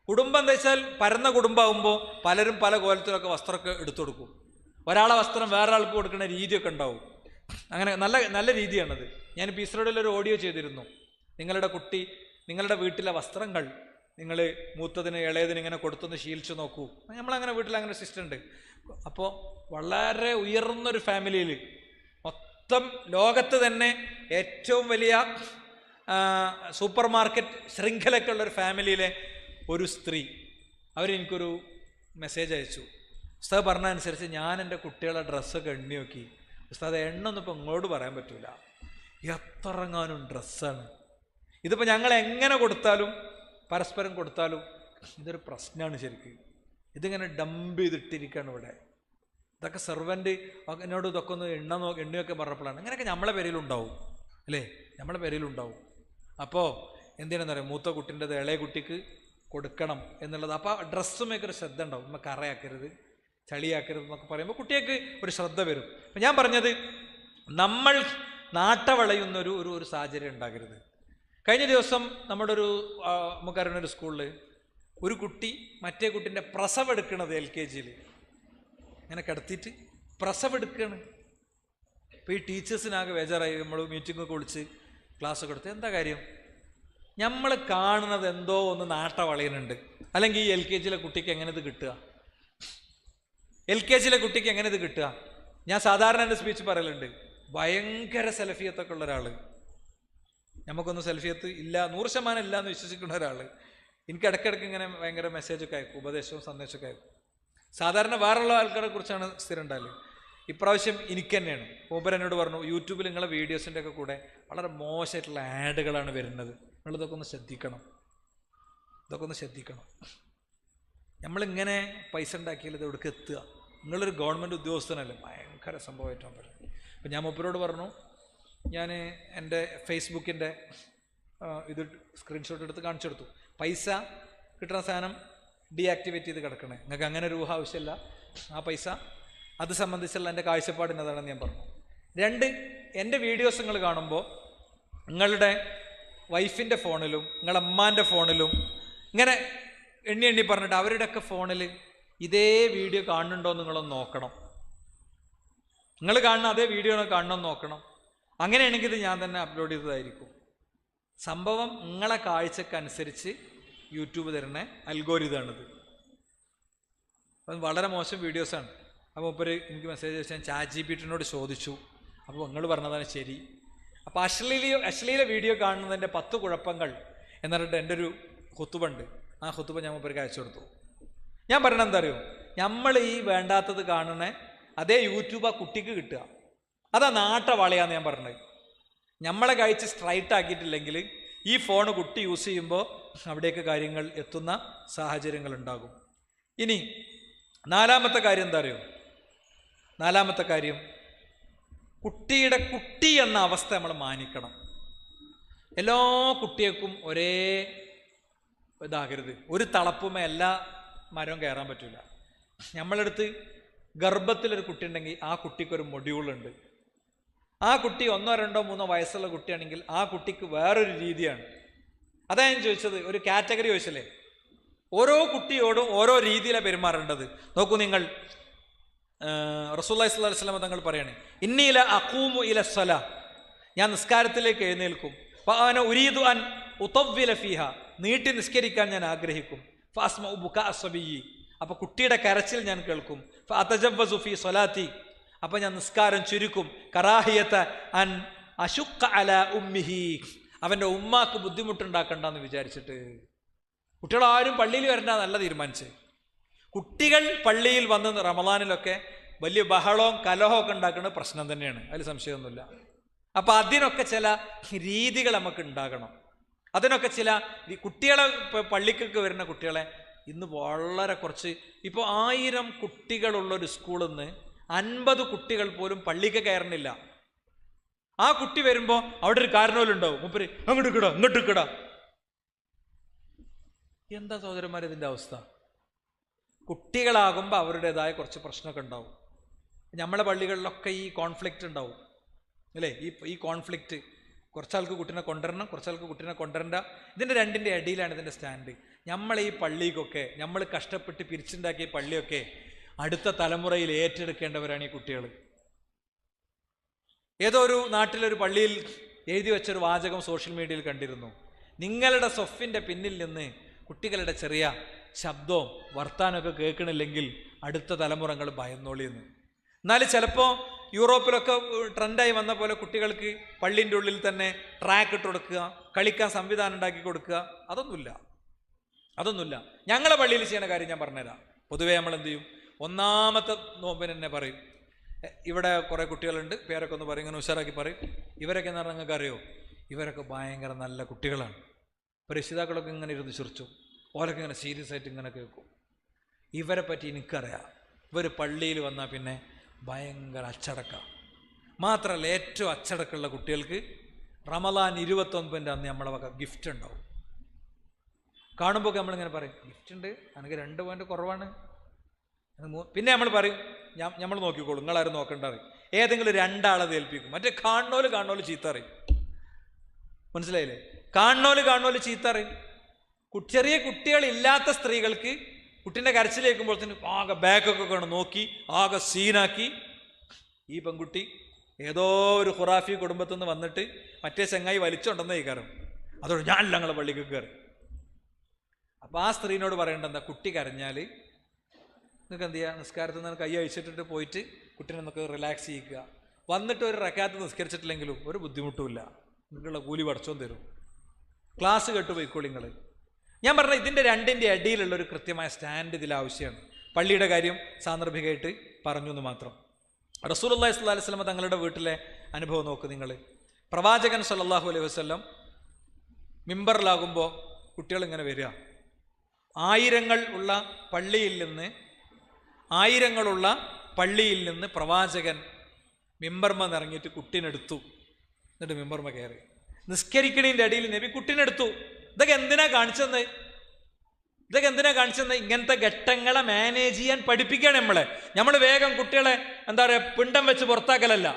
കുടുംബം എന്താ വെച്ചാൽ പരന്ന കുടുംബമാകുമ്പോൾ പലരും പല കോലത്തിലൊക്കെ വസ്ത്രമൊക്കെ എടുത്തു കൊടുക്കും. ഒരാളെ വസ്ത്രം വേറെ ആൾക്ക് കൊടുക്കുന്ന രീതിയൊക്കെ ഉണ്ടാവും. അങ്ങനെ നല്ല നല്ല രീതിയാണത്. ഞാൻ പീസ്റോഡിലൊരു ഓഡിയോ ചെയ്തിരുന്നു. നിങ്ങളുടെ വീട്ടിലെ വസ്ത്രങ്ങൾ നിങ്ങൾ മൂത്തതിന് ഇളയതിന് ഇങ്ങനെ കൊടുത്തൊന്ന് ശീലിച്ചു നോക്കൂ. നമ്മളങ്ങനെ വീട്ടിൽ അങ്ങനെ സിസ്റ്റം ഉണ്ട്. അപ്പോൾ വളരെ ഉയർന്നൊരു ഫാമിലിയിൽ, മൊത്തം ലോകത്ത് തന്നെ ഏറ്റവും വലിയ സൂപ്പർ മാർക്കറ്റ് ശൃംഖലയൊക്കെ ഉള്ളൊരു ഫാമിലിയിലെ ഒരു സ്ത്രീ, അവരെനിക്കൊരു മെസ്സേജ് അയച്ചു. ഉസ്താദ് പറഞ്ഞ അനുസരിച്ച് ഞാൻ എൻ്റെ കുട്ടികളെ ഡ്രസ്സൊക്കെ എണ്ണി നോക്കി. ഉസ്താദ് എണ്ണൊന്നും ഇപ്പോൾ ഇങ്ങോട്ട് പറയാൻ പറ്റൂല, എത്രങ്ങാനും ഡ്രസ്സാണ്. ഇതിപ്പോൾ ഞങ്ങൾ എങ്ങനെ കൊടുത്താലും, പരസ്പരം കൊടുത്താലും ഇതൊരു പ്രശ്നമാണ് ശരിക്കും. ഇതിങ്ങനെ ഡംപ് ചെയ്തിട്ടിരിക്കുകയാണ് ഇവിടെ. ഇതൊക്കെ സെർവൻ്റ് എന്നോട് ഇതൊക്കെ ഒന്ന് എണ്ണിയൊക്കെ പറഞ്ഞപ്പോഴാണ്. ഇങ്ങനെയൊക്കെ നമ്മളെ പേരിലുണ്ടാവും അല്ലേ, നമ്മളെ പേരിലുണ്ടാവും. അപ്പോൾ എന്തിനാണെന്ന് പറയാം, മൂത്ത കുട്ടിൻ്റെത് ഇളയ കുട്ടിക്ക് കൊടുക്കണം എന്നുള്ളത്. അപ്പോൾ ഡ്രസ്സുമൊക്കെ ഒരു ശ്രദ്ധ ഉണ്ടാവും. നമ്മൾ കറയാക്കരുത്, ചളിയാക്കരുത് എന്നൊക്കെ പറയുമ്പോൾ കുട്ടികൾക്ക് ഒരു ശ്രദ്ധ വരും. അപ്പം ഞാൻ പറഞ്ഞത്, നമ്മൾ നാട്ടവളയുന്നൊരു ഒരു സാഹചര്യം ഉണ്ടാകരുത്. കഴിഞ്ഞ ദിവസം നമ്മുടെ നമുക്കറിയുന്നൊരു സ്കൂളിൽ ഒരു കുട്ടി മറ്റേ കുട്ടീൻ്റെ പ്രസവം എടുക്കണത് LKG ഇങ്ങനെ കിടത്തിയിട്ട് പ്രസവം എടുക്കുകയാണ്. അപ്പോൾ ഈ ടീച്ചേഴ്സിനാകെ ബേജാറായി. നമ്മൾ മീറ്റിങ്ങൊക്കെ വിളിച്ച് ക്ലാസ്സൊക്കെ എടുത്ത്, എന്താ കാര്യം, നമ്മൾ കാണുന്നത് എന്തോ ഒന്ന് നാട്ടവളയുന്നുണ്ട്. അല്ലെങ്കിൽ ഈ LKG കുട്ടിക്ക് എങ്ങനെ ഇത് കിട്ടുക? LKG കുട്ടിക്ക് എങ്ങനെ ഇത് കിട്ടുക? ഞാൻ സാധാരണ എൻ്റെ സ്പീച്ച് പറയലുണ്ട്, ഭയങ്കര സെൽഫിയത്തൊക്കെ ഉള്ള ഒരാൾ, നമുക്കൊന്നും സെൽഫിയത്ത് ഇല്ല, 100% ഇല്ല എന്ന് വിശ്വസിക്കുന്ന ഒരാൾ എനിക്ക് ഇടയ്ക്കിടയ്ക്ക് ഇങ്ങനെ ഭയങ്കര മെസ്സേജൊക്കെ അയക്കും, ഉപദേശവും സന്ദേശമൊക്കെ അയക്കും. സാധാരണ വേറെയുള്ള ആൾക്കാരെ കുറിച്ചാണ് സ്ഥിരം ഉണ്ടാകല്. ഇപ്രാവശ്യം എനിക്ക് തന്നെയാണ്. മൂപ്പർ എന്നോട് പറഞ്ഞു, യൂട്യൂബിൽ നിങ്ങളെ വീഡിയോസിൻ്റെ ഒക്കെ കൂടെ വളരെ മോശമായിട്ടുള്ള ആഡുകളാണ് വരുന്നത്, നിങ്ങളിതൊക്കെ ഒന്ന് ശ്രദ്ധിക്കണം, ഇതൊക്കെ ഒന്ന് ശ്രദ്ധിക്കണം. നമ്മളിങ്ങനെ പൈസ ഉണ്ടാക്കിയാൽ ഇത് എവിടേക്ക് എത്തുക? നിങ്ങളൊരു ഗവൺമെൻറ് ഉദ്യോഗസ്ഥനല്ലേ, ഭയങ്കര സംഭവമായിട്ടാണ് പറയുന്നത്. അപ്പം ഞാൻ മൂപ്പരോട് പറഞ്ഞു, ഞാൻ എൻ്റെ ഫേസ്ബുക്കിൻ്റെ ഇത് സ്ക്രീൻഷോട്ട് എടുത്ത് കാണിച്ചു കൊടുത്തു. പൈസ കിട്ടുന്ന സാധനം ഡീആക്ടിവേറ്റ് ചെയ്ത് കിടക്കണേ, നിങ്ങൾക്ക് അങ്ങനെ ഒരു ഊഹ ആവശ്യമില്ല. ആ പൈസ അത് സംബന്ധിച്ചുള്ള എൻ്റെ കാഴ്ചപ്പാടിനതാണെന്ന് ഞാൻ പറഞ്ഞു. 2, എൻ്റെ വീഡിയോസ് നിങ്ങൾ കാണുമ്പോൾ നിങ്ങളുടെ വൈഫിൻ്റെ ഫോണിലും നിങ്ങളുടെ അമ്മാൻ്റെ ഫോണിലും ഇങ്ങനെ എണ്ണി പറഞ്ഞിട്ട് അവരുടെയൊക്കെ ഫോണിൽ ഇതേ വീഡിയോ കാണുന്നുണ്ടോ എന്ന് നിങ്ങളൊന്ന് നോക്കണം. നിങ്ങൾ കാണുന്ന അതേ വീഡിയോ കാണണമെന്ന് നോക്കണം. അങ്ങനെയാണെങ്കിൽ ഇത് ഞാൻ തന്നെ അപ്ലോഡ് ചെയ്തതായിരിക്കും. സംഭവം നിങ്ങളെ കാഴ്ചക്കനുസരിച്ച് യൂട്യൂബ് തരുന്ന അൽഗോരിതമാണിത്. അത് വളരെ മോശം വീഡിയോസാണ്. അപ്പോൾ മൂപ്പര് എനിക്ക് മെസ്സേജ് അയച്ചാൽ ഞാൻ ChatGPT ചോദിച്ചു. അപ്പോൾ നിങ്ങൾ പറഞ്ഞതാണ് ശരി. അപ്പോൾ അശ്ലീല വീഡിയോ കാണുന്നതിൻ്റെ 10 കുഴപ്പങ്ങൾ എന്നിട്ട് എൻ്റെ ഒരു ഖുതുബുണ്ട്. ആ ഖുതുബ ഞാൻ മൂപ്പർക്ക് അയച്ചു കൊടുത്തു. ഞാൻ പറഞ്ഞത് എന്താ അറിയോ, നമ്മൾ ഈ വേണ്ടാത്തത് കാണുന്ന അതേ യൂട്യൂബ് ആ കുട്ടിക്ക് കിട്ടുക, അതാ നാട്ടവാളയാന്ന് ഞാൻ പറഞ്ഞത്. നമ്മളെ കഴിച്ച് സ്ട്രൈറ്റ് ആക്കിയിട്ടില്ലെങ്കിൽ ഈ ഫോൺ കുട്ടി യൂസ് ചെയ്യുമ്പോൾ അവിടേക്ക് കാര്യങ്ങൾ എത്തുന്ന സാഹചര്യങ്ങൾ ഉണ്ടാകും. ഇനി 4-മത്തെ കാര്യം എന്താ അറിയോ, 4-മത്തെ കാര്യം, കുട്ടി എന്ന അവസ്ഥ നമ്മൾ മാനിക്കണം. എല്ലാ കുട്ടികൾക്കും ഒരേ ഇതാകരുത്. ഒരു തളപ്പുമേ എല്ലാ മരവും കയറാൻ പറ്റില്ല. നമ്മളെടുത്ത് ഗർഭത്തിലൊരു കുട്ടി ഉണ്ടെങ്കിൽ ആ കുട്ടിക്കൊരു മൊഡ്യൂളുണ്ട്. ആ കുട്ടി 1, 2, 3 വയസ്സുള്ള കുട്ടിയാണെങ്കിൽ ആ കുട്ടിക്ക് വേറൊരു രീതിയാണ്. അതാ ഞാൻ ചോദിച്ചത്, ഒരു കാറ്റഗറി ചോദിച്ചല്ലേ. ഓരോ കുട്ടിയോടും ഓരോ രീതിയിലാണ് പെരുമാറേണ്ടത്. നോക്കൂ നിങ്ങൾ, റസൂലുള്ളാഹി സ്വല്ലല്ലാഹു അലൈഹി വസല്ലം തങ്ങൾ പറയാണ്, ഇന്നീല അഖൂമു ഇല സ്വലാ, ഞാൻ നിസ്കാരത്തിലേക്ക് എഴുന്നേൽക്കും. ഫഅന ഉരീദു അൻ ഉതവ്വില ഫീഹ, നീട്ടി നിസ്കരിക്കാൻ ഞാൻ ആഗ്രഹിക്കും. ഫഅസ്മഉ ബുകാ അസ്സബിയ്യി, അപ്പോൾ കുട്ടിയുടെ കരച്ചിൽ ഞാൻ കേൾക്കും. ഫഅതജവ്വസു ഫീ സ്വലാത്തി, അപ്പോൾ ഞാൻ നിസ്കാരം ചുരുക്കും. കറാഹിയത അൻ അശുഖ അല ഉമ്മിഹി, അവൻ്റെ ഉമ്മാക്ക് ബുദ്ധിമുട്ടുണ്ടാക്കണ്ടെന്ന് വിചാരിച്ചിട്ട്. കുട്ടികളാരും പള്ളിയിൽ വരണ്ട നല്ല തീരുമാനിച്ച്. കുട്ടികൾ പള്ളിയിൽ വന്ന് റമദാനിലൊക്കെ വലിയ ബഹളവും കലഹവും ഒക്കെ ഉണ്ടാക്കുന്നത് പ്രശ്നം തന്നെയാണ്, അതിൽ സംശയമൊന്നുമില്ല. അപ്പം അതിനൊക്കെ ചില രീതികൾ നമുക്ക് ഉണ്ടാകണം. അതിനൊക്കെ ചില കുട്ടികളെ, പള്ളിക്കൊക്കെ വരുന്ന കുട്ടികളെ ഇന്ന് വളരെ കുറച്ച്, ഇപ്പോൾ 1000 കുട്ടികളുള്ളൊരു സ്കൂളിൽ നിന്ന് 50 കുട്ടികൾ പോലും പള്ളിക്ക് കയറണില്ല. ആ കുട്ടി വരുമ്പോൾ അവിടെ ഒരു കാരണവലുണ്ടാവും, മൂപ്പര് അങ്ങോട്ട് കിടാ ഇങ്ങോട്ട് കിടാ. എന്താ സഹോദരന്മാർ ഇതിൻ്റെ അവസ്ഥ? കുട്ടികളാകുമ്പോൾ അവരുടേതായ കുറച്ച് പ്രശ്നമൊക്കെ ഉണ്ടാവും. നമ്മളെ പള്ളികളിലൊക്കെ ഈ കോൺഫ്ലിക്റ്റ് ഉണ്ടാവും അല്ലേ? ഈ കോൺഫ്ലിക്റ്റ്, കുറച്ചാൾക്ക് കുട്ടീനെ കൊണ്ടുവരണം, കുറച്ചാൾക്ക് കുട്ടീനെ കൊണ്ടുവരണ്ട. ഇതിൻ്റെ രണ്ടിൻ്റെ ഇടയിലാണ് ഇതിൻ്റെ സ്റ്റാൻഡ്. നമ്മളെ ഈ പള്ളിക്കൊക്കെ, നമ്മൾ കഷ്ടപ്പെട്ട് പിരിച്ചുണ്ടാക്കിയ പള്ളിയൊക്കെ അടുത്ത തലമുറയിൽ ഏറ്റെടുക്കേണ്ടവരാണ് ഈ കുട്ടികൾ. ഏതോ ഒരു നാട്ടിലൊരു പള്ളിയിൽ എഴുതി വെച്ചൊരു വാചകം സോഷ്യൽ മീഡിയയിൽ കണ്ടിരുന്നു, നിങ്ങളുടെ സൊഫിൻ്റെ പിന്നിൽ നിന്ന് കുട്ടികളുടെ ചെറിയ ശബ്ദവും വർത്താനമൊക്കെ കേൾക്കണില്ലെങ്കിൽ അടുത്ത തലമുറകൾ ഭയന്നോളിയെന്ന്. എന്നാൽ ചിലപ്പോൾ യൂറോപ്പിലൊക്കെ ട്രെൻഡായി വന്ന പോലെ കുട്ടികൾക്ക് പള്ളിൻ്റെ ഉള്ളിൽ തന്നെ ട്രാക്ക് ഇട്ട് കൊടുക്കുക, കളിക്കാൻ സംവിധാനം ഉണ്ടാക്കി കൊടുക്കുക, അതൊന്നുമില്ല. ഞങ്ങളെ പള്ളിയിൽ ചെയ്യുന്ന കാര്യം ഞാൻ പറഞ്ഞുതരാം. പൊതുവേ നമ്മൾ എന്ത് ചെയ്യും, 1-മത്തെ നോമ്പിന് തന്നെ പറയും, ഇവിടെ കുറേ കുട്ടികളുണ്ട്, പേരൊക്കെ ഒന്ന് പറയും, ഇങ്ങനെ ഉഷാറാക്കി പറയും. ഇവരൊക്കെ എന്ന് പറഞ്ഞാൽ നിങ്ങൾക്ക് അറിയോ, ഇവരൊക്കെ ഭയങ്കര നല്ല കുട്ടികളാണ്. ഇപ്പോൾ രക്ഷിതാക്കളൊക്കെ ഇങ്ങനെ ഇരുന്ന് ചിരിച്ചു, ഓരൊക്കെ ഇങ്ങനെ സീരിയസ് ആയിട്ട് ഇങ്ങനെ കേൾക്കും. ഇവരെ പറ്റി എനിക്കറിയാം, ഇവർ പള്ളിയിൽ വന്നാൽ പിന്നെ ഭയങ്കര അച്ചടക്ക. മാത്രമല്ല, ഏറ്റവും അച്ചടക്കമുള്ള കുട്ടികൾക്ക് റമദാൻ 29 അന്ന് നമ്മളെ വക ഗിഫ്റ്റ് ഉണ്ടാവും. കാണുമ്പോൾ നമ്മളിങ്ങനെ പറയും ഗിഫ്റ്റ് ഉണ്ട്, എനിക്ക് 2 പോയിന്റ് കുറവാണ്. പിന്നെ നമ്മൾ പറയും നമ്മൾ നോക്കിക്കോളും, നിങ്ങളാരും നോക്കണ്ടറിയും. ഏതെങ്കിലും 2 ആളത് ഏൽപ്പിക്കും. മറ്റേ കാണുന്നോല് ചീത്ത അറിയും. മനസ്സിലായില്ലേ? കാണുന്നോല് ചീത്ത അറിയും. ചെറിയ കുട്ടികളില്ലാത്ത സ്ത്രീകൾക്ക് കുട്ടീൻ്റെ കരച്ചിലേക്കുമ്പോഴത്തേന് ആകെ ബാക്കൊക്കെ കാണും, നോക്കി ആകെ സീനാക്കി. ഈ പെൺകുട്ടി ഏതോ ഒരു ഖുറാഫി കുടുംബത്തിൽ നിന്ന് വന്നിട്ട് മറ്റേ ചങ്ങായി വലിച്ചുണ്ടെന്നേ കാരണം അതോട് ഞാനല്ല ഞങ്ങളെ പള്ളിക്ക് കയറി. അപ്പോൾ ആ സ്ത്രീനോട് പറയേണ്ടെന്താ, കുട്ടി കരഞ്ഞാൽ നിങ്ങൾക്ക് എന്ത് ചെയ്യുക, നിസ്കാരത്തിൽ നിന്ന് കൈ അഴിച്ചിട്ടിട്ട് പോയിട്ട് കുട്ടീനെ നമുക്ക് റിലാക്സ് ചെയ്യിക്കുക. വന്നിട്ട് ഒരു റക്കാത്ത് നിസ്കരിച്ചിട്ടില്ലെങ്കിലും ഒരു ബുദ്ധിമുട്ടുമില്ല, നിങ്ങൾക്കുള്ള കൂലി പടച്ചോൻ തരും. ക്ലാസ് കേട്ട് പോയിക്കോളി നിങ്ങൾ. ഞാൻ പറഞ്ഞ ഇതിൻ്റെ രണ്ടിൻ്റെ അടിയിലുള്ളൊരു കൃത്യമായ സ്റ്റാൻഡ് ഇതിൽ ആവശ്യമാണ്. പള്ളിയുടെ കാര്യം സാന്ദർഭികമായിട്ട് പറഞ്ഞു എന്ന് മാത്രം. റസൂലുള്ളാഹി സ്വല്ലല്ലാഹു അലൈഹി വസല്ലം തങ്ങളുടെ വീട്ടിലെ അനുഭവം നോക്ക് നിങ്ങൾ. പ്രവാചകൻ സ്വല്ലല്ലാഹു അലൈഹി വസല്ലം മിമ്പറിലാകുമ്പോൾ കുട്ടികളിങ്ങനെ വരിക. ആയിരങ്ങളുള്ള പള്ളിയിൽ നിന്ന് പ്രവാചകൻ മിമ്പർമ ഇറങ്ങിയിട്ട് കുട്ടീനെടുത്തു. എന്നിട്ട് മിമ്പർമ കയറി നിസ്കരിക്കണീൻ്റെ അടിയിൽ നബി കുട്ടീനെടുത്തു. ഇതൊക്കെ എന്തിനാ കാണിച്ചെന്ന്? ഇങ്ങനത്തെ ഘട്ടങ്ങളെ മാനേജ് ചെയ്യാൻ പഠിപ്പിക്കുകയാണ് നമ്മൾ വേഗം കുട്ടികളെ എന്താ പറയുക, പിണ്ടം വെച്ച് പുറത്താക്കലല്ല.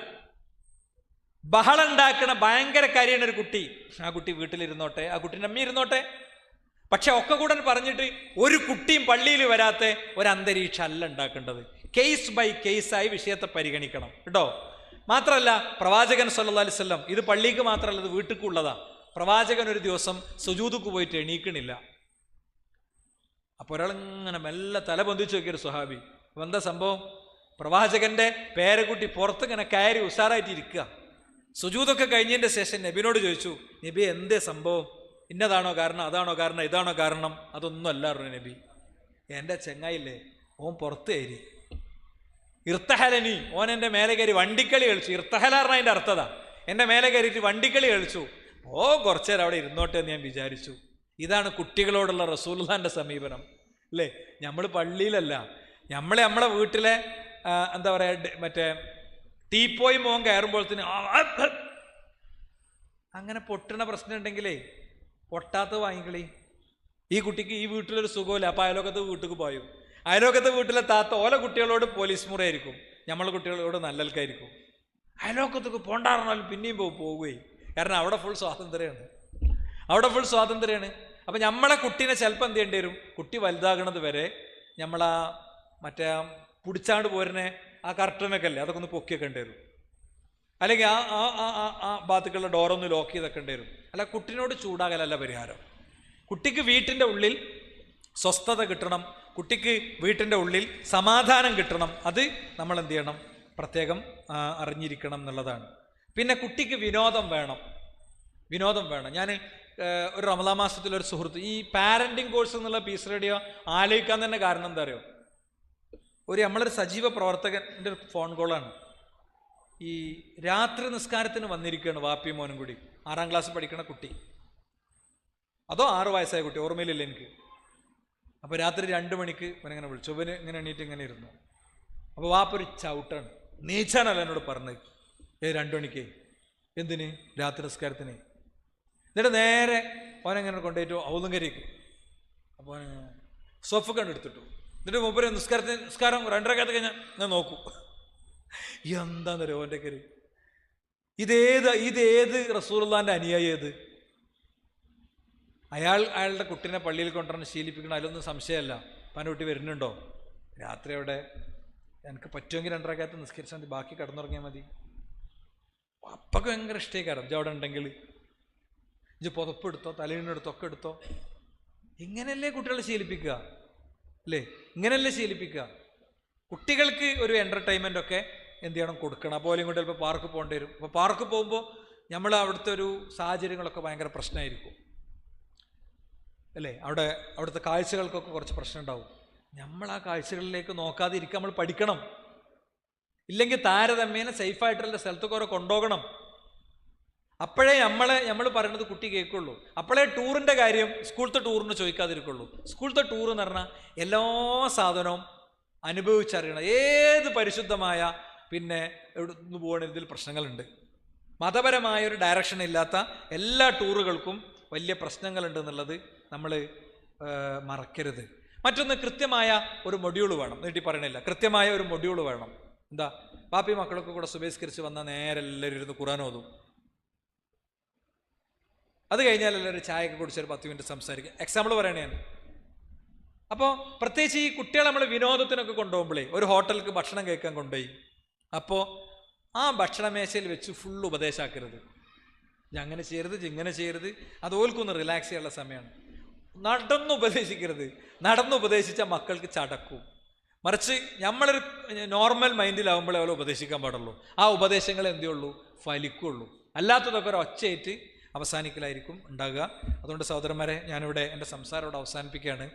ബഹളം ഉണ്ടാക്കണ ഭയങ്കര കാര്യമാണ് ഒരു കുട്ടി. ആ കുട്ടി വീട്ടിലിരുന്നോട്ടെ, ആ കുട്ടീൻ്റെ അമ്മ ഇരുന്നോട്ടെ. പക്ഷെ ഒക്കെ കൂടെ പറഞ്ഞിട്ട് ഒരു കുട്ടിയും പള്ളിയിൽ വരാത്ത ഒരു അന്തരീക്ഷം അല്ല ഉണ്ടാക്കേണ്ടത്. കേസ് ബൈ കേസായി വിഷയത്തെ പരിഗണിക്കണം കേട്ടോ. മാത്രമല്ല പ്രവാചകൻ സല്ലല്ലാഹു അലൈഹി വസല്ലം, ഇത് പള്ളിക്ക് മാത്രമല്ല, ഇത് വീട്ടിലേക്കുള്ളതാ. പ്രവാചകൻ ഒരു ദിവസം സുജൂദുക്ക് പോയിട്ട് എണീക്കണില്ല. അപ്പോൾ ഒരാളിങ്ങനെ മെല്ലെ തല പൊന്തിച്ച് നോക്കിയൊരു സ്വഹാബി. അപ്പം എന്താ സംഭവം? പ്രവാചകന്റെ പേരക്കുട്ടി പുറത്തിങ്ങനെ കയറി ഉഷാറായിട്ട് ഇരിക്കുക. സുജൂദൊക്കെ കഴിഞ്ഞതിൻ്റെ ശേഷം നബിനോട് ചോദിച്ചു, നബി എന്തേ സംഭവം? ഇന്നതാണോ കാരണം, അതാണോ കാരണം, ഇതാണോ കാരണം? അതൊന്നും അല്ലായിരുന്നു നബി. എൻ്റെ ചെങ്ങായില്ലേ, ഓൻ പുറത്ത് കയറി ഇർത്തഹലനി, ഓൻ എൻ്റെ മേലെ കയറി വണ്ടിക്കളി കളിച്ചു. ഇർത്തഹലാറിന് അതിൻ്റെ അർത്ഥതാ, എൻ്റെ മേലെ കയറിയിട്ട് വണ്ടിക്കളി കളിച്ചു. കുറച്ചു നേരം അവിടെ ഇരുന്നോട്ടെ എന്ന് ഞാൻ വിചാരിച്ചു. ഇതാണ് കുട്ടികളോടുള്ള റസൂലുള്ളാഹിന്റെ സമീപനം അല്ലേ? നമ്മൾ പള്ളിയിലല്ല, നമ്മളെ വീട്ടിലെ എന്താ പറയുക, മറ്റേ ടീപ്പോയി മോൻ കയറുമ്പോഴത്തേന് അങ്ങനെ പൊട്ടണ പ്രശ്നം ഉണ്ടെങ്കിലേ പൊട്ടാത്ത വാങ്ങിക്കളി. ഈ കുട്ടിക്ക് ഈ വീട്ടിലൊരു സുഖമില്ല, അപ്പം അയലോക്കത്തെ വീട്ടിലേക്ക് പോയും. അയലോക്കത്തെ വീട്ടിലെ താത്ത ഓല കുട്ടികളോട് പോലീസ് മുറയായിരിക്കും, നമ്മളെ കുട്ടികളോട് നല്ലൽക്കായിരിക്കും. അയലോക്കത്തേക്ക് പോണ്ടാറിഞ്ഞാലും പിന്നെയും പോവുകയും, കാരണം അവിടെ ഫുൾ സ്വാതന്ത്ര്യമാണ്. അപ്പം നമ്മളെ കുട്ടീനെ ചിലപ്പോൾ എന്ത് ചെയ്യേണ്ടി വരും, കുട്ടി വലുതാകണത് വരെ നമ്മളാ മറ്റേ പിടിച്ചാണ്ട് പോരുന്ന ആ കർട്ടനൊക്കെ അല്ലേ, അതൊക്കെ ഒന്ന് പൊക്കിയൊക്കെ വരും. അല്ലെങ്കിൽ ആ ഭാഗത്തേക്കുള്ള ഡോറൊന്ന് ലോക്ക് ചെയ്തൊക്കെ വരും. അല്ല, കുട്ടീനോട് ചൂടാകലല്ല പരിഹാരം. കുട്ടിക്ക് വീട്ടിൻ്റെ ഉള്ളിൽ സ്വസ്ഥത കിട്ടണം, കുട്ടിക്ക് വീട്ടിൻ്റെ ഉള്ളിൽ സമാധാനം കിട്ടണം. അത് നമ്മൾ എന്ത് ചെയ്യണം, പ്രത്യേകം അറിഞ്ഞിരിക്കണം എന്നുള്ളതാണ്. പിന്നെ കുട്ടിക്ക് വിനോദം വേണം. ഞാൻ ഒരു റമദാൻ മാസത്തിലൊരു സുഹൃത്ത് ഈ പാരൻറ്റിങ് കോഴ്സ് എന്നുള്ള പീസ് റേഡിയോ ആലോചിക്കാൻ തന്നെ കാരണം എന്താ അറിയോ, നമ്മളൊരു സജീവ പ്രവർത്തകൻ്റെ ഒരു ഫോൺ കോളാണ്. ഈ രാത്രി നിസ്കാരത്തിന് വന്നിരിക്കുകയാണ് വാപ്പിയും മോനും കൂടി. 6ാം ക്ലാസ് പഠിക്കണ കുട്ടി, അതോ 6 വയസ്സായ കുട്ടി, ഓർമ്മയിലില്ല എനിക്ക്. അപ്പോൾ രാത്രി 2 മണിക്ക് ഇവനിങ്ങനെ വിളിച്ചു. ഇവന് ഇങ്ങനെ എണീറ്റ് ഇങ്ങനെ ഇരുന്നു. അപ്പോൾ വാപ്പൊരു ചവിട്ടാണ്, നീച്ചാനല്ല എന്നോട് പറഞ്ഞത്. 2 മണിക്ക് എന്തിന്? രാത്രി നിസ്കാരത്തിന്. എന്നിട്ട് നേരെ ഓനെങ്ങനെ കൊണ്ടുപോയിട്ട് ഔദുങ്കരിക്ക്. അപ്പോൾ സോഫ് കണ്ടെടുത്തിട്ടു. എന്നിട്ട് മൂപ്പര് നിസ്കാരം 2 കഴിഞ്ഞാൽ ഞാൻ നോക്കൂ, എന്താന്നറിയോ ഓൻ്റെ കരി. ഇതേത് റസൂലുള്ളാഹിന്റെ അനുയായി ഏത്? അയാളുടെ കുട്ടീനെ പള്ളിയിൽ കൊണ്ടുവന്ന് ശീലിപ്പിക്കണം, അതിലൊന്നും സംശയമല്ല. പനകുട്ടി വരുന്നുണ്ടോ രാത്രി അവിടെ, എനിക്ക് പറ്റുമെങ്കിൽ 2 റക്അത്ത് നിസ്കരിച്ചാൽ മതി, ബാക്കി കിടന്നുറങ്ങിയാൽ മതി. അപ്പൊക്കെ ഭയങ്കര ഇഷ്ടേക്കാരം ഇജ്ജ് അവിടെ ഉണ്ടെങ്കിൽ. ഇജ്ജ് പുതപ്പെടുത്തോ, തലയിണെടുത്തോ, ഒക്കെ എടുത്തോ. ഇങ്ങനെയല്ലേ കുട്ടികളെ ശീലിപ്പിക്കുക അല്ലേ? കുട്ടികൾക്ക് ഒരു എൻ്റർടൈൻമെൻ്റ് ഒക്കെ എന്ത് ചെയ്യണം, കൊടുക്കണം. അപ്പോൾ ഇങ്ങോട്ട് ചിലപ്പോൾ പാർക്ക് പോകേണ്ടി വരും. അപ്പോൾ പാർക്ക് പോകുമ്പോൾ നമ്മൾ അവിടുത്തെ ഒരു സാഹചര്യങ്ങളൊക്കെ ഭയങ്കര പ്രശ്നമായിരിക്കും അല്ലേ? അവിടുത്തെ കാഴ്ചകൾക്കൊക്കെ കുറച്ച് പ്രശ്നം ഉണ്ടാവും. നമ്മൾ ആ കാഴ്ചകളിലേക്ക് നോക്കാതെ ഇരിക്കാൻ നമ്മൾ പഠിക്കണം. ഇല്ലെങ്കിൽ താരതമ്യേന സേഫായിട്ടുള്ള സ്ഥലത്തൊക്കെ ഓരോ കൊണ്ടുപോകണം. അപ്പോഴേ നമ്മൾ പറയുന്നത് കുട്ടി കേൾക്കുള്ളൂ. അപ്പോഴേ ടൂറിൻ്റെ കാര്യം സ്കൂളത്തെ ടൂറിന് ചോദിക്കാതിരിക്കുള്ളൂ. സ്കൂളത്തെ ടൂർ എന്ന് പറഞ്ഞാൽ എല്ലാ സാധനവും അനുഭവിച്ചറിയണം. ഏത് പരിശുദ്ധമായ പിന്നെ എവിടെ നിന്ന് പോകണ ഇതിൽ പ്രശ്നങ്ങളുണ്ട്. മതപരമായൊരു ഡയറക്ഷൻ ഇല്ലാത്ത എല്ലാ ടൂറുകൾക്കും വലിയ പ്രശ്നങ്ങളുണ്ട് എന്നുള്ളത് നമ്മൾ മറക്കരുത്. മറ്റൊന്ന്, കൃത്യമായ ഒരു മൊഡ്യൂൾ വേണം. നീട്ടി പറയണില്ല, കൃത്യമായ ഒരു മൊഡ്യൂൾ വേണം. എന്താ, പാപ്പി മക്കളൊക്കെ കൂടെ സുബഹിസ്കരിച്ച് വന്നാൽ നേരെ എല്ലാവരും ഇരുന്ന് ഖുർആൻ ഓതും. അത് കഴിഞ്ഞാൽ എല്ലാവരും ചായയൊക്കെ കുടിച്ചൊരു 10 മിനിറ്റ് സംസാരിക്കും. എക്സാമ്പിൾ പറയണേ ഞാൻ. അപ്പോൾ പ്രത്യേകിച്ച് ഈ കുട്ടികളെ നമ്മൾ വിനോദത്തിനൊക്കെ കൊണ്ടുപോകുമ്പോഴേ, ഒരു ഹോട്ടലിലേക്ക് ഭക്ഷണം കഴിക്കാൻ കൊണ്ടുപോയി, അപ്പോൾ ആ ഭക്ഷണമേശയിൽ വെച്ച് ഫുള്ള് ഉപദേശമാക്കരുത്. അങ്ങനെ ചെയ്യരുത്, ഇങ്ങനെ ചെയ്യരുത്. അത് ഓൽക്കൊന്ന് റിലാക്സ് ചെയ്യാനുള്ള സമയമാണ്. നടന്നുപദേശിക്കരുത്. നടന്നുപദേശിച്ച മക്കൾക്ക് ചടക്കും. മറിച്ച് നമ്മളൊരു നോർമൽ മൈൻഡിലാവുമ്പോഴേ അവരെ ഉപദേശിക്കാൻ പാടുള്ളൂ. ആ ഉപദേശങ്ങൾ എന്തേ ഉള്ളൂ, ഫലിക്കുള്ളൂ. അല്ലാത്തതൊക്കെ ഒരു ഒച്ചയായിട്ട് അവസാനിക്കലായിരിക്കും ഉണ്ടാകുക. അതുകൊണ്ട് സഹോദരന്മാരെ, ഞാനിവിടെ എൻ്റെ സംസാരം ഇവിടെ അവസാനിപ്പിക്കുകയാണ്.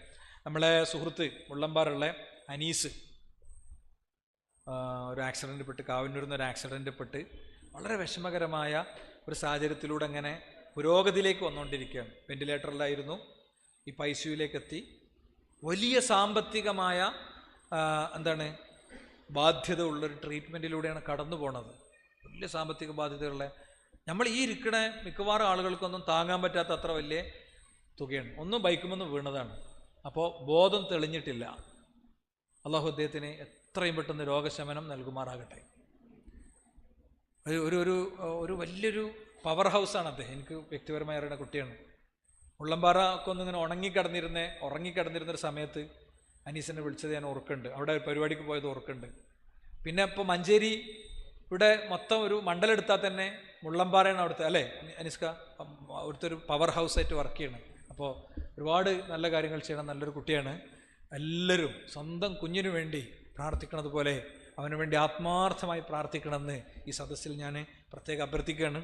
നമ്മളെ സുഹൃത്ത് മുള്ളമ്പാറുള്ള അനീസ് ഒരു ആക്സിഡൻറ്റ് പെട്ട്, കാവന്നൂരിൽ നിന്ന് ഒരു ആക്സിഡൻറ്റ് പെട്ട് വളരെ വിഷമകരമായ ഒരു സാഹചര്യത്തിലൂടെ അങ്ങനെ പുരോഗതിയിലേക്ക് വന്നുകൊണ്ടിരിക്കുകയാണ്. വെന്റിലേറ്ററിലായിരുന്നു, ഇപ്പോൾ ICUവിലേക്ക് എത്തി. വലിയ സാമ്പത്തികമായ ബാധ്യത ഉള്ളൊരു ട്രീറ്റ്മെൻറ്റിലൂടെയാണ് കടന്നു പോണത്. വലിയ സാമ്പത്തിക ബാധ്യതയുള്ള, നമ്മൾ ഈ ഇരിക്കണ മിക്കവാറും ആളുകൾക്കൊന്നും താങ്ങാൻ പറ്റാത്ത അത്ര വലിയ തുകയാണ്. ഒന്നും ബൈക്കുമെന്ന് വീണതാണ്. അപ്പോൾ ബോധം തെളിഞ്ഞിട്ടില്ല. അള്ളാഹു അദ്ദേഹത്തിന് എത്രയും പെട്ടെന്ന് രോഗശമനം നൽകുമാറാകട്ടെ. ഒരു വലിയൊരു പവർ ഹൗസാണ് അദ്ദേഹം. എനിക്ക് വ്യക്തിപരമായി അറിയുന്ന കുട്ടിയാണ്. മുള്ളമ്പാറ ഒക്കെ ഒന്നിങ്ങനെ ഉറങ്ങിക്കിടന്നിരുന്നൊരു സമയത്ത് അനീസിനെ വിളിച്ചത് ഞാൻ ഓർക്കുന്നുണ്ട്. അവിടെ പരിപാടിക്ക് പോയത് ഓർക്കുന്നുണ്ട്. പിന്നെ ഇപ്പോൾ മഞ്ചേരി ഇവിടെ മൊത്തം ഒരു മണ്ഡലം എടുത്താൽ തന്നെ മുള്ളമ്പാറയാണ് അവിടുത്തെ, അല്ലേ അനീസ്ക? അവിടുത്തെ ഒരു പവർ ഹൗസായിട്ട് വർക്ക് ചെയ്യണം. അപ്പോൾ ഒരുപാട് നല്ല കാര്യങ്ങൾ ചെയ്യണം. നല്ലൊരു കുട്ടിയാണ്. എല്ലാവരും സ്വന്തം കുഞ്ഞിനു വേണ്ടി പ്രാർത്ഥിക്കണത് പോലെ അവന് വേണ്ടി ആത്മാർത്ഥമായി പ്രാർത്ഥിക്കണമെന്ന് ഈ സദസ്സിൽ ഞാൻ പ്രത്യേകം അഭ്യർത്ഥിക്കുകയാണ്.